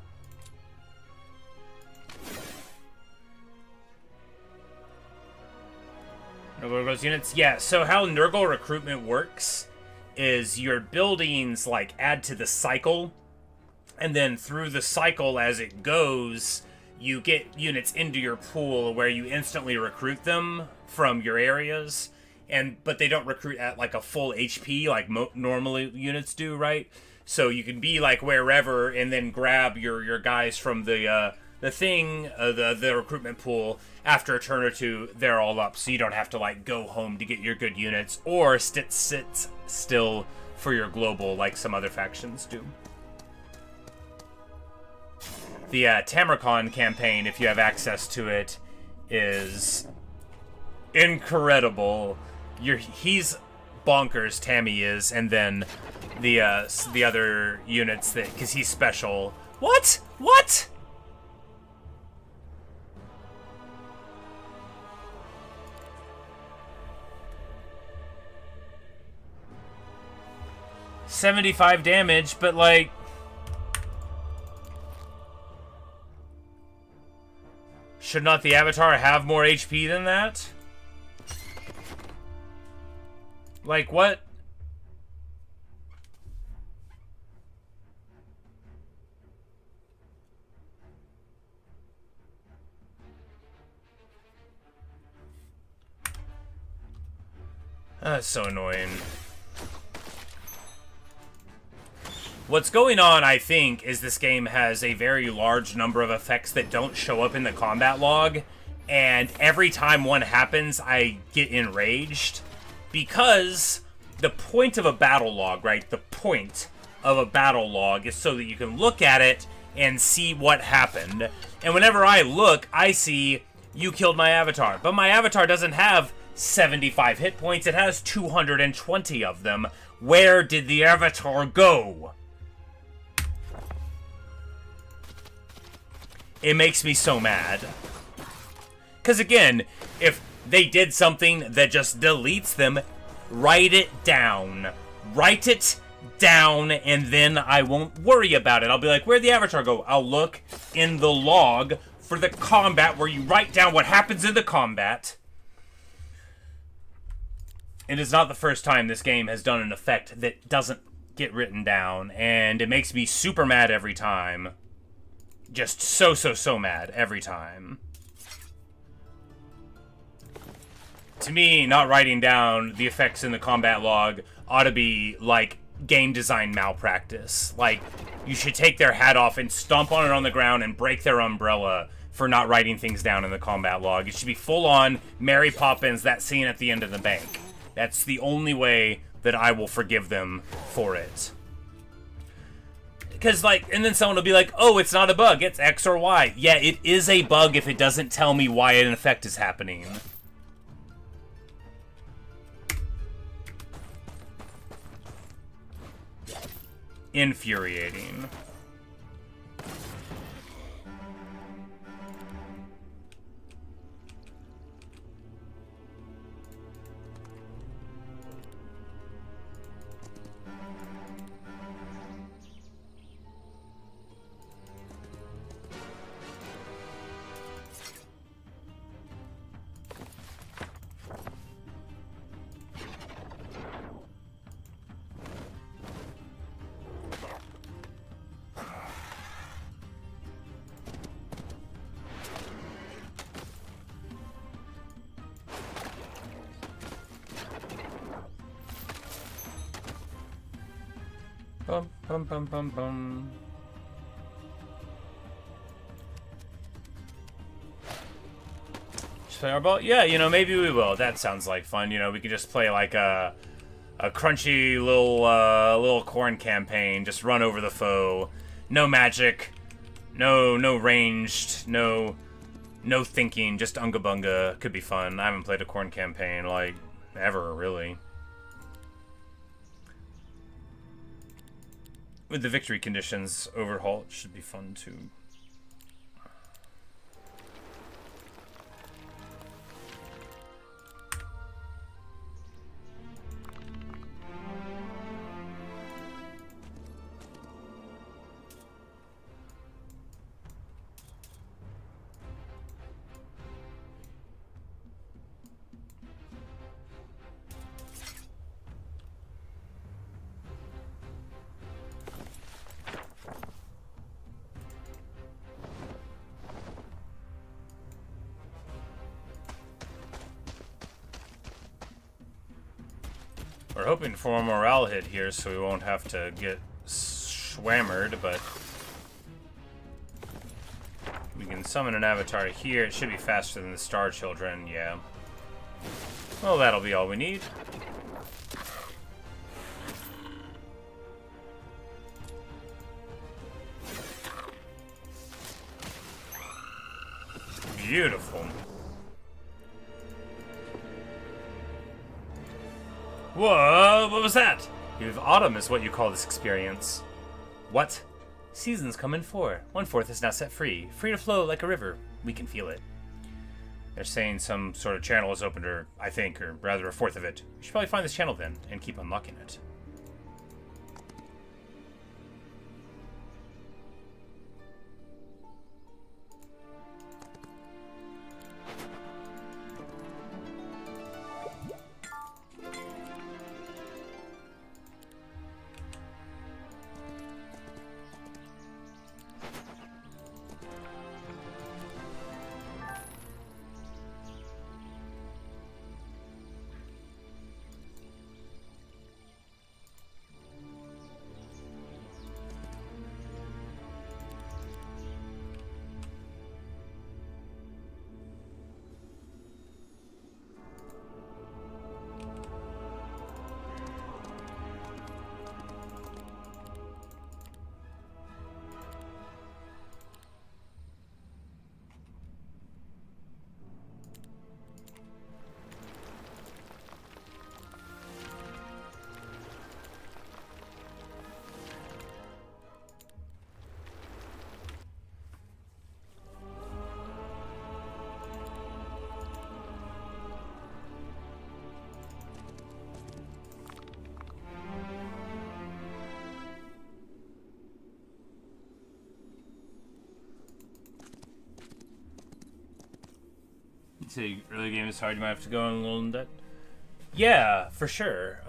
Speaker 1: Nurgle's units? Yeah, so how Nurgle recruitment works is your buildings, like, add to the cycle, and then through the cycle as it goes, you get units into your pool where you instantly recruit them from your areas, but they don't recruit at, like, a full HP like normally units do, right? So you can be like wherever and then grab your guys from the thing, the recruitment pool, after a turn or two, they're all up, so you don't have to, like, go home to get your good units, or sit still for your global, like some other factions do. The Tamarcon campaign, if you have access to it, is incredible. He's bonkers, Tammy is, and then the other units, that, because he's special. What? What? $75 damage, but like, should not the Avatar have more HP than that? Like, what? That's so annoying. What's going on, I think, is this game has a very large number of effects that don't show up in the combat log, and every time one happens, I get enraged, because the point of a battle log, right, the point of a battle log is so that you can look at it and see what happened, and whenever I look, I see, you killed my avatar, but my avatar doesn't have 75 hit points, it has 220 of them. Where did the avatar go? It makes me so mad. Because again, if they did something that just deletes them, write it down. Write it down, and then I won't worry about it. I'll be like, where'd the avatar go? I'll look in the log for the combat where you write down what happens in the combat. It is not the first time this game has done an effect that doesn't get written down, and it makes me super mad every time. Just so mad every time. To me, not writing down the effects in the combat log ought to be, like, game design malpractice. Like, you should take their hat off and stomp on it on the ground and break their umbrella for not writing things down in the combat log. It should be full-on Mary Poppins, that scene at the end of the bank. That's the only way that I will forgive them for it. Because, like, and then someone will be like, oh, it's not a bug, it's X or Y. Yeah, it is a bug if it doesn't tell me why an effect is happening. Infuriating. Bum, bum, bum, bum, bum. Just play our ball? Yeah, you know, maybe we will. That sounds like fun. You know, we could just play like a crunchy little corn campaign. Just run over the foe. No magic. No ranged. No thinking. Just unga bunga. Could be fun. I haven't played a corn campaign like ever, really. With the victory conditions overhaul, it should be fun too. We're hoping for a morale hit here so we won't have to get swammered, but We can summon an avatar here. It should be faster than the Star Children, yeah. Well, that'll be all we need. Beautiful. Whoa, what was that? If autumn is what you call this experience. What? Seasons come in 4. 1/4 is now set free. Free to flow like a river. We can feel it. They're saying some sort of channel is opened, or I think, or rather a 1/4 of it. You should probably find this channel then, and keep unlocking it. Say early game is hard, you might have to go on a little in debt. Yeah, for sure.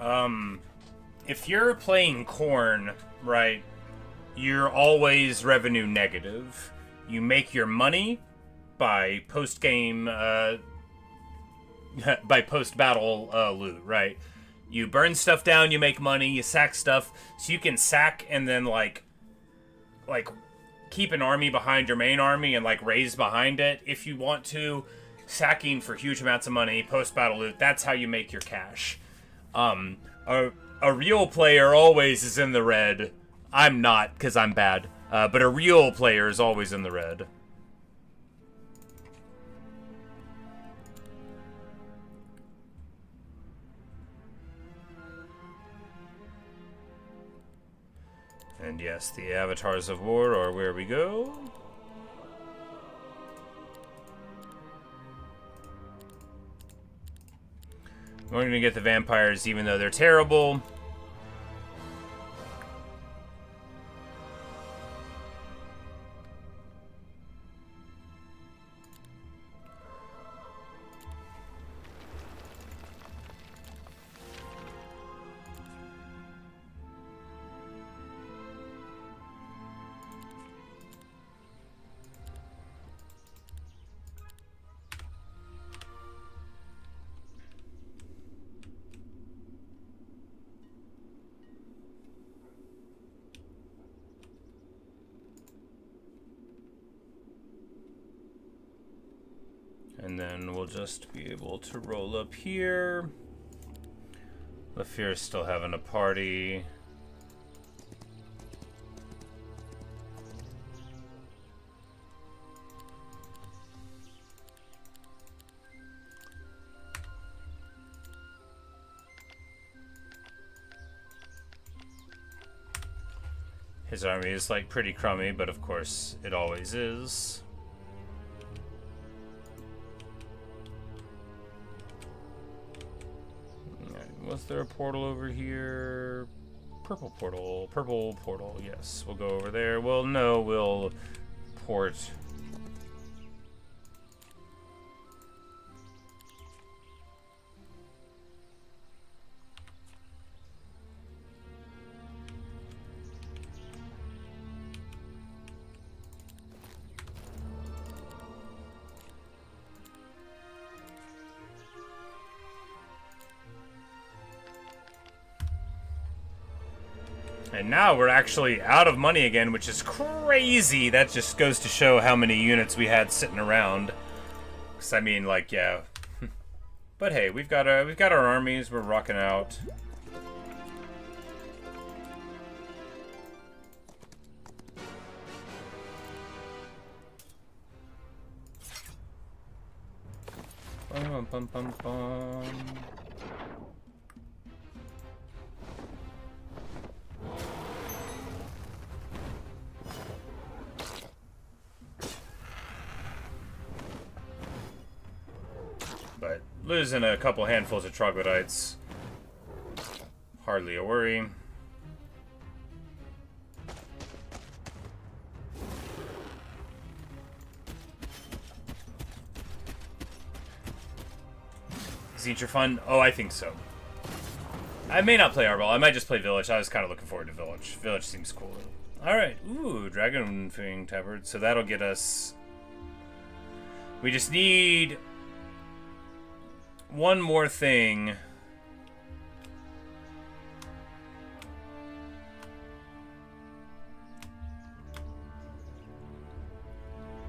Speaker 1: If you're playing Corn, right, you're always revenue negative. You make your money by post-game, by post-battle loot, right? You burn stuff down, you make money, you sack stuff, so you can sack and then, like keep an army behind your main army and, like, raise behind it if you want to. Sacking for huge amounts of money, post-battle loot, that's how you make your cash. A real player always is in the red. I'm not, because I'm bad. But a real player is always in the red. And yes, the Avatars of War are where we go. We're going to get the vampires even though they're terrible. And then we'll just be able to roll up here. Lafear's still having a party. His army is like pretty crummy, but of course it always is. Was there a portal over here? Purple portal, yes. We'll go over there. Well, no, we'll port. And now we're actually out of money again, which is crazy. That just goes to show how many units we had sitting around. 'Cause I mean, like, yeah. But hey, we've got our armies. We're rocking out. Bum, bum, bum, bum. But losing a couple handfuls of troglodytes, hardly a worry. Is fun? Oh, I think so. I may not play Arbol. I might just play Village. I was kind of looking forward to Village. Village seems cool. Alright. Ooh, Dragon Fang Tabard. So that'll get us... We just need... one more thing.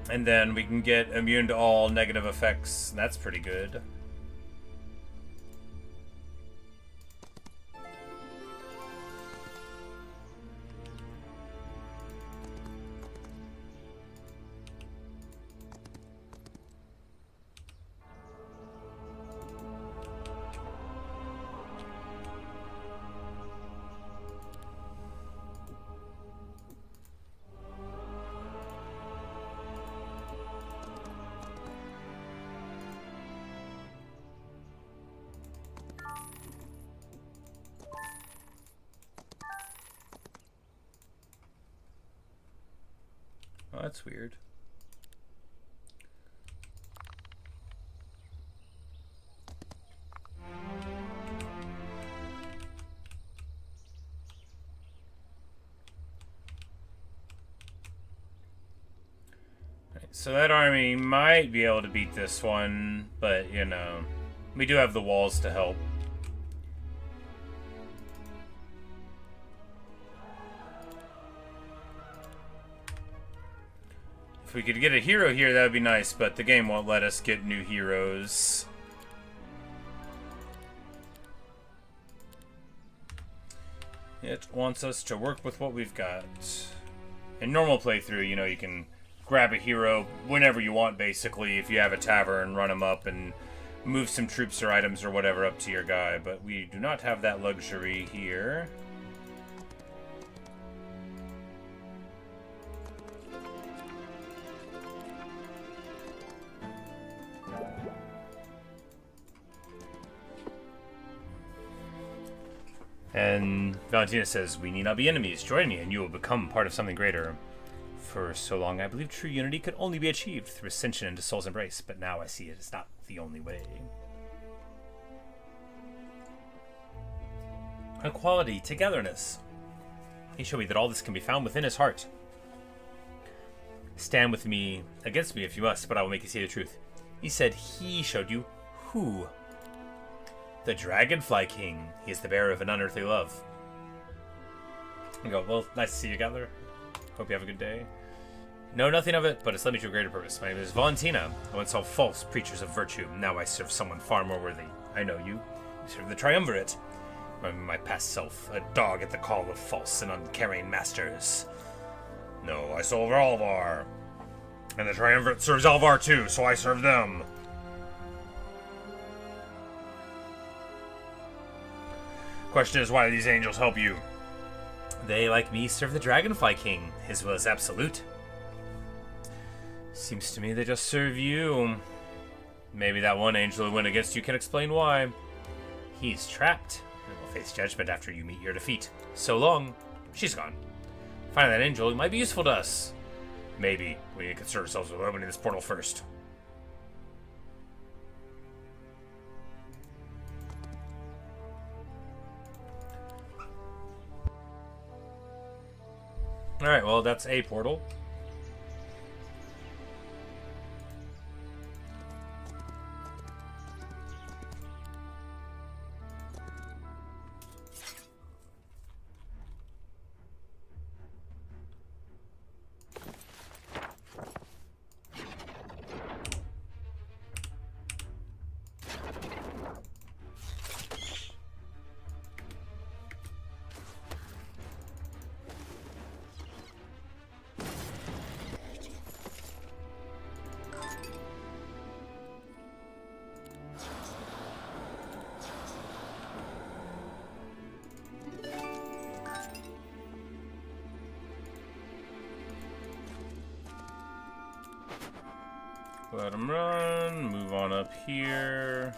Speaker 1: And then we can get immune to all negative effects. That's pretty good. Oh, that's weird. Right, so that army might be able to beat this one, but, you know, we do have the walls to help. If we could get a hero here, that would be nice, but the game won't let us get new heroes. It wants us to work with what we've got. In normal playthrough, you know, you can grab a hero whenever you want, basically. If you have a tavern, run them up and move some troops or items or whatever up to your guy. But we do not have that luxury here. And Valentina says, we need not be enemies. Join me and you will become part of something greater. For so long, I believed true unity could only be achieved through ascension into Soul's embrace, but now I see it is not the only way. Equality, togetherness. He showed me that all this can be found within his heart. Stand with me, against me if you must, but I will make you see the truth. He said he showed you who? The Dragonfly King. He is the bearer of an unearthly love. I go, well, nice to see you, Gunnar. Hope you have a good day. Know nothing of it, but it's led me to a greater purpose. My name is Valentina. I once saw false preachers of virtue. Now I serve someone far more worthy. I know you. You serve the Triumvirate. My past self, a dog at the call of false and uncaring masters. No, I serve Alvar. And the Triumvirate serves Alvar too, so I serve them. Question is, why do these angels help you? They, like me, serve the Dragonfly King. His will is absolute. Seems to me they just serve you. Maybe that one angel who went against you can explain why. He's trapped and will face judgment after you meet your defeat. So long. She's gone. Finding that angel might be useful to us. Maybe we need to concern ourselves with opening this portal first. Alright, well, that's a portal. Let him run. Move on up here.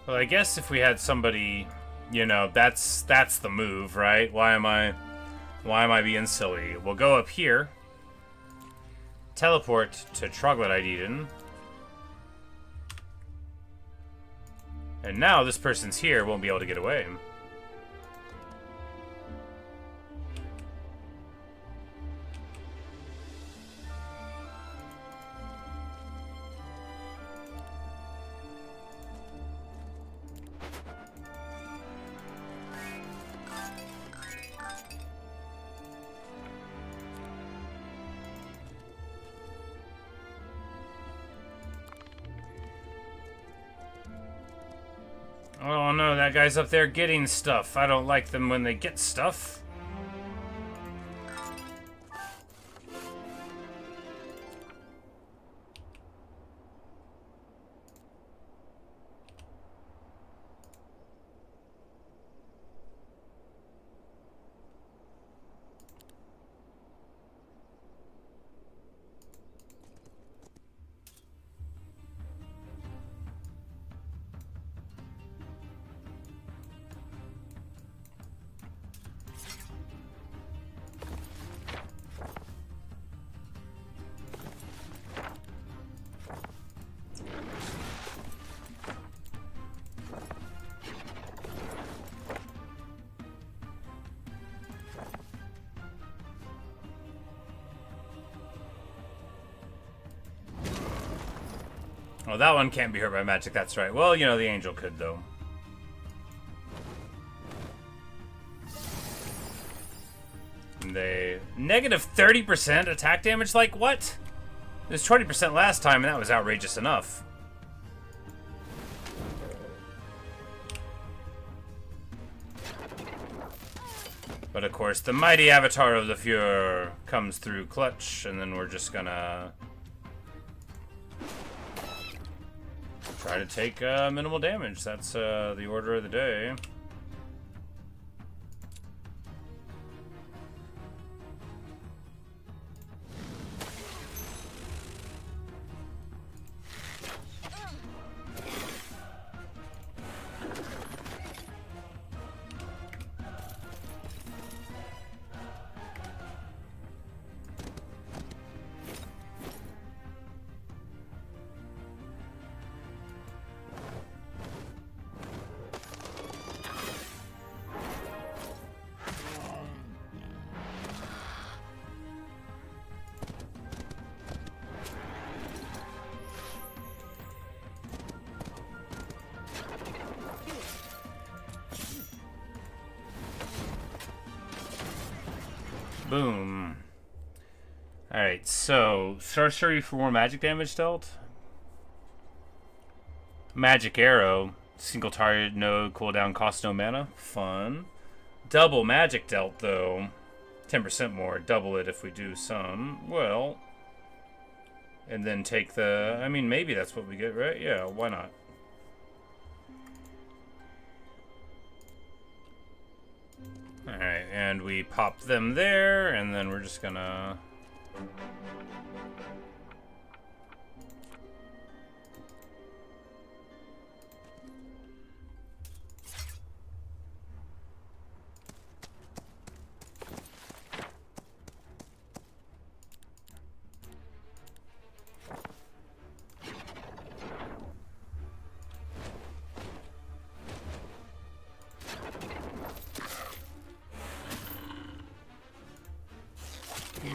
Speaker 1: Well, I guess if we had somebody, you know, that's the move, right? Why am I being silly? We'll go up here. Teleport to Troglodyte Eden. And now this person's here, won't be able to get away. Oh no, that guy's up there getting stuff. I don't like them when they get stuff. Oh, that one can't be hurt by magic, that's right. Well, you know, the angel could, though. And they... Negative 30% attack damage? Like, what? It was 20% last time, and that was outrageous enough. But, of course, the mighty avatar of the Fuhrer comes through clutch, and then we're just gonna... try to take minimal damage. That's the order of the day. Boom. Alright, so sorcery for more magic damage dealt. Magic arrow. Single target, no cooldown, cost no mana. Fun. Double magic dealt, though. 10% more. Double it if we do some. Well. And then take the... I mean, maybe that's what we get, right? Yeah, why not? Alright, and we pop them there, and then we're just gonna...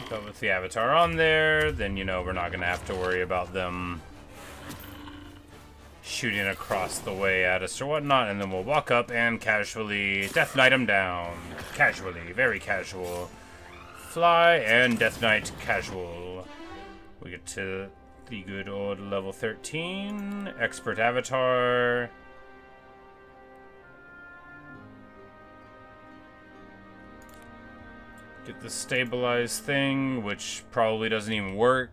Speaker 1: But with the avatar on there, then, you know, we're not going to have to worry about them shooting across the way at us or whatnot, and then we'll walk up and casually Death Knight him down. Casually, very casual. Fly and Death Knight casual. We get to the good old level 13. Expert Avatar. Get the stabilize thing, which probably doesn't even work.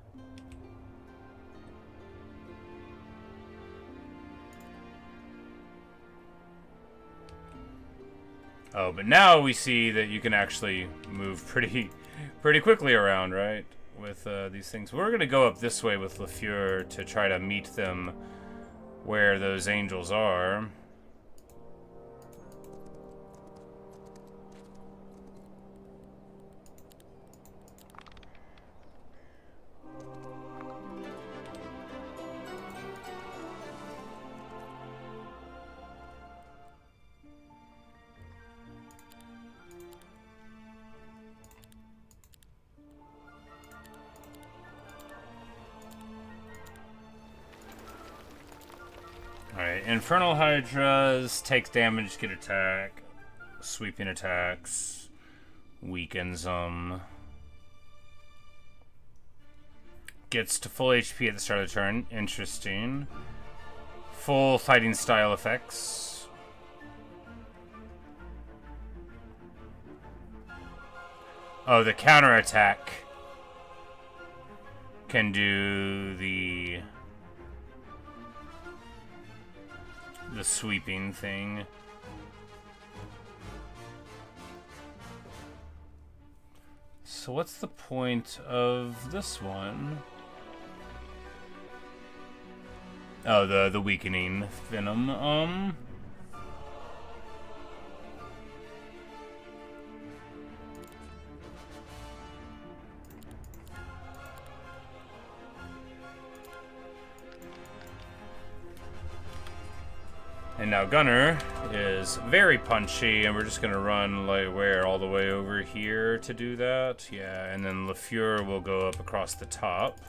Speaker 1: Oh, but now we see that you can actually move pretty quickly around, right? With these things. We're going to go up this way with LeFleur to try to meet them where those angels are. Alright, Infernal Hydras takes damage, get attack, sweeping attacks, weakens them. Gets to full HP at the start of the turn, interesting. Full fighting style effects. Oh, the counterattack can do the sweeping thing. So what's the point of this one? Oh, the weakening venom. And now Gunnar is very punchy, and we're just gonna run like where all the way over here to do that. Yeah, and then LeFleur will go up across the top.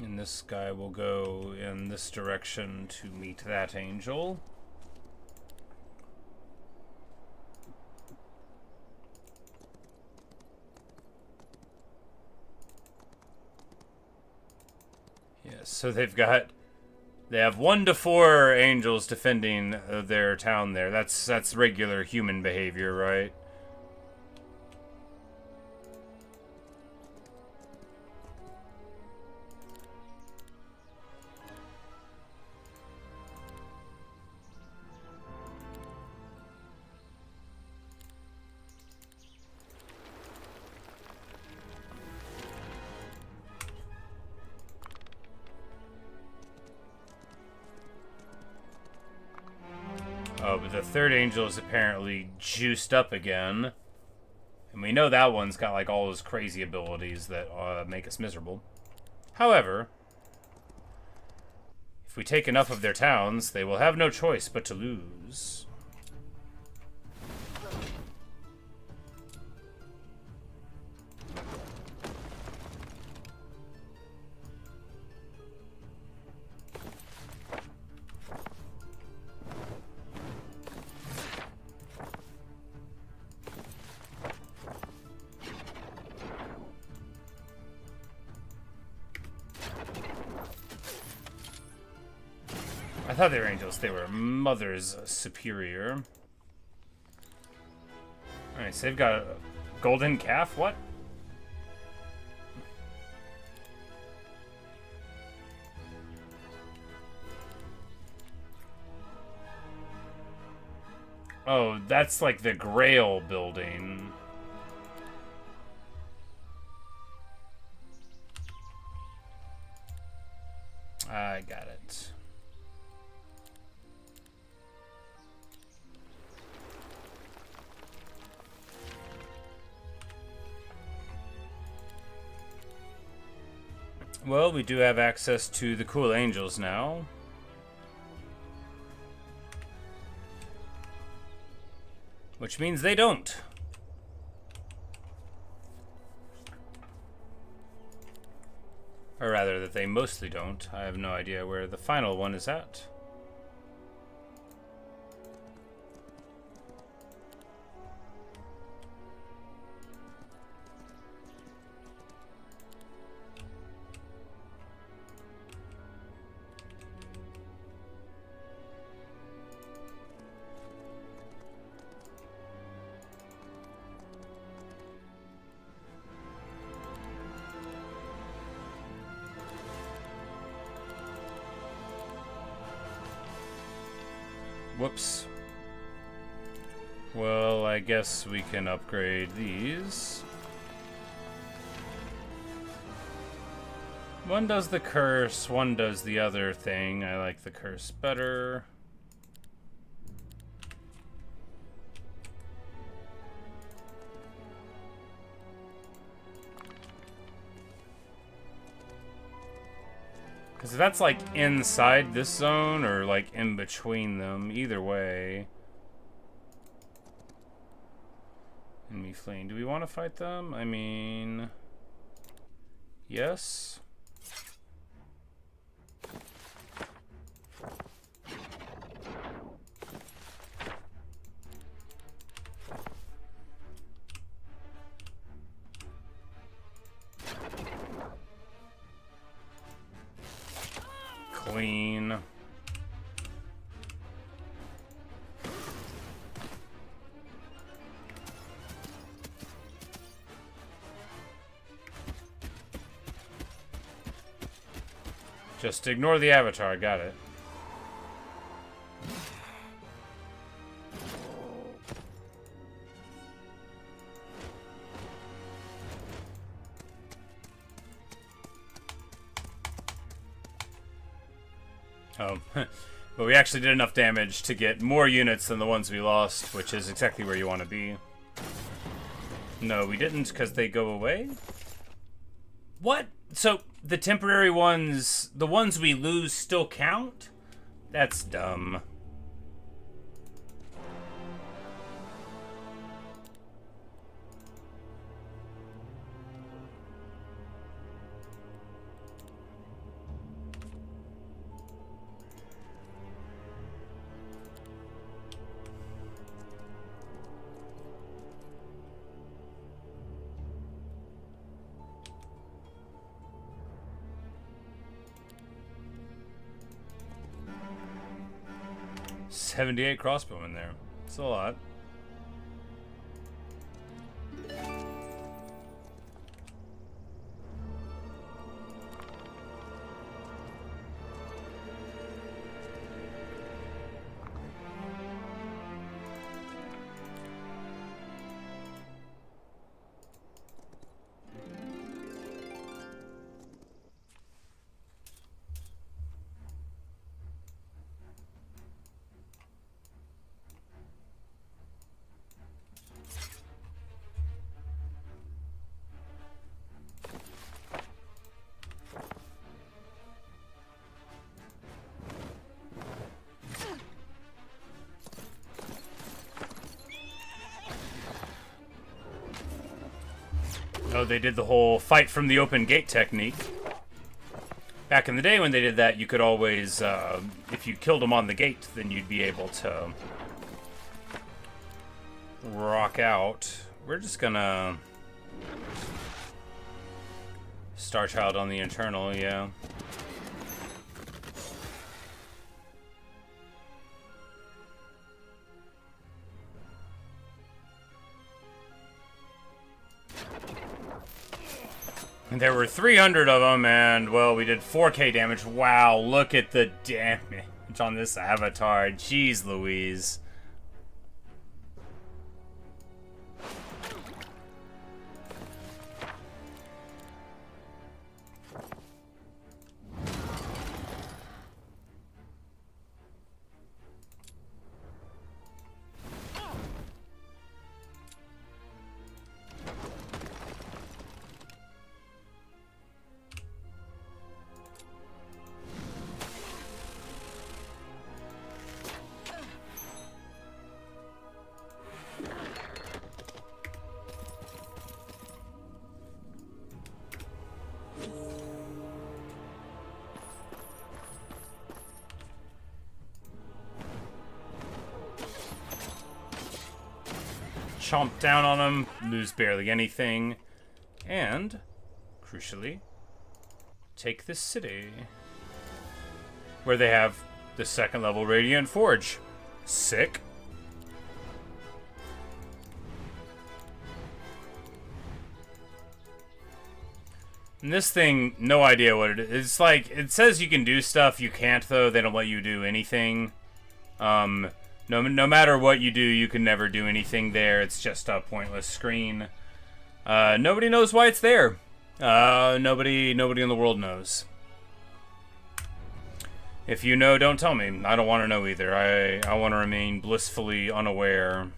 Speaker 1: And this guy will go in this direction to meet that angel. Yes, so they have 1 to 4 angels defending their town there. That's regular human behavior, right? Oh, but the third angel is apparently juiced up again. And we know that one's got like all those crazy abilities that make us miserable. However, if we take enough of their towns, they will have no choice but to lose. I thought they were angels. They were Mother's Superior. Alright, so they've got a golden calf? What? Oh, that's like the Grail building. I got it. Well, we do have access to the cool angels now. Which means they don't. Or rather, that they mostly don't. I have no idea where the final one is at. Whoops. Well, I guess we can upgrade these. One does the curse, one does the other thing. I like the curse better. Because if that's like inside this zone or like in between them, either way. Enemy fleeing. Do we want to fight them? I mean, yes. Clean. Just ignore the avatar, got it. Oh, but we actually did enough damage to get more units than the ones we lost, which is exactly where you want to be. No, we didn't, because they go away? What? So, the temporary ones, the ones we lose still count? That's dumb. $78 crossbowmen there. It's a lot. Oh, they did the whole fight from the open gate technique. Back in the day when they did that, you could always, if you killed them on the gate, then you'd be able to rock out. We're just gonna Star Child on the internal, yeah. There were 300 of them, and, well, we did 4K damage. Wow, look at the damage on this avatar. Jeez Louise. chomp down on them, lose barely anything, and, crucially, take this city, where they have the second level Radiant Forge. Sick. And this thing, no idea what it is. It's like, it says you can do stuff, you can't though, they don't let you do anything. No matter what you do, you can never do anything there, it's just a pointless screen. Nobody knows why it's there. Nobody in the world knows. If you know, don't tell me. I don't want to know either. I want to remain blissfully unaware.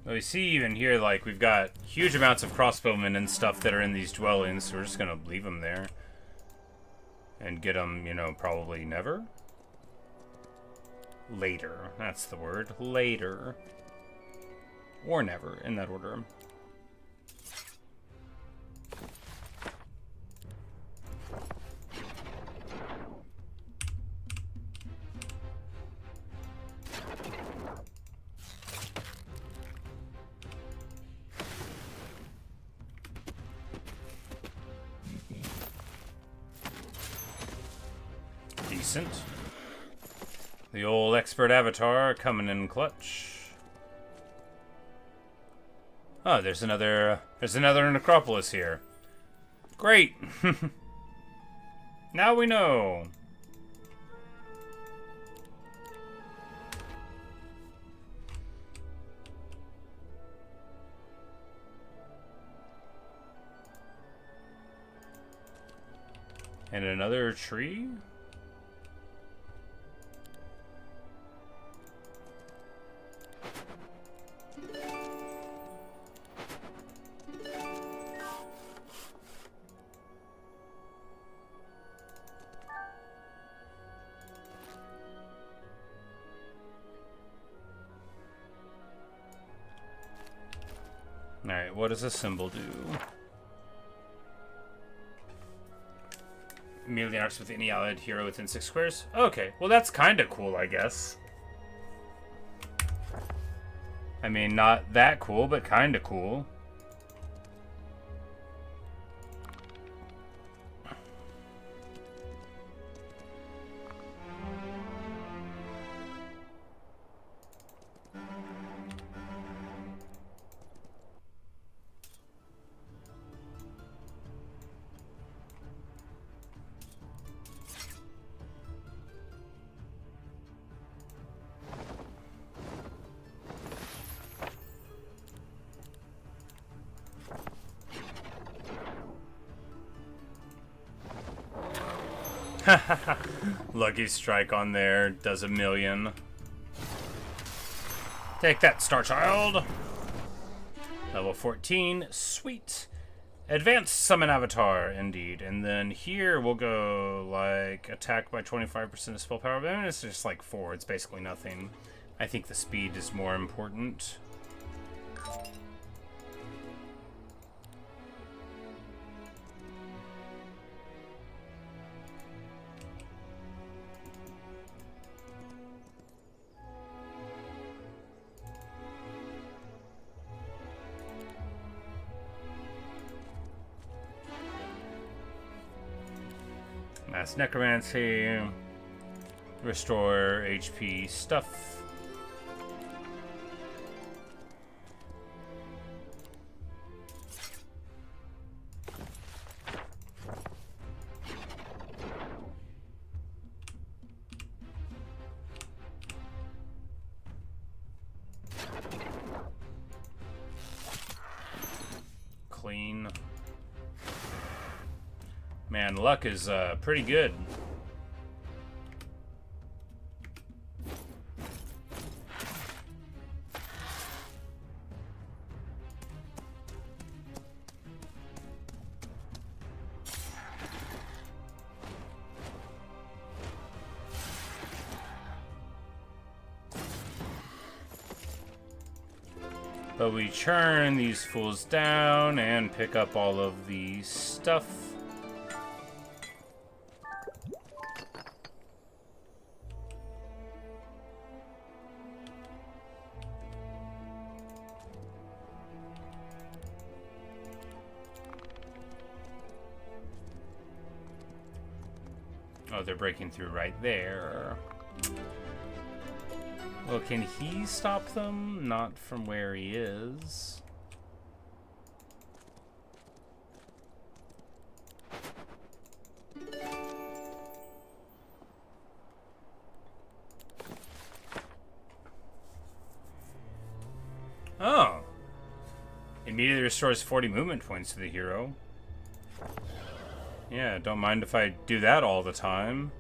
Speaker 1: We see even here, like, we've got huge amounts of crossbowmen and stuff that are in these dwellings, so we're just gonna leave them there. And get them, you know, probably never? Later. That's the word. Later. Or never, in that order. Decent. The old expert avatar coming in clutch. Oh, there's another necropolis here. Great. Now we know. And another tree? Alright, what does a symbol do? Immediately interacts with any allied hero within 6 squares? Okay, well that's kinda cool, I guess. I mean, not that cool, but kinda cool. Lucky strike on there, does 1,000,000. Take that, Star Child. Level 14, sweet. Advanced Summon Avatar, indeed. And then here we'll go, like, attack by 25% of spell power. I mean, it's just like 4, it's basically nothing. I think the speed is more important. Mass necromancy. Restore HP stuff. Clean. Man, luck is pretty good. But we churn these fools down and pick up all of the stuff. Oh, they're breaking through right there. Well, can he stop them? Not from where he is. Oh. Immediately restores 40 movement points to the hero. Yeah, don't mind if I do that all the time.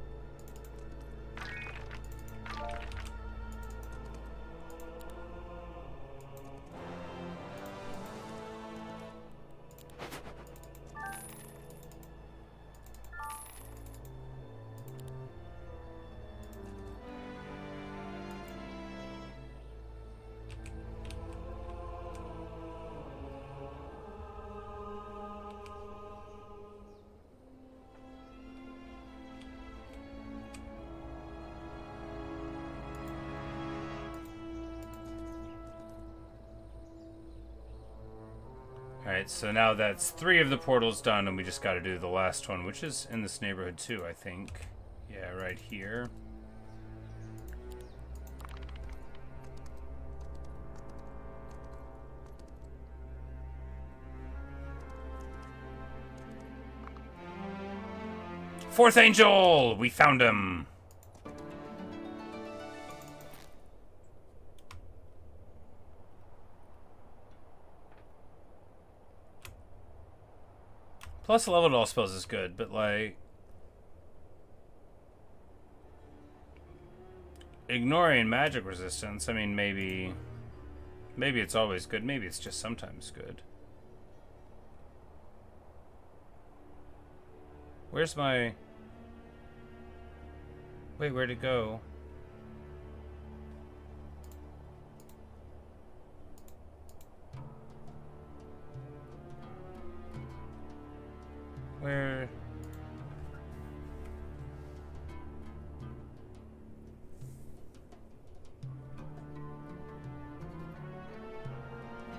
Speaker 1: Alright, so now that's 3 of the portals done, and we just gotta do the last one, which is in this neighborhood too, I think. Yeah, right here. Fourth Angel! We found him! Plus level to all spells is good, but like... ignoring magic resistance, I mean, maybe it's always good, maybe it's just sometimes good. Where's my... Wait, where'd it go?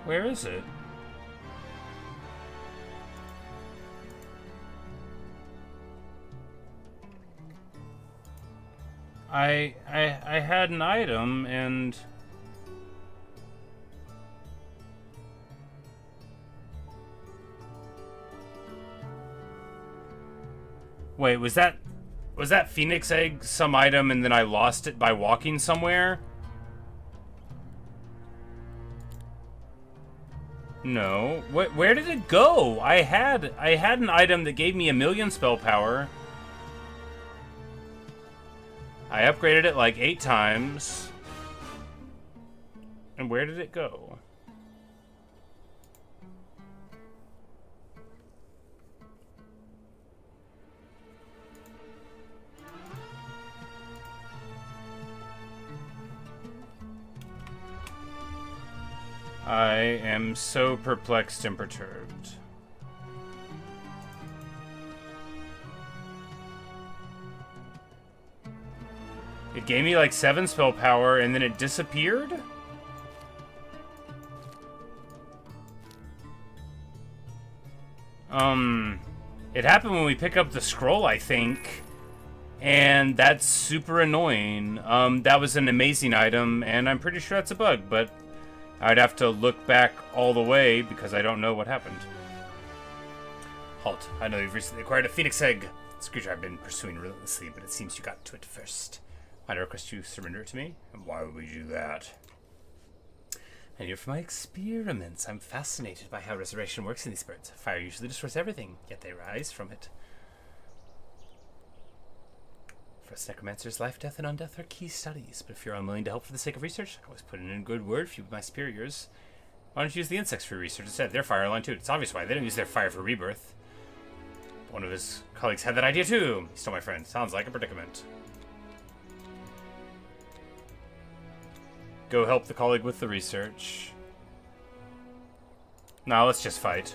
Speaker 1: Where is it? I had an item and... Wait, was that Phoenix Egg some item and then I lost it by walking somewhere? No. Where did it go? I had an item that gave me 1,000,000 spell power. I upgraded it like 8 times. And where did it go? I am so perplexed and perturbed. It gave me like 7 spell power and then it disappeared? It happened when we pick up the scroll, I think. And that's super annoying. That was an amazing item, and I'm pretty sure that's a bug, but I'd have to look back all the way because I don't know what happened. Halt. I know you've recently acquired a phoenix egg. It's a creature I've been pursuing relentlessly, but it seems you got to it first. Might I request you surrender it to me? And why would we do that? And here for my experiments. I'm fascinated by how resurrection works in these birds. Fire usually destroys everything, yet they rise from it. For us necromancers, life, death, and undeath are key studies, but if you're unwilling to help for the sake of research, I can always put in a good word for you with my superiors. Why don't you use the insects for research instead? They're fire aligned too. It's obvious why. They don't use their fire for rebirth. One of his colleagues had that idea too. He's still my friend. Sounds like a predicament. Go help the colleague with the research. Now let's just fight.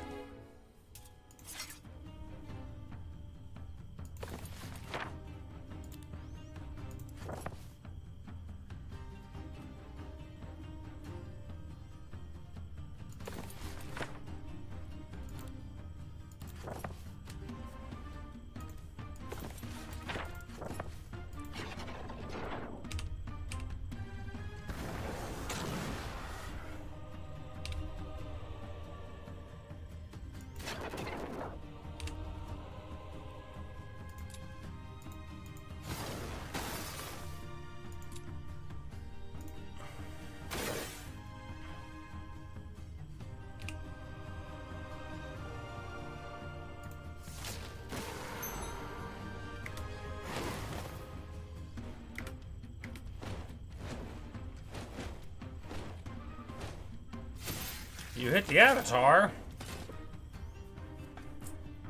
Speaker 1: You hit the avatar.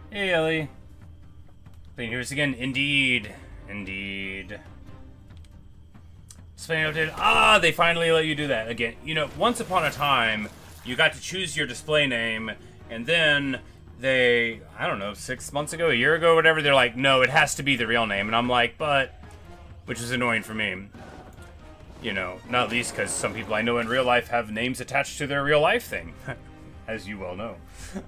Speaker 1: Hey, Ellie. Being here again. Indeed. Indeed. Explain update. Ah, they finally let you do that again. You know, once upon a time, you got to choose your display name, and then they, I don't know, 6 months ago, a year ago, whatever, they're like, no, it has to be the real name. And I'm like, but, which is annoying for me. You know, not least because some people I know in real life have names attached to their real life thing, as you well know.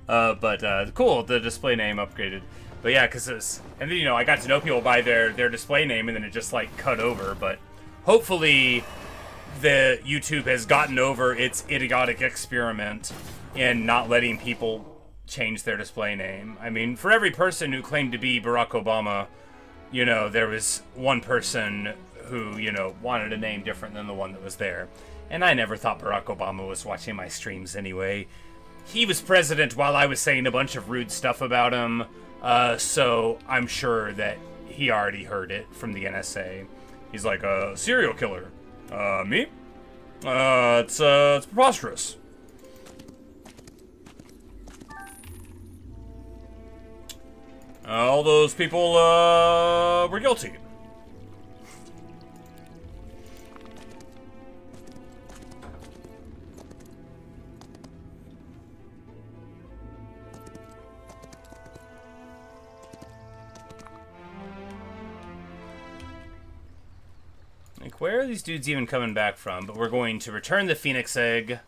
Speaker 1: But cool, the display name upgraded. But yeah, because it's, and then, you know, I got to know people by their display name, and then it just like cut over. But hopefully, the YouTube has gotten over its idiotic experiment in not letting people change their display name. I mean, for every person who claimed to be Barack Obama, you know, there was one person who, you know, wanted a name different than the one that was there. And I never thought Barack Obama was watching my streams anyway. He was president while I was saying a bunch of rude stuff about him, so I'm sure that he already heard it from the NSA. He's like, a serial killer. Me? It's preposterous. All those people, were guilty. Like, where are these dudes even coming back from? But we're going to return the phoenix egg.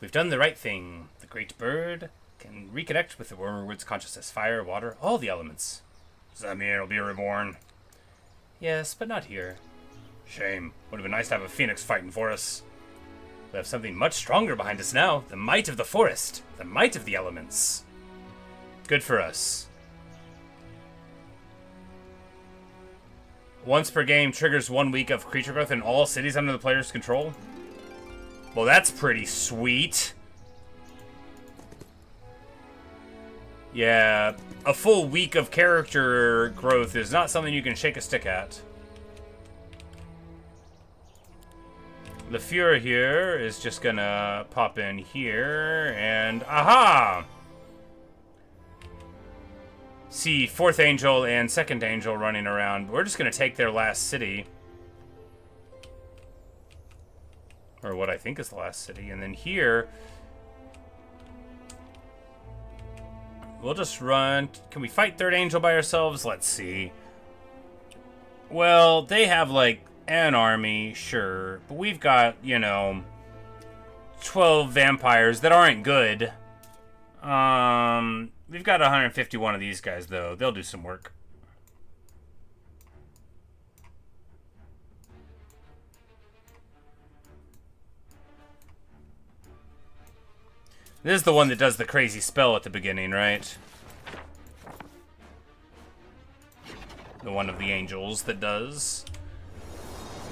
Speaker 1: We've done the right thing. The great bird can reconnect with the wormwood's consciousness. Fire, water, all the elements. Does that mean it'll be reborn? Yes, but not here. Shame. Would have been nice to have a phoenix fighting for us. We have something much stronger behind us now. The might of the forest. The might of the elements. Good for us. Once per game triggers 1 week of creature growth in all cities under the player's control. Well, that's pretty sweet. Yeah, a full week of character growth is not something you can shake a stick at. The Fuhrer here is just gonna pop in here, and aha! See 4th Angel and 2nd Angel running around. We're just gonna take their last city. Or what I think is the last city. And then here, we'll just run. Can we fight 3rd Angel by ourselves? Let's see. Well, they have like an army, sure. But we've got, you know, 12 vampires that aren't good. We've got 151 of these guys, though. They'll do some work. This is the one that does the crazy spell at the beginning, right? The one of the angels that does.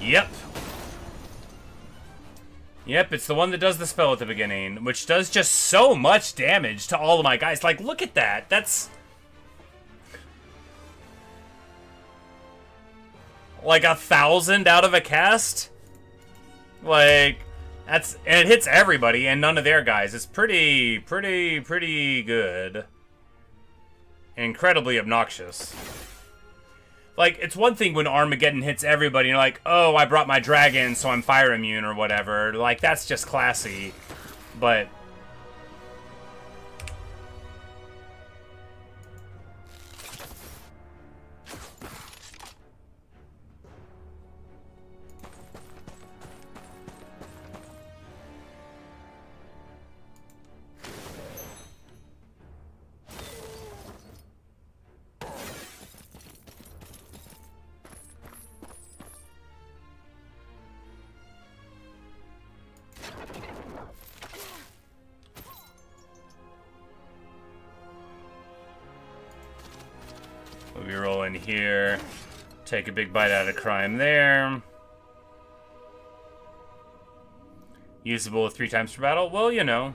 Speaker 1: Yep. Yep, it's the one that does the spell at the beginning, which does just so much damage to all of my guys. Like, look at that. That's... like 1,000 out of a cast? Like, that's... and it hits everybody and none of their guys. It's pretty good. Incredibly obnoxious. Like, it's one thing when Armageddon hits everybody and you're like, oh, I brought my dragon, so I'm fire immune or whatever. Like, that's just classy. But... we roll in here, take a big bite out of crime there. Usable 3 times per battle? Well, you know.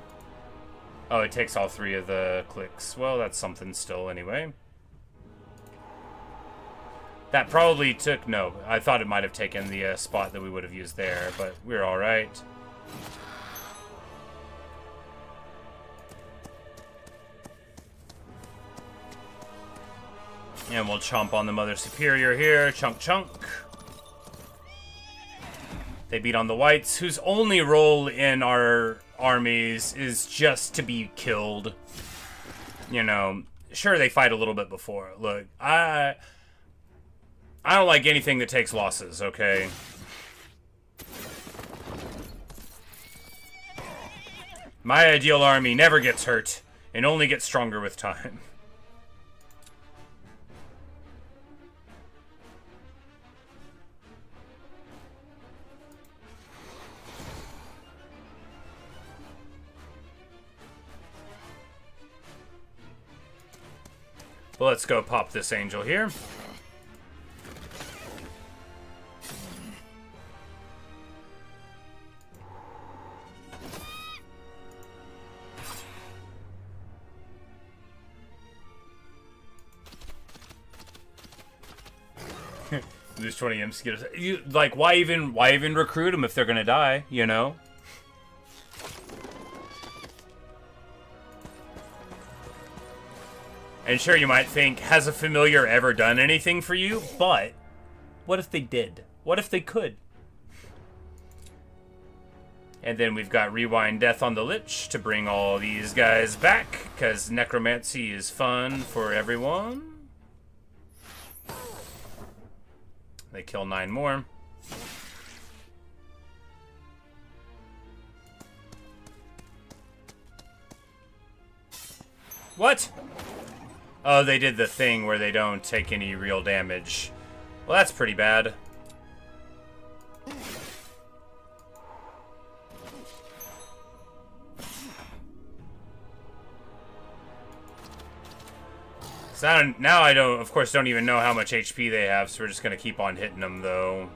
Speaker 1: Oh, it takes all 3 of the clicks. Well, that's something still anyway. That probably took... no, I thought it might have taken the spot that we would have used there, but we're alright. And we'll chomp on the Mother Superior here. Chunk, chunk. They beat on the Whites, whose only role in our armies is just to be killed. You know, sure, they fight a little bit before. Look, I don't like anything that takes losses, okay? My ideal army never gets hurt and only gets stronger with time. Well, let's go pop this angel here. Lose 20 mosquitoes. You like why even recruit them if they're gonna die? You know. And sure, you might think, has a familiar ever done anything for you? But what if they did? What if they could? And then we've got Rewind Death on the Lich to bring all these guys back, because necromancy is fun for everyone. They kill 9 more. What? Oh, they did the thing where they don't take any real damage. Well, that's pretty bad. So now I don't, of course, don't even know how much HP they have, so we're just going to keep on hitting them, though.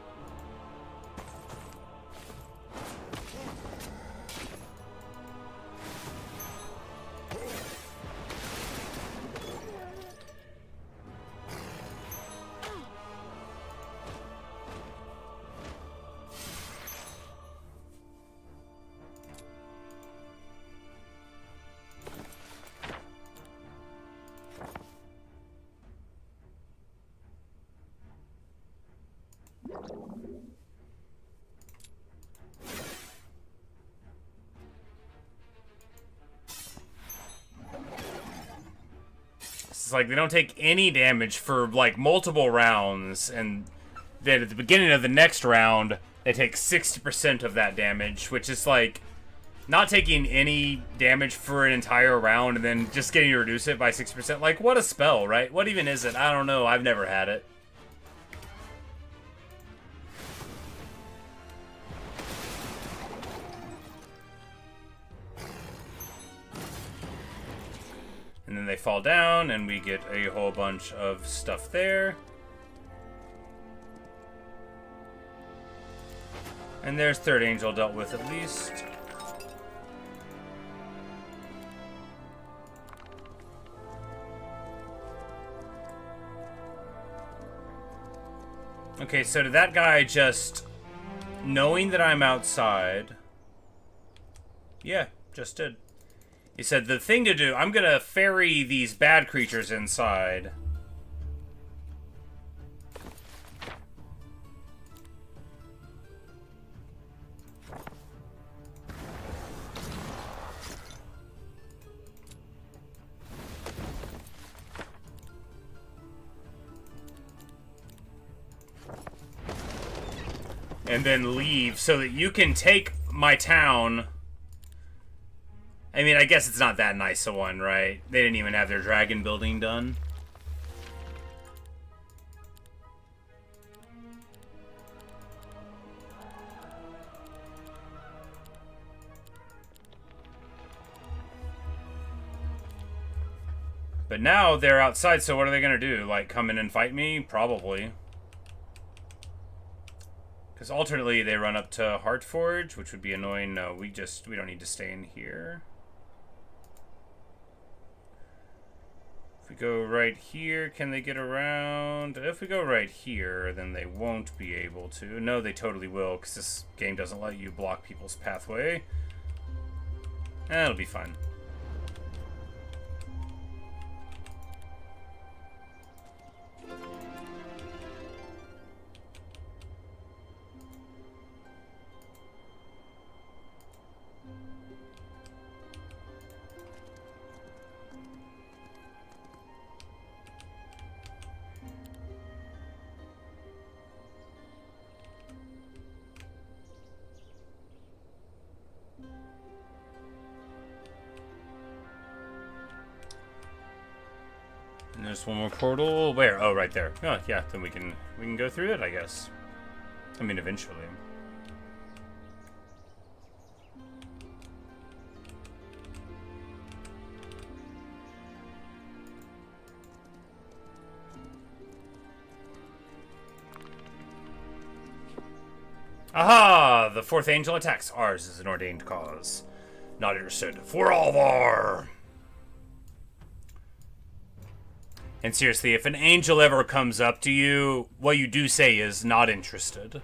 Speaker 1: It's like they don't take any damage for like multiple rounds, and then at the beginning of the next round they take 60% of that damage, which is like not taking any damage for an entire round and then just getting to reduce it by 60%. Like, what a spell, right? What even is it? I don't know. I've never had it. And then they fall down, and we get a whole bunch of stuff there. And there's third angel dealt with at least. Okay, so did that guy just... knowing that I'm outside... Yeah, just did. He said, the thing to do, I'm gonna ferry these bad creatures inside. And then leave so that you can take my town. I mean, I guess it's not that nice a one, right? They didn't even have their dragon building done. But now they're outside, so what are they gonna do? Like, come in and fight me? Probably. Because alternately, they run up to Heartforge, which would be annoying. No, we don't need to stay in here. If we go right here, can they get around? If we go right here, then they won't be able to. No, they totally will, because this game doesn't let you block people's pathway. That'll be fun. And there's one more portal. Where? Oh, right there. Oh, yeah. Then we can go through it, I guess. I mean, eventually. Aha! The fourth angel attacks. Ours is an ordained cause. Not interested. For Alvar! And seriously, if an angel ever comes up to you, what you do say is not interested.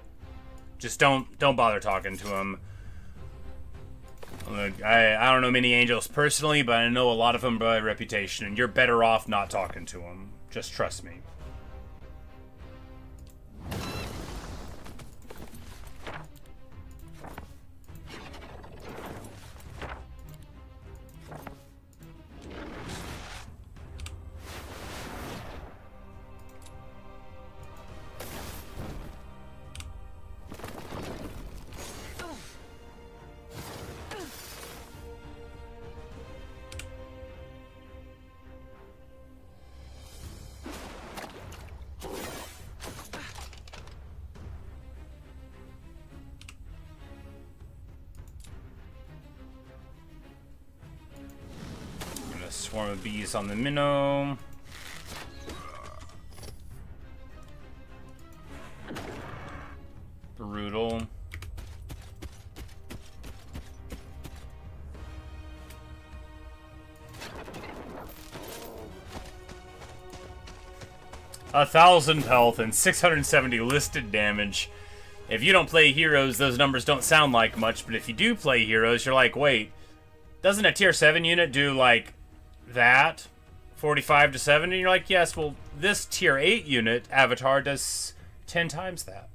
Speaker 1: Just don't bother talking to him. Look, I don't know many angels personally, but I know a lot of them by reputation, and you're better off not talking to them. Just trust me. Swarm of bees on the minnow. Brutal. A 1,000 health and 670 listed damage. If you don't play heroes, those numbers don't sound like much, but if you do play heroes, you're like, wait, doesn't a tier 7 unit do like that 45 to 70? And you're like, yes, well, this tier 8 unit avatar does 10 times that,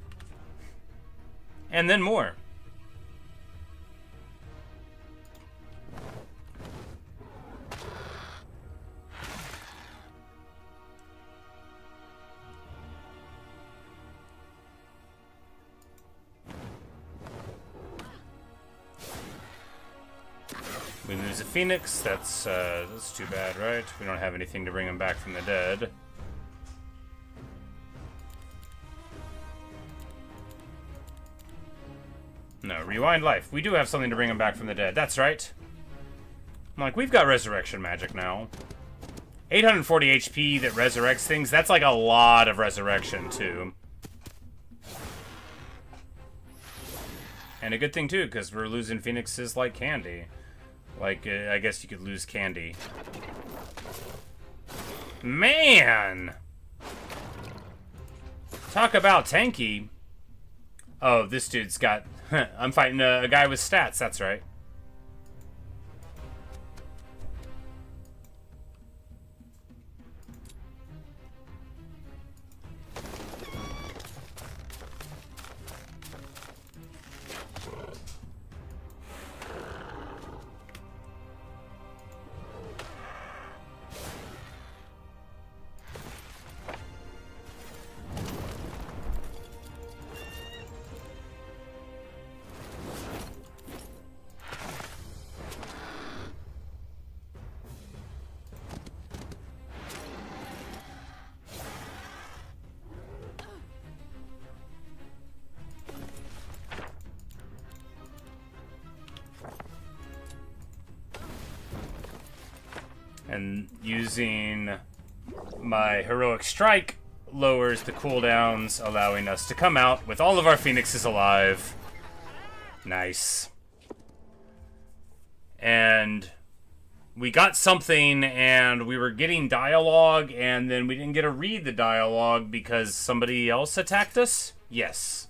Speaker 1: and then more. We lose a phoenix. That's too bad, right? We don't have anything to bring him back from the dead. No, rewind life. We do have something to bring him back from the dead. That's right. I'm like, we've got resurrection magic now. 840 HP that resurrects things. That's like a lot of resurrection, too. And a good thing, too, because we're losing phoenixes like candy. Like, I guess you could lose candy. Man! Talk about tanky. Oh, this dude's got... I'm fighting a guy with stats, that's right. And using my heroic strike lowers the cooldowns, allowing us to come out with all of our phoenixes alive. Nice. And we got something, and we were getting dialogue, and then we didn't get to read the dialogue because somebody else attacked us? Yes.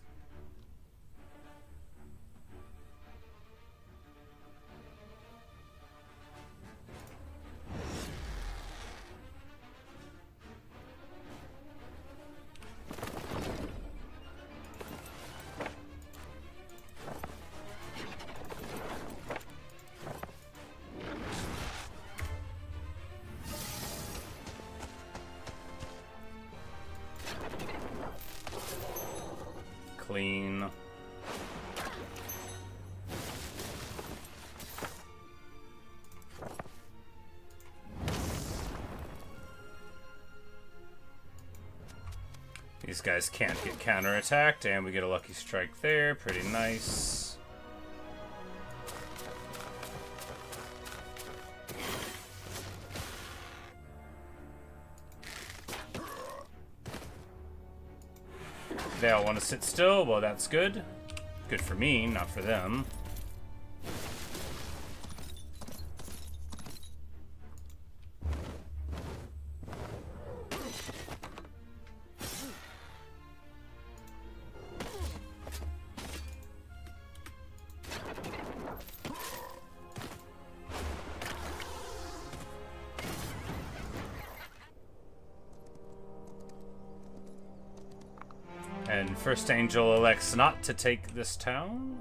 Speaker 1: Clean. These guys can't get counterattacked, and we get a lucky strike there. Pretty nice. They all want to sit still. Well, that's good. Good for me, not for them. And First Angel elects not to take this town.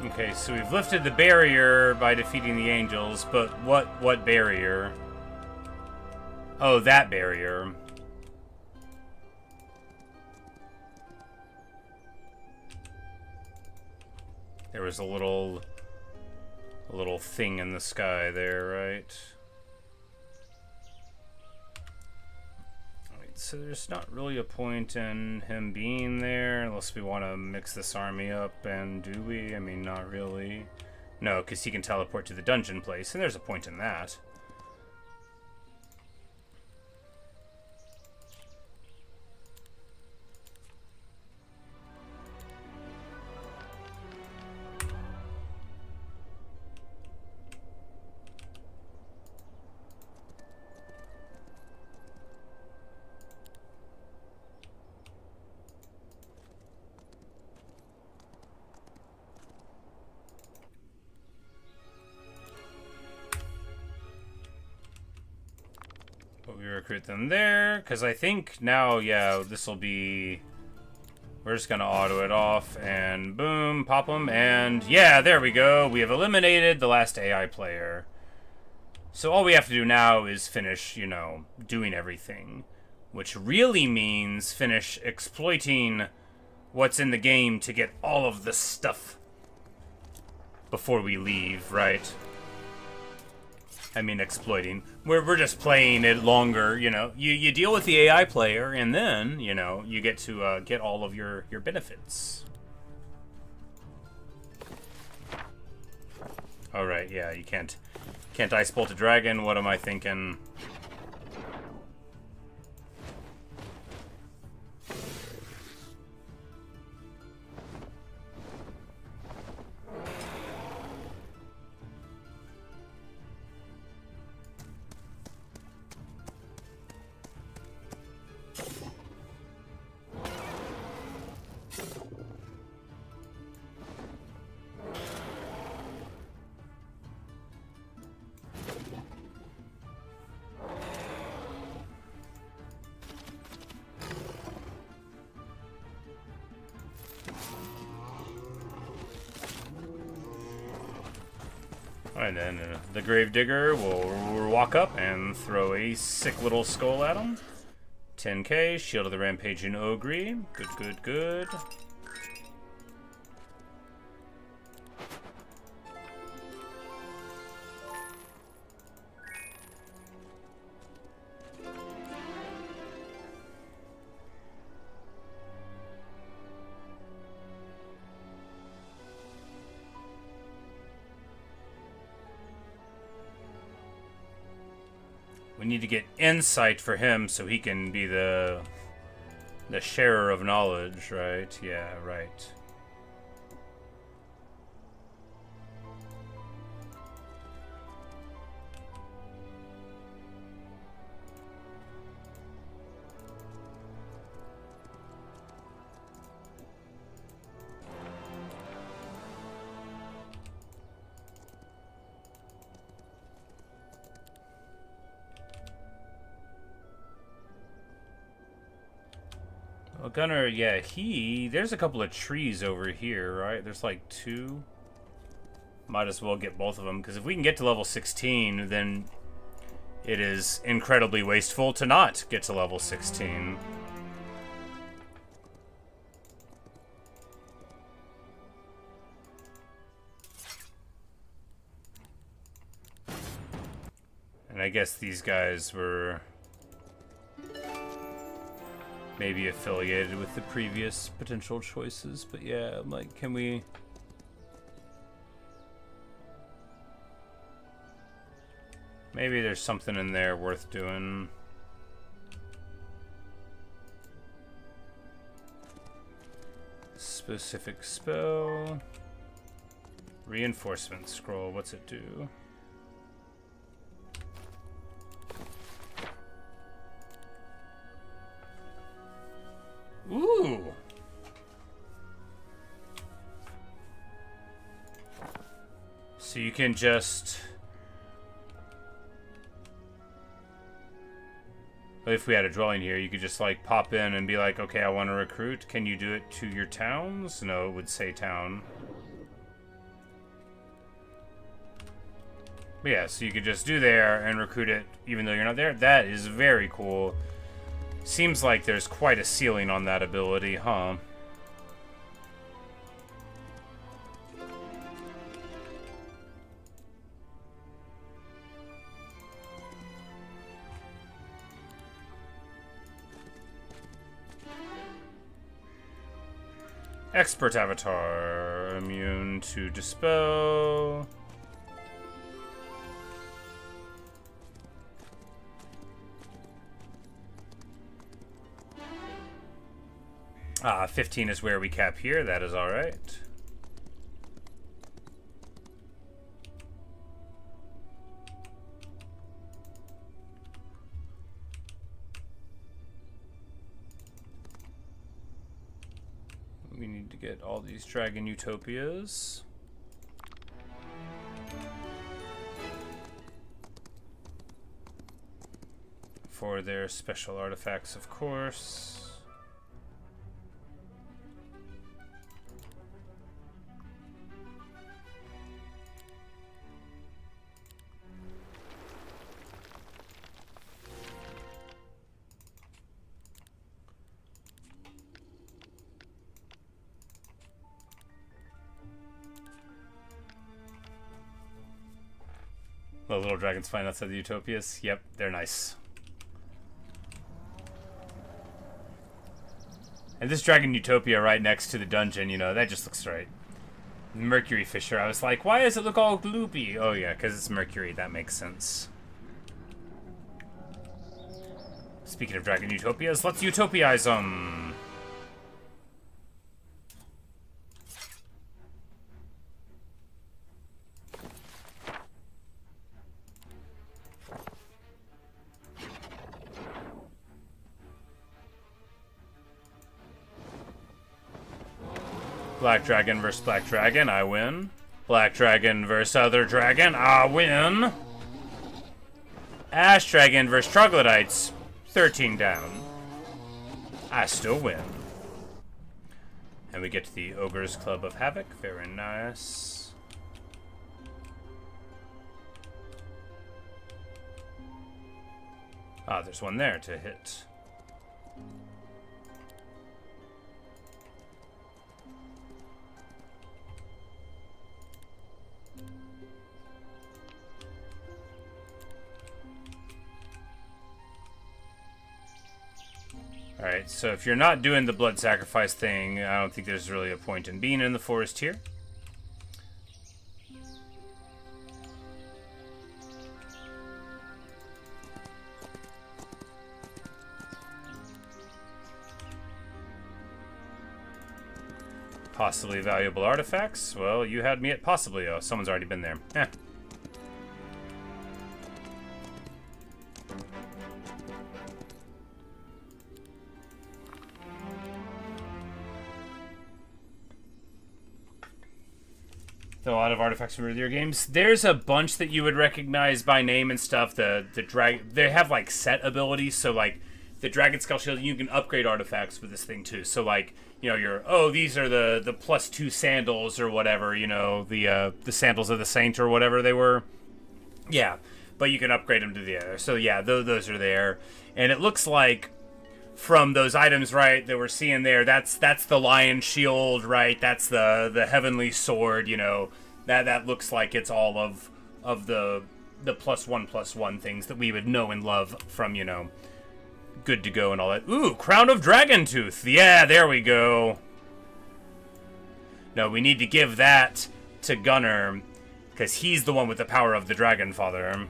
Speaker 1: Okay, so we've lifted the barrier by defeating the angels, but what barrier? Oh, that barrier. There was a little thing in the sky there, right? So there's not really a point in him being there unless we want to mix this army up, and do we? I mean, not really. No, because he can teleport to the dungeon place, and there's a point in that. We recruit them there, because I think now, yeah, this will be... We're just going to auto it off, and boom, pop them, and yeah, there we go. We have eliminated the last AI player. So all we have to do now is finish, you know, doing everything. Which really means finish exploiting what's in the game to get all of the stuff before we leave, right? I mean, exploiting. We're just playing it longer, you know. You deal with the AI player, and then, you know, you get to get all of your benefits. Oh, right, yeah, you can't ice bolt a dragon. What am I thinking? And then the Gravedigger will walk up and throw a sick little skull at him. 10k, Shield of the Rampaging Ogre. Good, good, good. We need to get insight for him so he can be the sharer of knowledge, right? Yeah, right. Well, Gunnar, yeah, there's a couple of trees over here, right? There's like 2. Might as well get both of them, because if we can get to level 16, then it is incredibly wasteful to not get to level 16. And I guess these guys were maybe affiliated with the previous potential choices, but yeah, I'm like, can we... Maybe there's something in there worth doing. Specific spell. Reinforcement scroll, what's it do? Ooh! So you can just... If we had a dwelling here, you could just like pop in and be like, okay, I want to recruit. Can you do it to your towns? No, it would say town. But yeah, so you could just do there and recruit it even though you're not there. That is very cool. Seems like there's quite a ceiling on that ability, huh? Expert avatar, immune to dispel. 15 is where we cap here. That is all right. We need to get all these dragon utopias. For their special artifacts, of course. The little dragons flying outside the utopias. Yep, they're nice. And this dragon utopia right next to the dungeon, you know, that just looks right. Mercury Fisher. I was like, why does it look all gloopy? Oh yeah, because it's Mercury. That makes sense. Speaking of Dragon Utopias, let's utopiaize them. Black Dragon versus Black Dragon, I win. Black Dragon versus other dragon, I win. Ash Dragon versus Troglodytes, 13 down. I still win. And we get to the Ogre's Club of Havoc, very nice. Ah, there's one there to hit. Alright, so if you're not doing the blood sacrifice thing, I don't think there's really a point in being in the forest here. Possibly valuable artifacts? Well, you had me at possibly. Oh, someone's already been there. Eh. A lot of artifacts from earlier games. There's a bunch that you would recognize by name and stuff. They have like set abilities, so like the Dragon Skull Shield, you can upgrade artifacts with this thing too. So like, you know, these are the +2 sandals or whatever, you know, the sandals of the saint or whatever they were. Yeah, but you can upgrade them to the other. So yeah, those are there, and it looks like from those items, right, that we're seeing there, that's the lion shield, right? That's the heavenly sword, you know. That looks like it's all of the +1/+1 things that we would know and love from, you know, Good to Go and all that. Ooh, Crown of Dragon Tooth. Yeah, there we go. No, we need to give that to Gunnar, because he's the one with the power of the Dragon Father.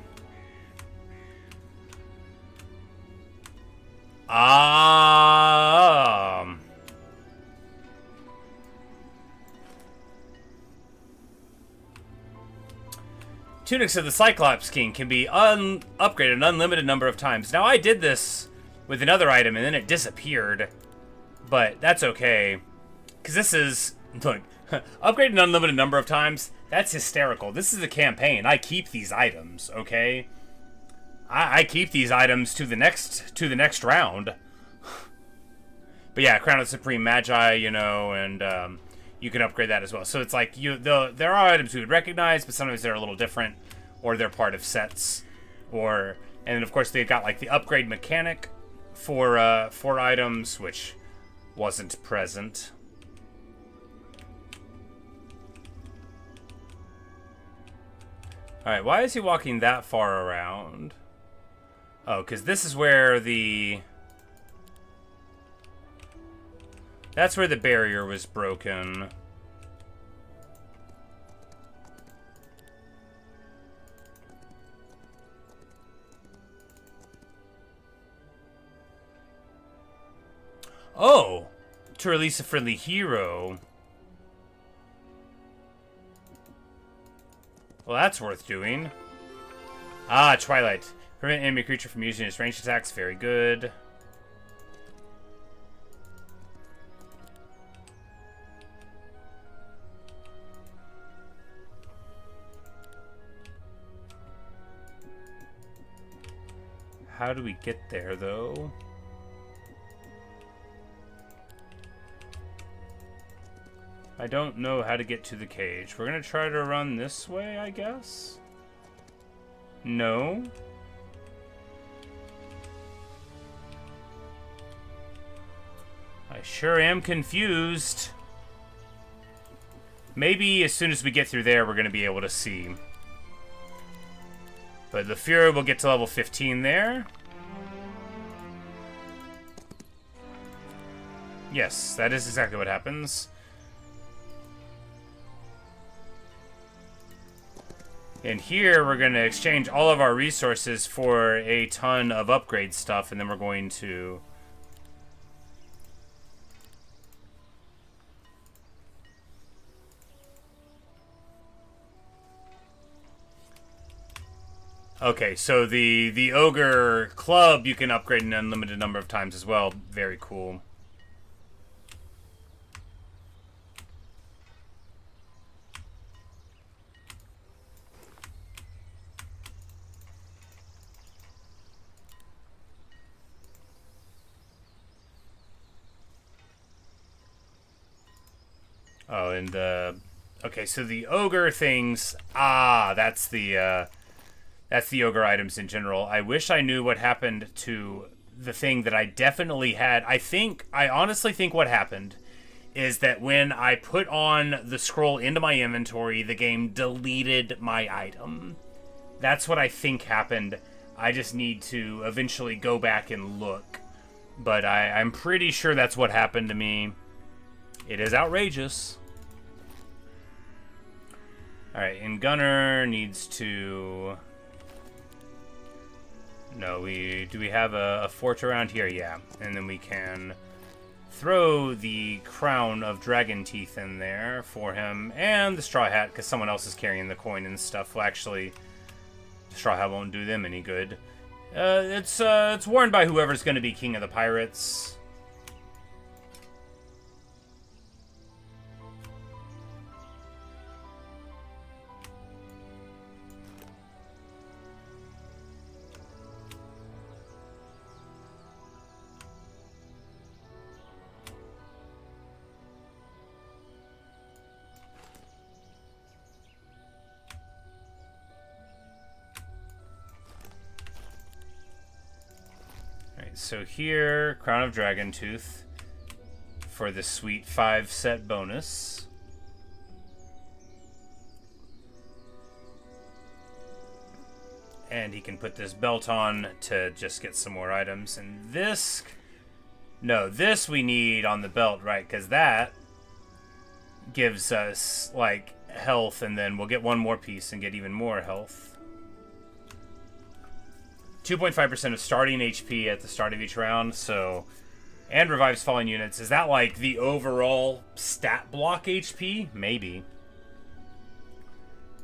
Speaker 1: Tunics of the Cyclops King can be upgraded an unlimited number of times. Now, I did this with another item, and then it disappeared. But that's okay. Because this is... Look, upgraded an unlimited number of times, that's hysterical. This is a campaign. I keep these items, okay? I keep these items to the next round. But yeah, Crown of the Supreme Magi, you know, and you can upgrade that as well. So it's like there are items we would recognize, but sometimes they're a little different, or they're part of sets, and then of course they've got like the upgrade mechanic for items, which wasn't present. All right, why is he walking that far around? Oh, because this is where that's where the barrier was broken. Oh! To release a friendly hero. Well, that's worth doing. Ah, Twilight. Prevent enemy creature from using its ranged attacks. Very good. How do we get there, though? I don't know how to get to the cage. We're gonna try to run this way, I guess? No? I sure am confused. Maybe as soon as we get through there, we're gonna be able to see. But the Fury will get to level 15 there. Yes, that is exactly what happens. And here we're going to exchange all of our resources for a ton of upgrade stuff, and then we're going to... Okay, so the Ogre Club you can upgrade an unlimited number of times as well. Very cool. Oh, and the... Okay, so the Ogre things... Ah, that's the Ogre items in general. I wish I knew what happened to the thing that I definitely had. I honestly think what happened is that when I put on the scroll into my inventory, the game deleted my item. That's what I think happened. I just need to eventually go back and look. But I'm pretty sure that's what happened to me. It is outrageous. Alright, and Gunnar needs to... No, do we have a fort around here? Yeah. And then we can throw the crown of dragon teeth in there for him. And the straw hat, because someone else is carrying the coin and stuff. Well, actually, the straw hat won't do them any good. It's worn by whoever's going to be king of the pirates. So here, Crown of Dragon Tooth for the sweet 5-set bonus. And he can put this belt on to just get some more items. And this... No, this we need on the belt, right? Because that gives us, like, health, and then we'll get one more piece and get even more health. 2.5% of starting HP at the start of each round, so... And revives fallen units. Is that, like, the overall stat block HP? Maybe.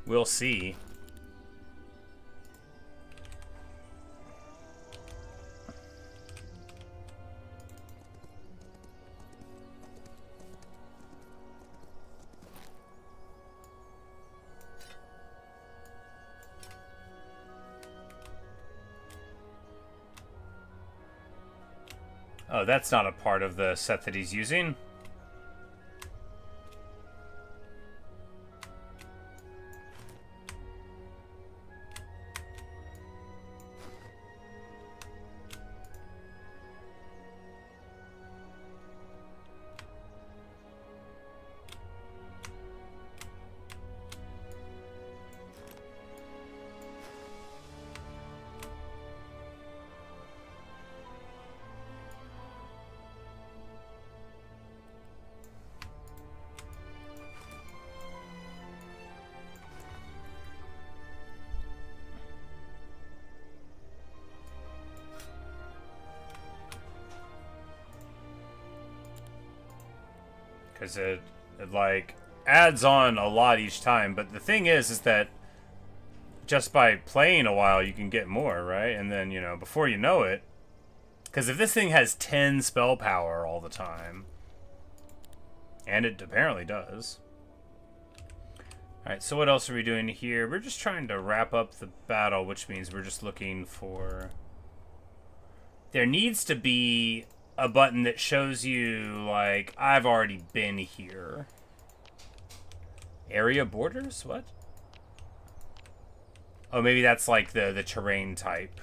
Speaker 1: We'll see. Oh, that's not a part of the set that he's using. Because it, like, adds on a lot each time. But the thing is that just by playing a while, you can get more, right? And then, you know, before you know it... Because if this thing has 10 spell power all the time... And it apparently does. Alright, so what else are we doing here? We're just trying to wrap up the battle, which means we're just looking for... There needs to be a button that shows you, like, I've already been here. Area borders? What? Oh, maybe that's like the terrain type.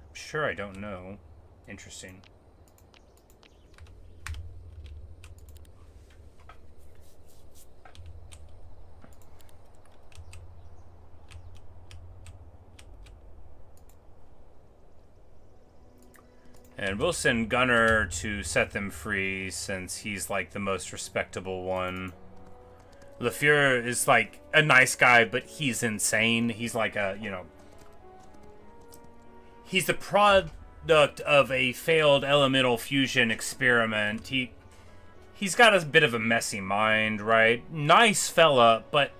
Speaker 1: I'm sure I don't know. Interesting. And we'll send Gunnar to set them free, since he's like the most respectable one. LeFleur is like a nice guy, but he's insane. He's like a, you know, he's the product of a failed elemental fusion experiment. He's got a bit of a messy mind, right? Nice fella, but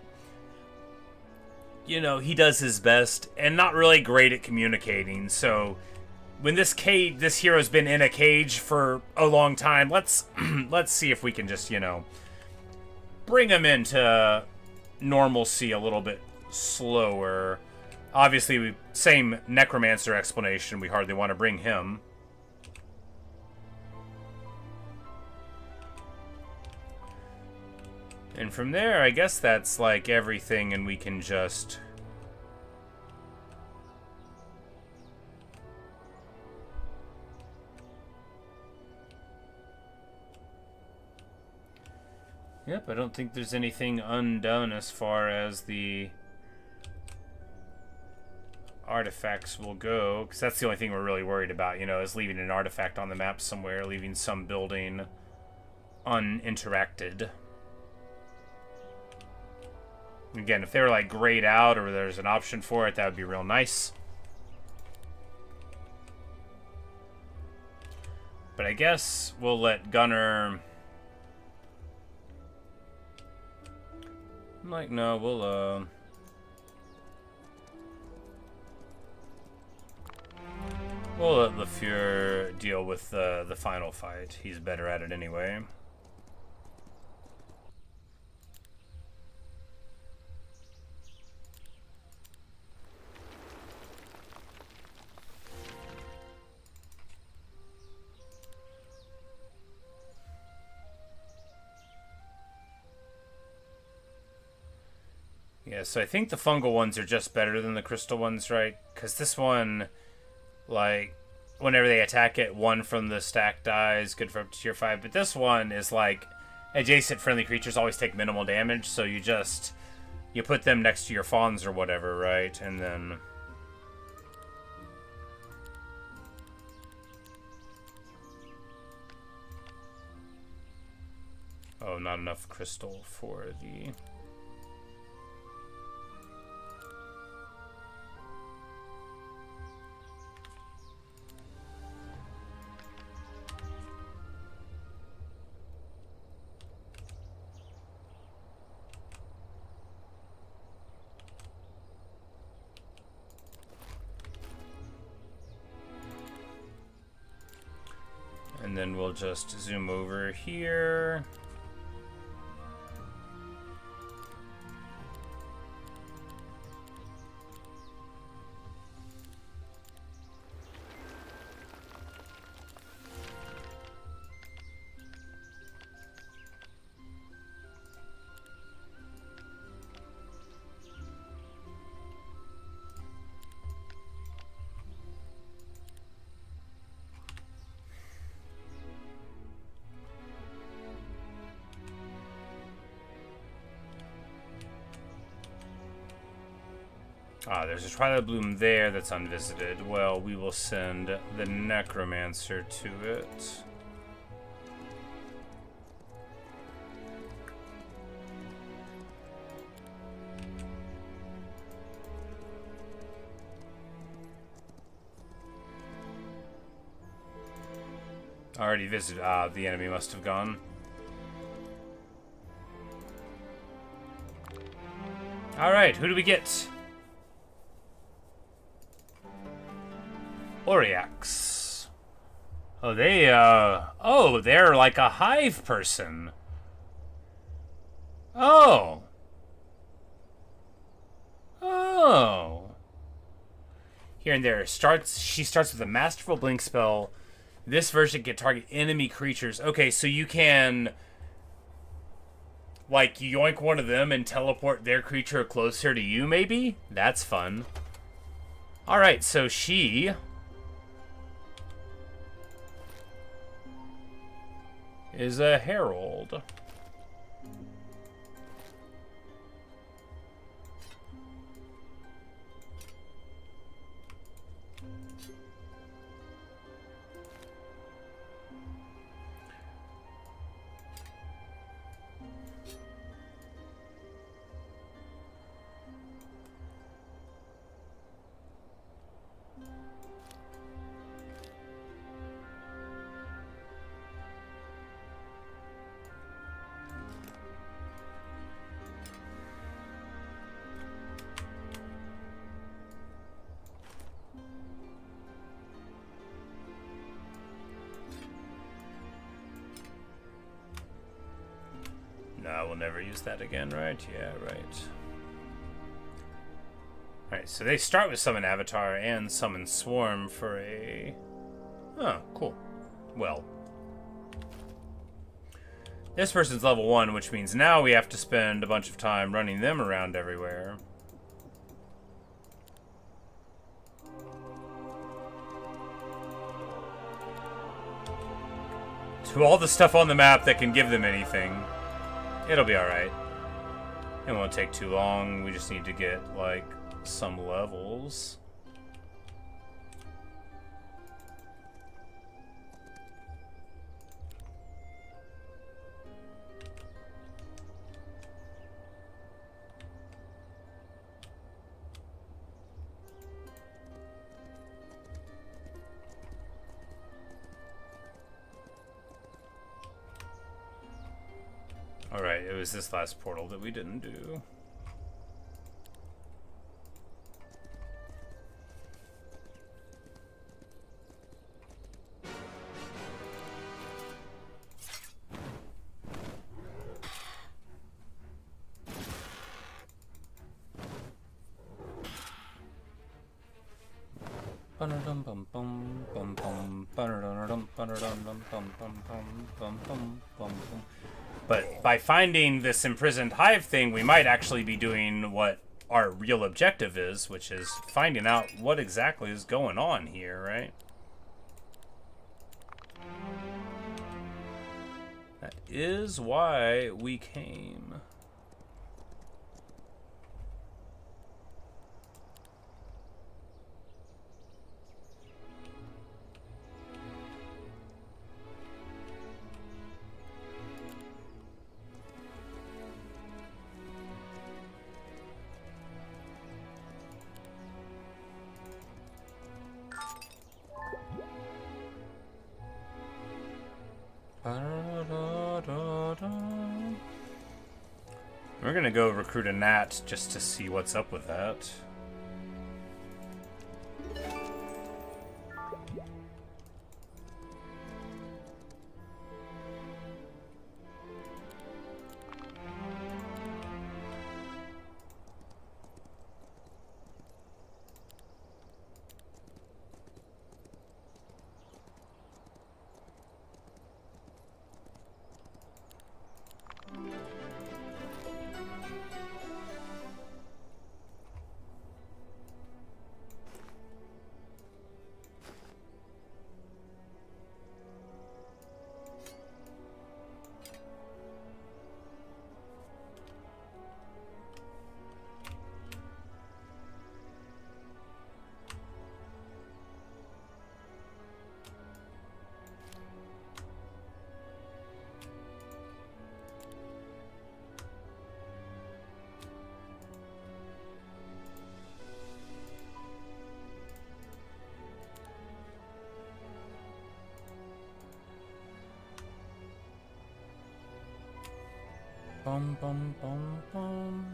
Speaker 1: you know, he does his best and not really great at communicating. So when this hero's been in a cage for a long time, let's see if we can just, you know, bring him into normalcy a little bit slower. Obviously, same necromancer explanation. We hardly want to bring him. And from there, I guess that's like everything, and we can just... Yep, I don't think there's anything undone as far as the artifacts will go, because that's the only thing we're really worried about, you know, is leaving an artifact on the map somewhere, leaving some building uninteracted. Again, if they were like grayed out or there's an option for it, that would be real nice. But I guess we'll let Gunnar... Like, no, we'll let LeFleur deal with the final fight. He's better at it anyway. Yeah, so I think the fungal ones are just better than the crystal ones, right? Because this one, like, whenever they attack it, one from the stack dies, good for up to tier 5. But this one is like, adjacent friendly creatures always take minimal damage, so you put them next to your fawns or whatever, right? And then... Oh, not enough crystal for the... And then we'll just zoom over here. Ah, there's a Twilight Bloom there that's unvisited. Well, we will send the Necromancer to it. Already visited. Ah, the enemy must have gone. Alright, who do we get? Oriax. Oh, they're like a hive person. Oh. Oh. Here and there. She starts with a masterful blink spell. This version can target enemy creatures. Okay, so you can, like, yoink one of them and teleport their creature closer to you, maybe? That's fun. Alright, so she... is a herald. we'll never use that again, right? Yeah, right. Alright, so they start with Summon Avatar and Summon Swarm for a... Oh, cool. Well. This person's level 1, which means now we have to spend a bunch of time running them around everywhere. To all the stuff on the map that can give them anything. It'll be alright. It won't take too long. We just need to get, like, some levels. Alright, it was this last portal that we didn't do. But by finding this imprisoned hive thing, we might actually be doing what our real objective is, which is finding out what exactly is going on here, right? That is why we came. We're gonna go recruit a gnat just to see what's up with that. Bum bum bum bum.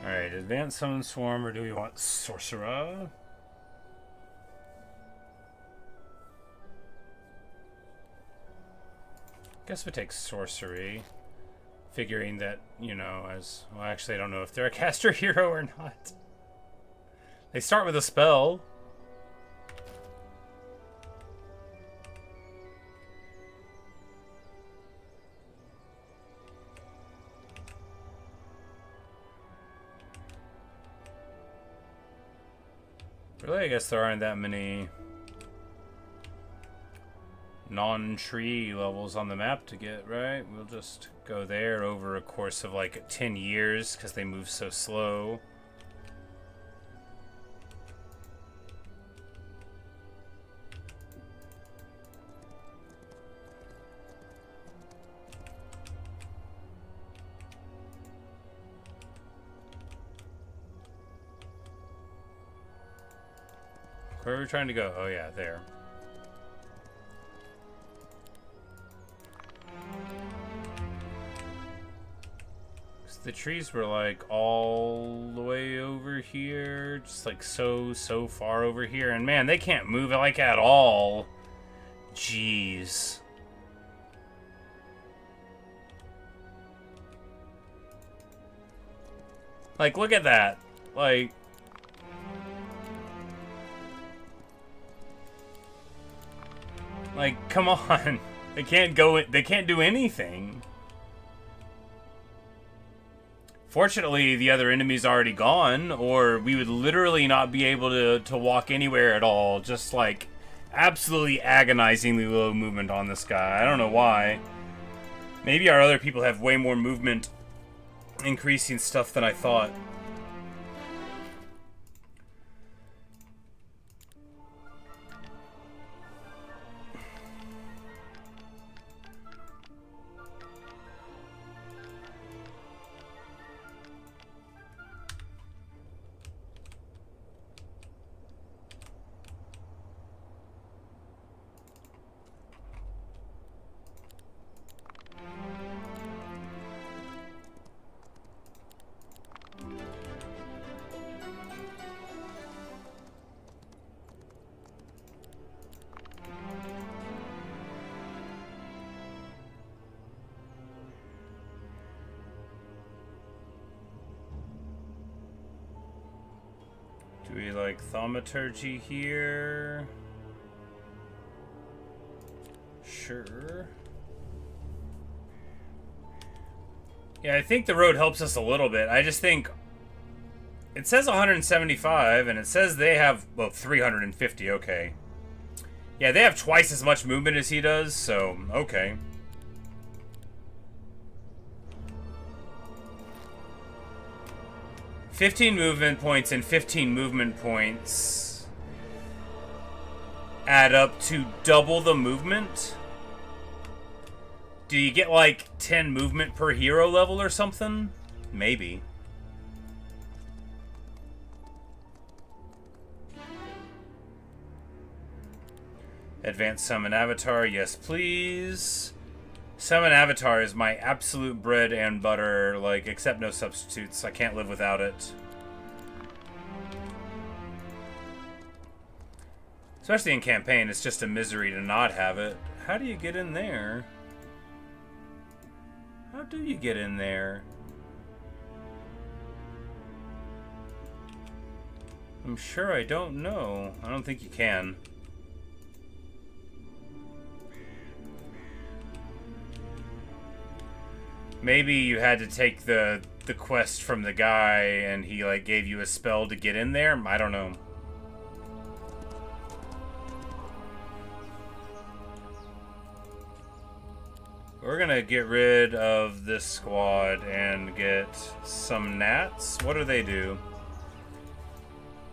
Speaker 1: Alright, advance summon swarm, or do we want sorcerer? Guess we take sorcery, figuring that, you know, as well, actually I don't know if they're a caster hero or not. They start with a spell. Really, I guess there aren't that many non-tree levels on the map to get, right? We'll just go there over a course of like 10 years because they move so slow. Where are we trying to go? Oh yeah, there. The trees were like all the way over here, just like so far over here, and man, they can't move like at all. Jeez. Like, look at that. Like, come on. They can't go, they can't do anything. Fortunately, the other enemy's already gone, or we would literally not be able to walk anywhere at all. Just, like, absolutely agonizingly low movement on this guy. I don't know why. Maybe our other people have way more movement increasing stuff than I thought. Do we like thaumaturgy here? Sure. Yeah, I think the road helps us a little bit. I just think it says 175 and it says they have, well, 350. Okay. Yeah, they have twice as much movement as he does, so okay. "15 movement points and 15 movement points add up to double the movement? Do you get like 10 movement per hero level or something? Maybe. Advanced Summon Avatar, yes please. Summon Avatar is my absolute bread and butter, like, except no substitutes. I can't live without it. Especially in campaign, it's just a misery to not have it. How do you get in there? How do you get in there? I'm sure I don't know. I don't think you can. Maybe you had to take the quest from the guy and he like gave you a spell to get in there? I don't know. We're gonna get rid of this squad and get some gnats. What do they do?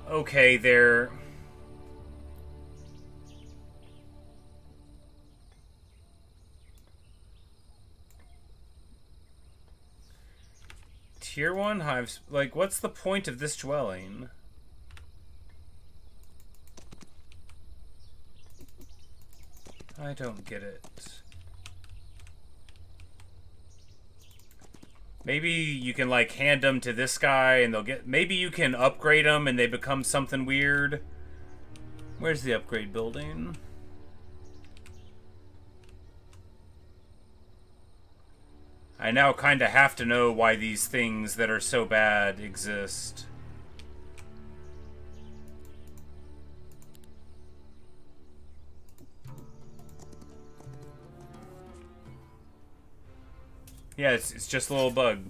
Speaker 1: Okay, they're... Tier 1 hives... Like, what's the point of this dwelling? I don't get it. Maybe you can, like, hand them to this guy and they'll get... Maybe you can upgrade them and they become something weird. Where's the upgrade building? I now kind of have to know why these things that are so bad exist. Yeah, it's just a little bug.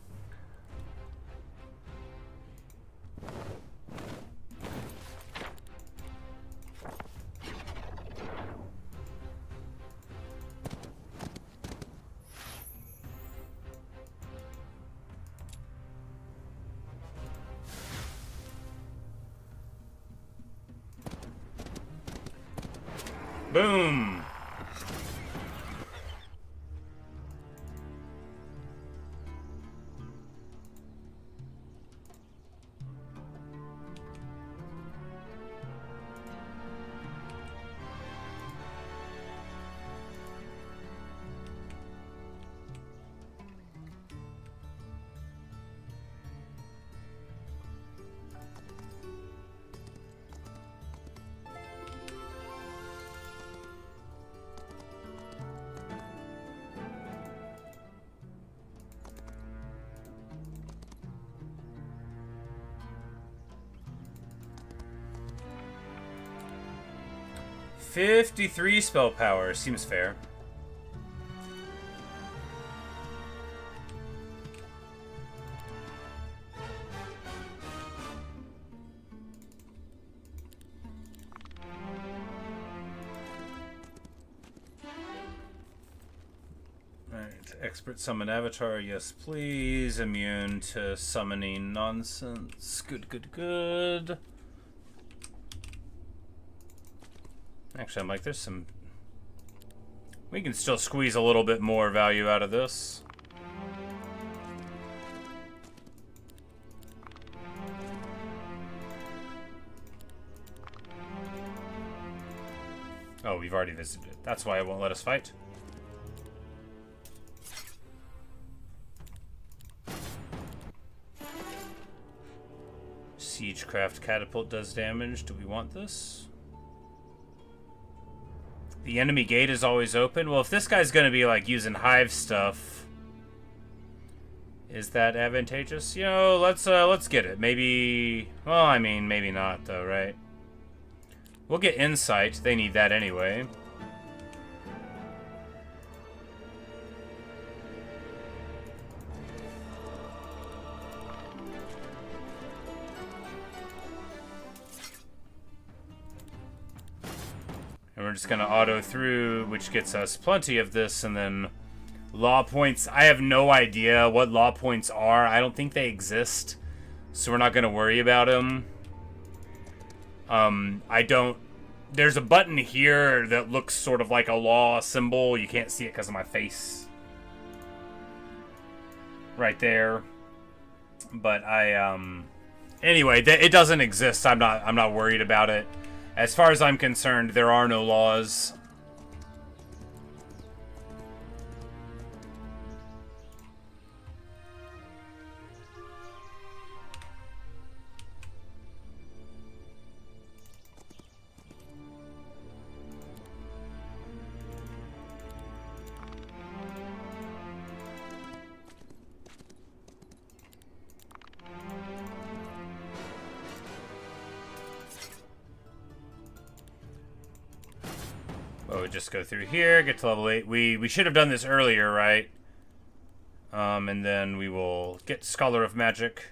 Speaker 1: Boom! 53 spell power. Seems fair. Expert summon avatar, yes please. Immune to summoning nonsense. Good, good, good. Actually, I'm like, there's some... We can still squeeze a little bit more value out of this. Oh, we've already visited it. That's why it won't let us fight. Siegecraft catapult does damage. Do we want this? The enemy gate is always open. Well, if this guy's gonna be like using hive stuff, is that advantageous? You know, let's get it. Maybe. Well, I mean, maybe not though, right? We'll get insight. They need that anyway. And we're just going to auto through, which gets us plenty of this, and then law points. I have no idea what law points are. I don't think they exist, so we're not going to worry about them. There's a button here that looks sort of like a law symbol. You can't see it because of my face. Right there. But anyway, it doesn't exist. I'm not worried about it. As far as I'm concerned, there are no laws. Oh, we just go through here, get to level 8. We should have done this earlier, right? And then we will get Scholar of Magic.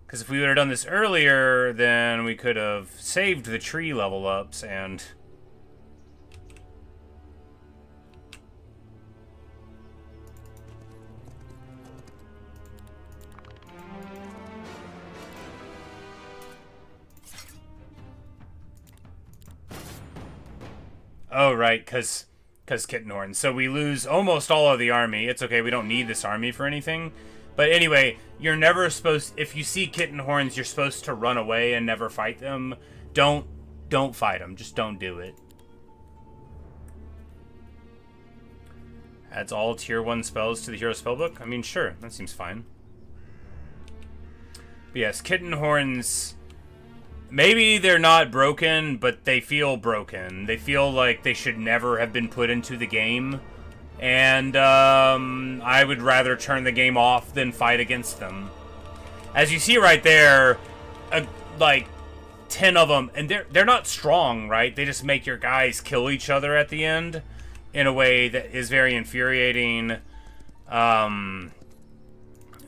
Speaker 1: Because if we would have done this earlier, then we could have saved the tree level ups and... Oh, right, because Kitten Horn. So we lose almost all of the army. It's okay, we don't need this army for anything. But anyway, you're never supposed... If you see Kitten Horns, you're supposed to run away and never fight them. Don't fight them. Just don't do it. Adds all tier 1 spells to the hero spellbook. I mean, sure, that seems fine. But yes, Kitten Horns... Maybe they're not broken, but they feel broken. They feel like they should never have been put into the game. And I would rather turn the game off than fight against them. As you see right there, like 10 of them, and they're not strong, right? They just make your guys kill each other at the end in a way that is very infuriating.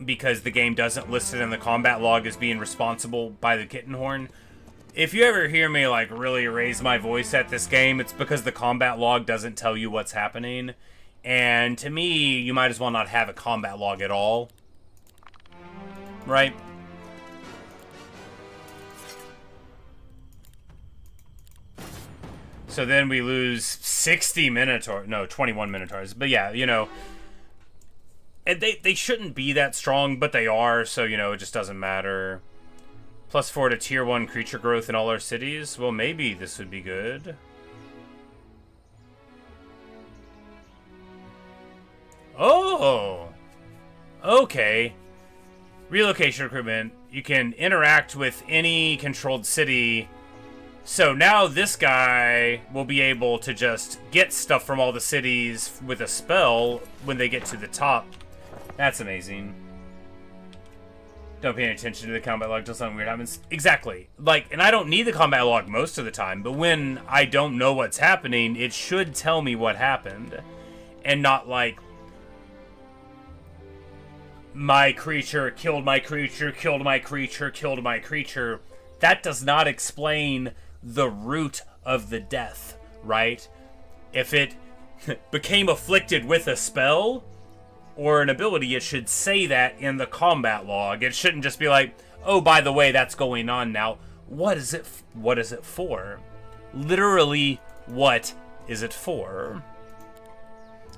Speaker 1: Because the game doesn't list it in the combat log as being responsible by the Kitten Horn. If you ever hear me, like, really raise my voice at this game, it's because the combat log doesn't tell you what's happening. And to me, you might as well not have a combat log at all. Right? So then we lose 60 Minotaurs. No, 21 Minotaurs. But yeah, you know... And they shouldn't be that strong, but they are, so, you know, it just doesn't matter. +4 to tier 1 creature growth in all our cities. Well, maybe this would be good. Oh! Okay. Relocation recruitment. You can interact with any controlled city. So now this guy will be able to just get stuff from all the cities with a spell when they get to the top. That's amazing. Don't pay any attention to the combat log until something weird happens. Exactly. Like, and I don't need the combat log most of the time, but when I don't know what's happening, it should tell me what happened. And not like, my creature killed my creature, killed my creature, killed my creature. That does not explain the root of the death, right? If it became afflicted with a spell or an ability, it should say that in the combat log. It shouldn't just be like, oh, by the way, that's going on now. What is it for? Literally, what is it for?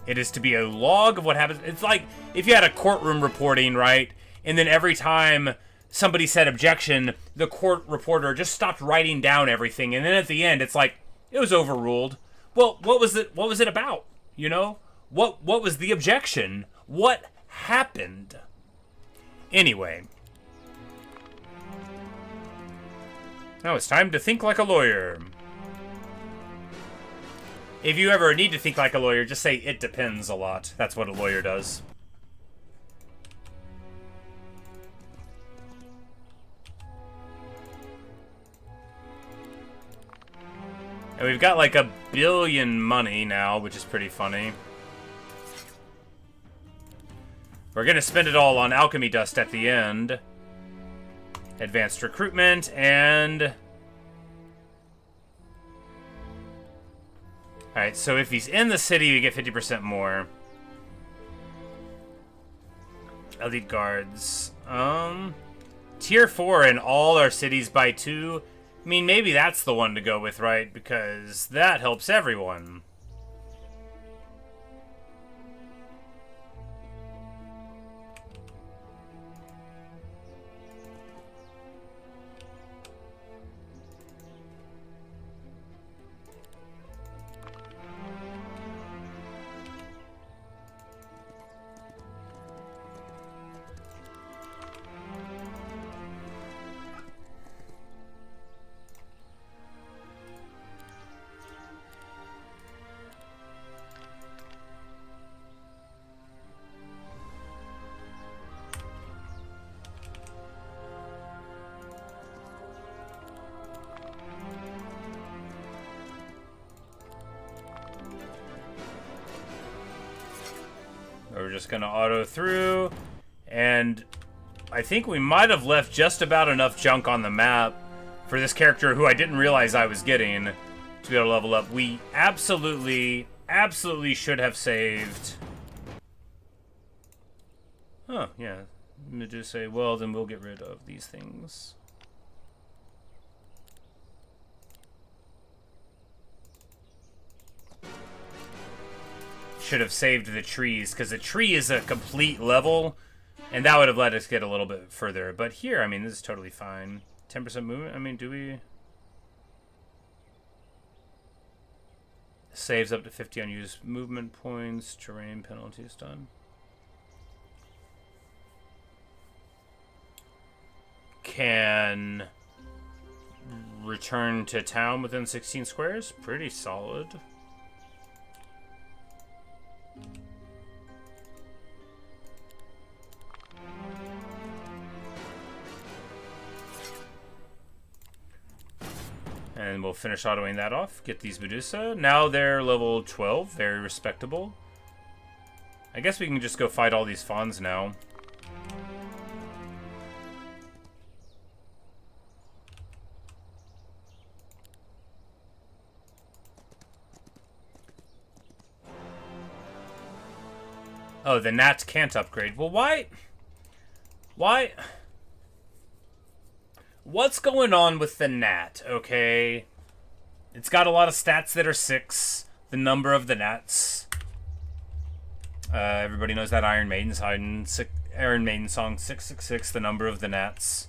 Speaker 1: It is to be a log of what happens. It's like if you had a courtroom reporting, right? And then every time somebody said objection, the court reporter just stopped writing down everything. And then at the end, it's like, it was overruled. Well, what was it about? You know? What was the objection? What happened? Anyway. Now it's time to think like a lawyer. If you ever need to think like a lawyer, just say, it depends a lot. That's what a lawyer does. And we've got like $1 billion money now, which is pretty funny. We're gonna spend it all on alchemy dust at the end. Advanced recruitment, and... Alright, so if he's in the city, we get 50% more. Elite guards. Tier 4 in all our cities by 2. I mean, maybe that's the one to go with, right? Because that helps everyone. We're just gonna auto through, and I think we might have left just about enough junk on the map for this character who I didn't realize I was getting to be able to level up. We absolutely should have saved. Oh, yeah. Medusa, well, then we'll get rid of these things. Should have saved the trees, because the tree is a complete level, and that would have let us get a little bit further. But here, I mean, this is totally fine. 10% movement, I mean, do we... Saves up to 50 unused movement points, terrain penalties done. Can return to town within 16 squares, pretty solid. And we'll finish autoing that off. Get these Medusa. Now they're level 12. Very respectable. I guess we can just go fight all these fawns now. Oh, the gnat can't upgrade. Well, why? Why? What's going on with the gnat, okay? It's got a lot of stats that are 6. The number of the gnats. Everybody knows that Iron Maiden song 666, the number of the gnats.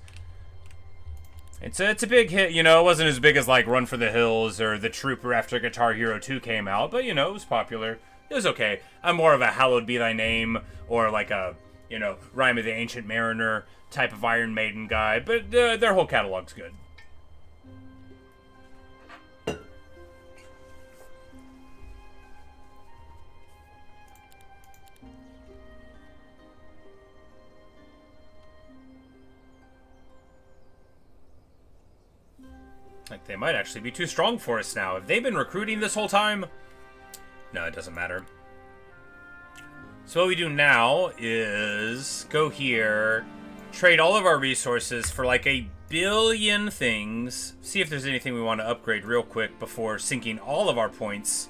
Speaker 1: It's a big hit, you know. It wasn't as big as, like, Run for the Hills or The Trooper after Guitar Hero 2 came out, but, you know, it was popular. It was okay. I'm more of a Hallowed Be Thy Name or, like, a, you know, Rime of the Ancient Mariner type of Iron Maiden guy, but their whole catalog's good. They might actually be too strong for us now. Have they been recruiting this whole time? No, it doesn't matter. So what we do now is go here, trade all of our resources for like 1,000,000,000 things, see if there's anything we want to upgrade real quick before sinking all of our points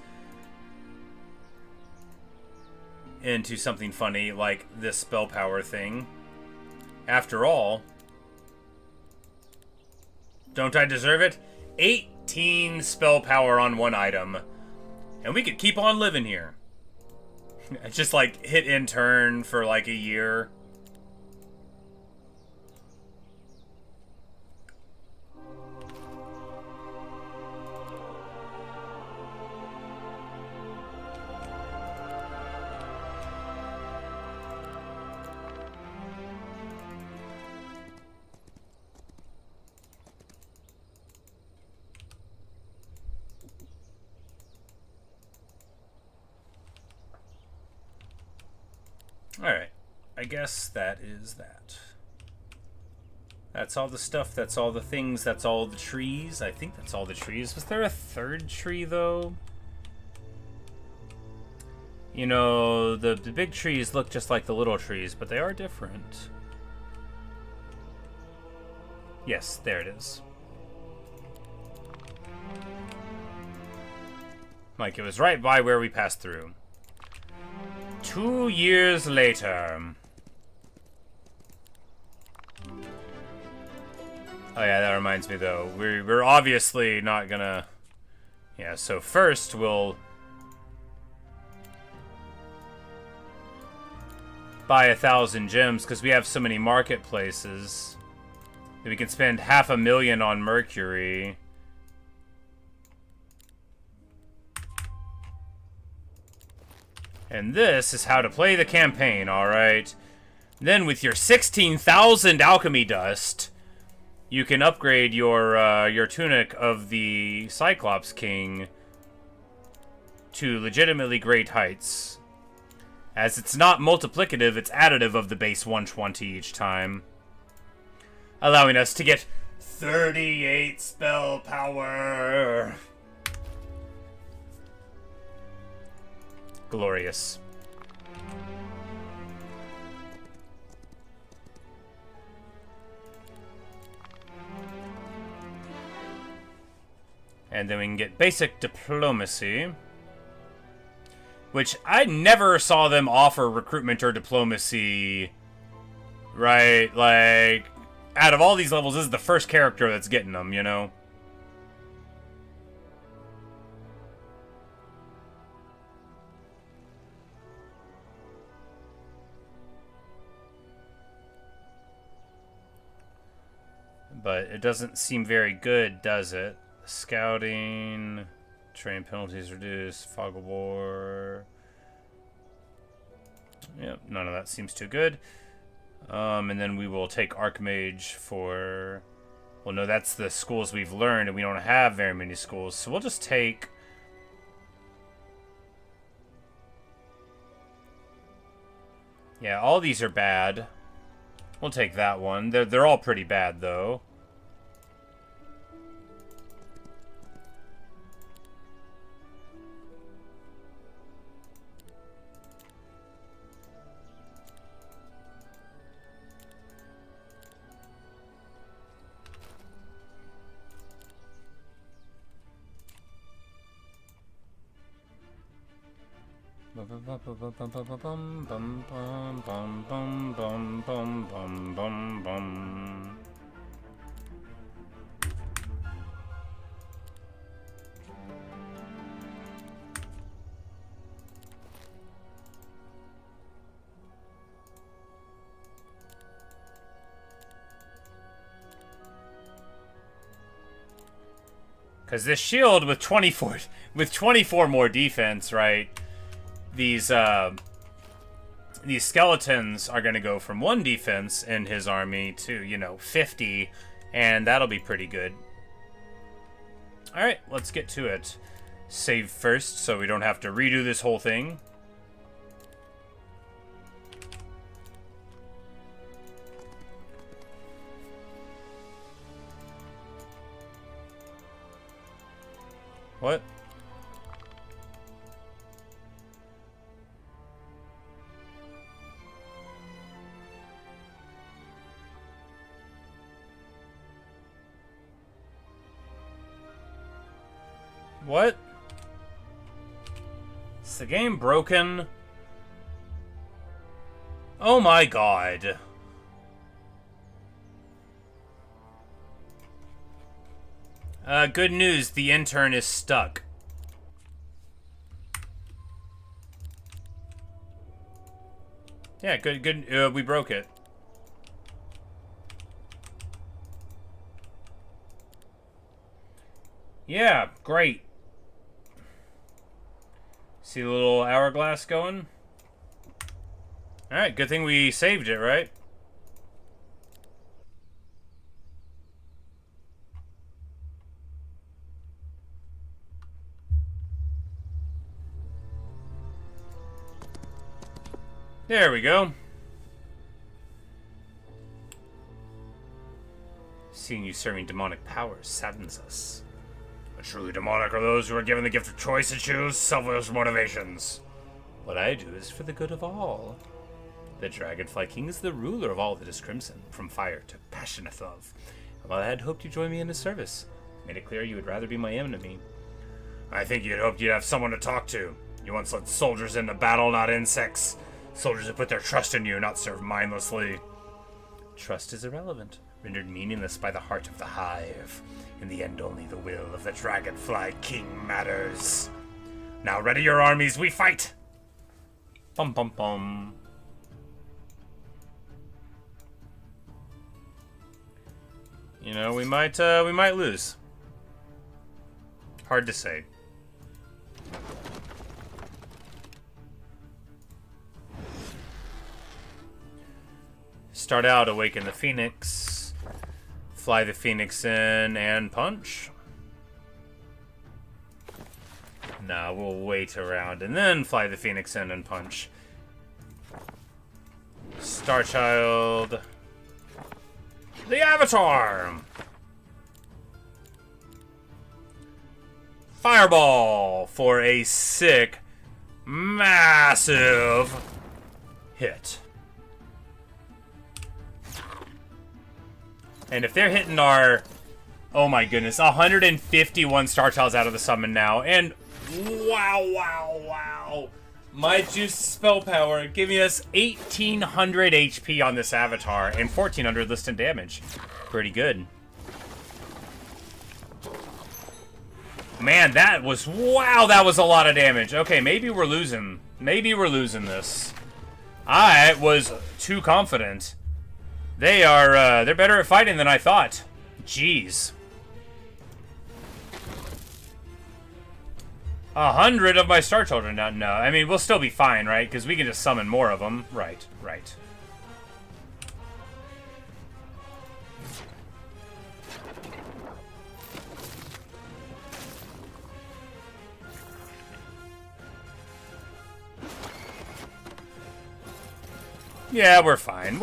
Speaker 1: into something funny like this spell power thing. After all, don't I deserve it? 18 spell power on one item, and we could keep on living here. Just like hit in turn for like a year. Alright, I guess that is that. That's all the stuff, that's all the things, that's all the trees. I think that's all the trees. Was there a third tree, though? You know, the big trees look just like the little trees, but they are different. Yes, there it is. Like, it was right by where we passed through. 2 years later. Oh yeah, that reminds me though. We're obviously not gonna... Yeah, so first we'll buy 1,000 gems because we have so many marketplaces that we can spend 500,000 on Mercury. And this is how to play the campaign, alright? Then with your 16,000 alchemy dust, you can upgrade your tunic of the Cyclops King to legitimately great heights. As it's not multiplicative, it's additive of the base 120 each time. Allowing us to get 38 spell power. Glorious. And then we can get basic diplomacy, which I never saw them offer recruitment or diplomacy, right? Like, out of all these levels, this is the first character that's getting them, you know? But it doesn't seem very good, does it? Scouting, train penalties reduced, fog of war. Yep, none of that seems too good. And then we will take Archmage for... Well, no, that's the schools we've learned, and we don't have very many schools. So we'll just take... Yeah, all these are bad. We'll take that one. They're all pretty bad, though. Because this shield with 24 more defense, right? These skeletons are going to go from 1 defense in his army to, you know, 50, and that'll be pretty good. Alright, let's get to it. Save first so we don't have to redo this whole thing. What? Is the game broken? Oh my god. Good news, the intern is stuck. Yeah, good, we broke it. Yeah, great. See the little hourglass going? Alright, good thing we saved it, right? There we go. Seeing you serving demonic powers saddens us. But truly demonic are those who are given the gift of choice to choose selfless motivations. What I do is for the good of all. The Dragonfly King is the ruler of all that is crimson, from fire to passionate love. And while I had hoped you'd join me in his service, made it clear you would rather be my enemy. I think you'd hoped you'd have someone to talk to. You once led soldiers into battle, not insects. Soldiers who put their trust in you, not serve mindlessly. Trust is irrelevant, rendered meaningless by the heart of the hive. In the end, only the will of the Dragonfly King matters. Now ready your armies, we fight! Bum bum bum. You know, we might lose. Hard to say. Start out, awaken the Phoenix, fly the Phoenix in, and punch. Nah, we'll wait around and then fly the Phoenix in and punch. Starchild. The Avatar! Fireball for a sick, massive hit. And if they're hitting our... Oh my goodness, 151 Starchilds out of the summon now. And wow. My juice spell power giving us 1,800 HP on this Avatar and 1,400 listed damage. Pretty good. Man, that was... Wow, that was a lot of damage. Okay, maybe we're losing. Maybe we're losing this. I was too confident. They're better at fighting than I thought. Jeez. 100 of my Star Children now. No, I mean, we'll still be fine, right? Because we can just summon more of them. Right. Yeah, we're fine.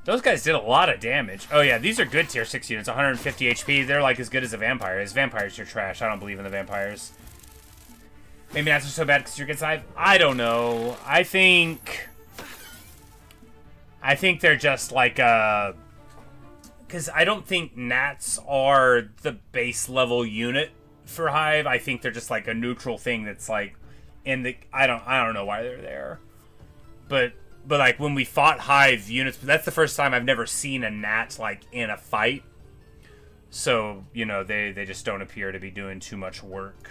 Speaker 1: Those guys did a lot of damage. Oh yeah, these are good tier 6 units, 150 HP. They're like as good as the vampires. Vampires are trash. I don't believe in the vampires. Maybe not so bad because you're good side. I don't know. I think they're just like because I don't think gnats are the base level unit for Hive. I think they're just like a neutral thing that's like in the I don't know why they're there. But like when we fought Hive units, that's the first time I've never seen a gnat like in a fight. So, you know, they just don't appear to be doing too much work.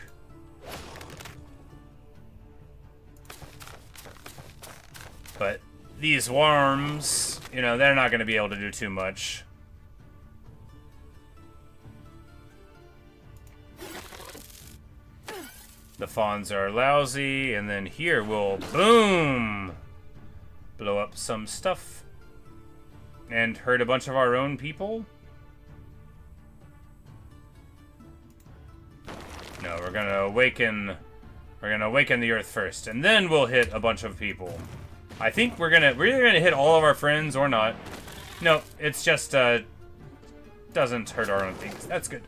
Speaker 1: But these worms, you know, they're not going to be able to do too much. The fawns are lousy, and then here we'll, boom, blow up some stuff. And hurt a bunch of our own people. No, we're gonna awaken the earth first, and then we'll hit a bunch of people. I think we're either gonna hit all of our friends or not. No, it's just doesn't hurt our own things. That's good.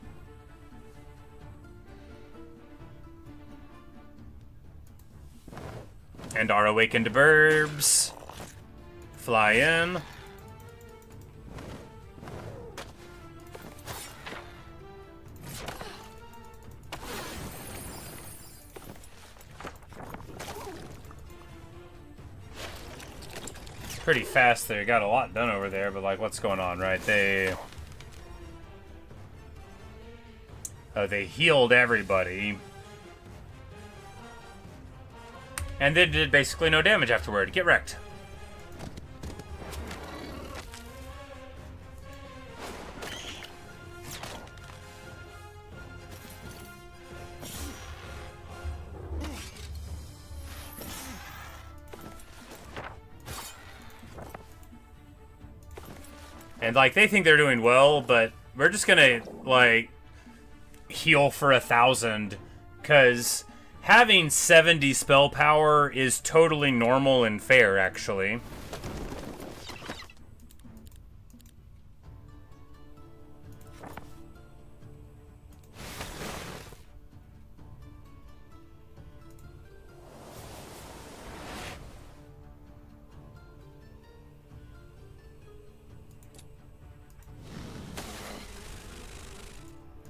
Speaker 1: And our awakened burbs fly in. pretty fast there. Got a lot done over there, but like, what's going on, right? They healed everybody. And then did basically no damage afterward. Get wrecked. And, like, they think they're doing well, but we're just gonna, like, heal for 1,000. Because having 70 spell power is totally normal and fair, actually.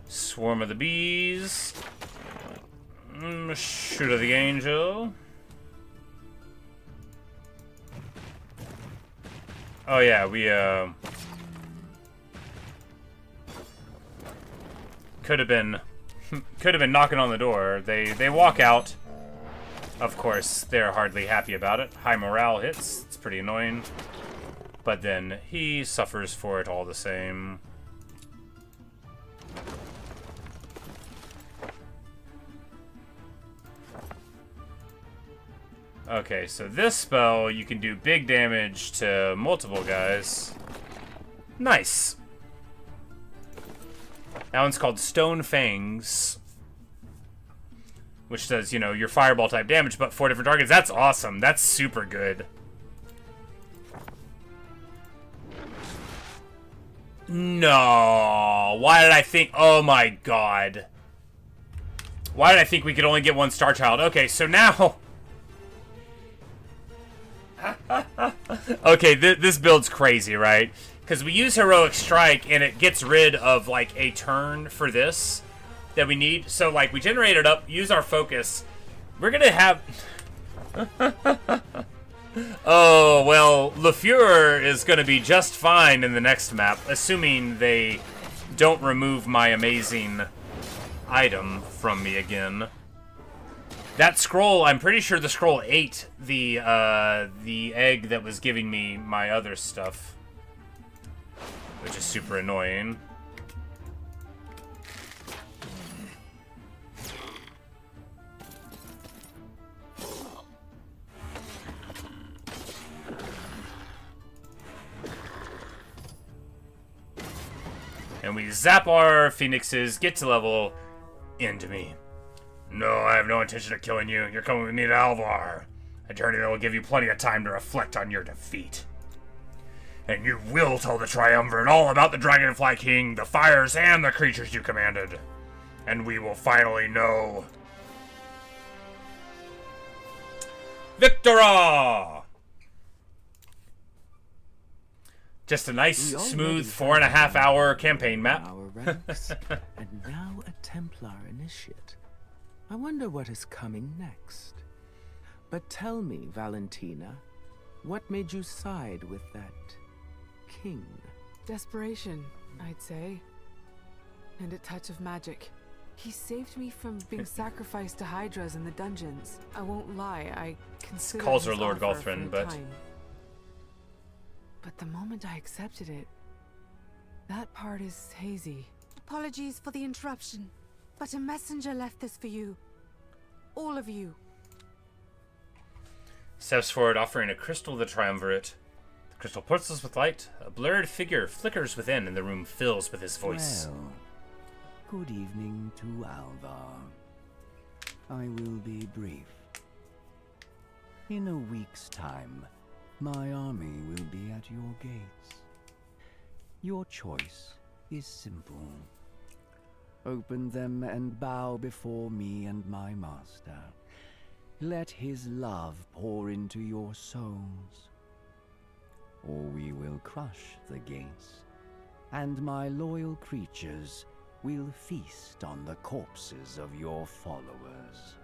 Speaker 1: Swarm of the bees. Shoot of the angel. Oh yeah, we could have been knocking on the door. They walk out. Of course, they're hardly happy about it. High morale hits. It's pretty annoying. But then he suffers for it all the same. Okay, so this spell, you can do big damage to multiple guys. Nice. That one's called Stone Fangs. Which does, you know, your fireball type damage, but 4 different targets. That's awesome. That's super good. No. Why did I think... Oh my god. Why did I think we could only get 1 Star Child? Okay, so now... Okay, this build's crazy, right? Because we use Heroic Strike, and it gets rid of, like, a turn for this that we need. So, like, we generate it up, use our focus. We're gonna have... Oh, well, LeFleur is gonna be just fine in the next map, assuming they don't remove my amazing item from me again. That scroll, I'm pretty sure the scroll ate the egg that was giving me my other stuff. Which is super annoying. And we zap our phoenixes, get to level, into me. No, I have no intention of killing you. You're coming with me to Alvar. A journey that will give you plenty of time to reflect on your defeat. And you will tell the Triumvirate all about the Dragonfly King, the fires, and the creatures you commanded. And we will finally know. Victora! Just a nice, smooth 4.5 hour campaign map.
Speaker 2: Our ranks, and now a Templar initiate. I wonder what is coming next. But tell me, Valentina, what made you side with that king?
Speaker 3: Desperation, I'd say. And a touch of magic. He saved me from being sacrificed to Hydras in the dungeons. I won't lie, I considered
Speaker 1: Calls her
Speaker 3: his
Speaker 1: Lord
Speaker 3: offer
Speaker 1: Galthran,
Speaker 3: for a
Speaker 1: but...
Speaker 3: time. But the moment I accepted it, that part is hazy.
Speaker 4: Apologies for the interruption, but a messenger left this for you. All of you.
Speaker 1: Steps forward, offering a crystal to the Triumvirate. The crystal pulses with light. A blurred figure flickers within, and the room fills with his voice.
Speaker 5: Well, good evening to Alvar. I will be brief. In a week's time, my army will be at your gates. Your choice is simple. Open them and bow before me and my master. Let his love pour into your souls. Or we will crush the gates, and my loyal creatures will feast on the corpses of your followers.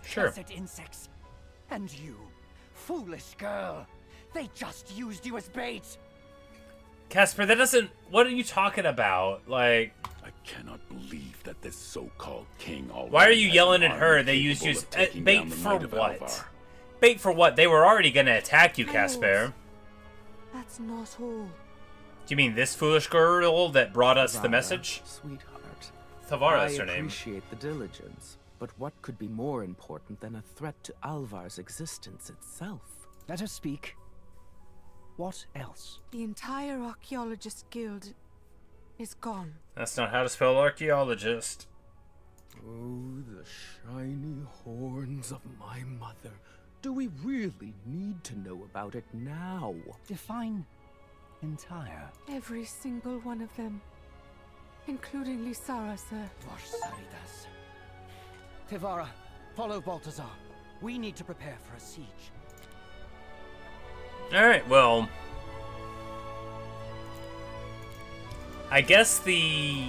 Speaker 1: Sure.
Speaker 6: Cursed insects! And you, foolish girl!
Speaker 5: They just used you as bait!
Speaker 1: Casper, that doesn't... What are you talking about? Like...
Speaker 6: I cannot believe that this so-called king already
Speaker 1: Why are you
Speaker 6: has
Speaker 1: yelling
Speaker 6: an
Speaker 1: at her?
Speaker 6: army
Speaker 1: They used you
Speaker 6: capable
Speaker 1: as...
Speaker 6: of taking
Speaker 1: bait
Speaker 6: down the
Speaker 1: for
Speaker 6: Knight of
Speaker 1: what?
Speaker 6: Alvar.
Speaker 1: Bait for what? They were already gonna attack you,
Speaker 4: My
Speaker 1: Casper.
Speaker 4: lords, that's not all.
Speaker 1: Do you mean this foolish girl that brought us the
Speaker 2: Thavara,
Speaker 1: message?
Speaker 2: Sweetheart.
Speaker 1: Thavara is her
Speaker 2: I
Speaker 1: name.
Speaker 2: appreciate the diligence, but what could be more important than a threat to Alvar's existence itself?
Speaker 5: Let her speak. What else?
Speaker 4: The entire archaeologist guild is gone.
Speaker 1: That's not how to spell archaeologist.
Speaker 2: Oh, the shiny horns of my mother. Do we really need to know about it now?
Speaker 5: Define entire.
Speaker 4: Every single one of them. Including Lysara, sir.
Speaker 5: Vorsaridas. Tevara, follow Baltazar. We need to prepare for a siege.
Speaker 1: Alright, well... I guess the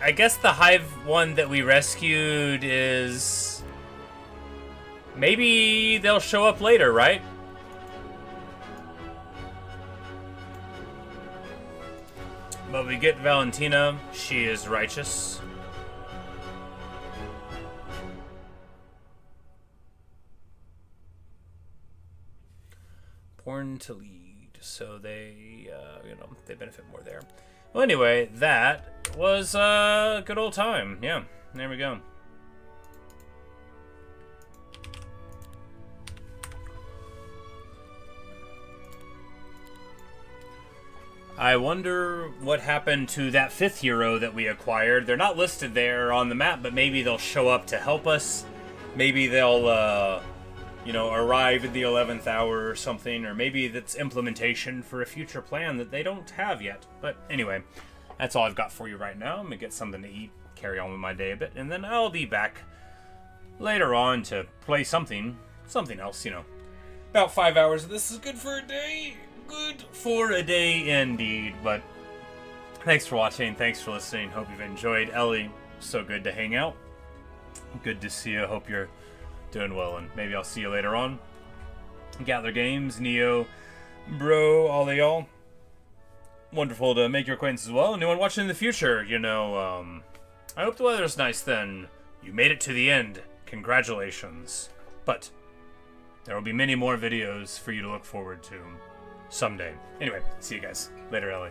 Speaker 1: Hive one that we rescued is... Maybe they'll show up later, right? But we get Valentina. She is righteous. Born to lead. So they, they benefit more there. Well, anyway, that was a good old time. Yeah, there we go. I wonder what happened to that 5th hero that we acquired. They're not listed there on the map, but maybe they'll show up to help us. Maybe they'll, arrive at the 11th hour or something, or maybe that's implementation for a future plan that they don't have yet. But anyway, that's all I've got for you right now. I'm gonna get something to eat, carry on with my day a bit, and then I'll be back later on to play something else, About 5 hours. This is good for a day. Good for a day indeed. But thanks for watching. Thanks for listening. Hope you've enjoyed. Ellie, so good to hang out. Good to see you. Hope you're doing well, and maybe I'll see you later on. Gather Games, Neo, Bro, all of y'all. Wonderful to make your acquaintance as well. Anyone watching in the future, I hope the weather's nice then. You made it to the end. Congratulations. But there will be many more videos for you to look forward to someday. Anyway, see you guys. Later, Ellie.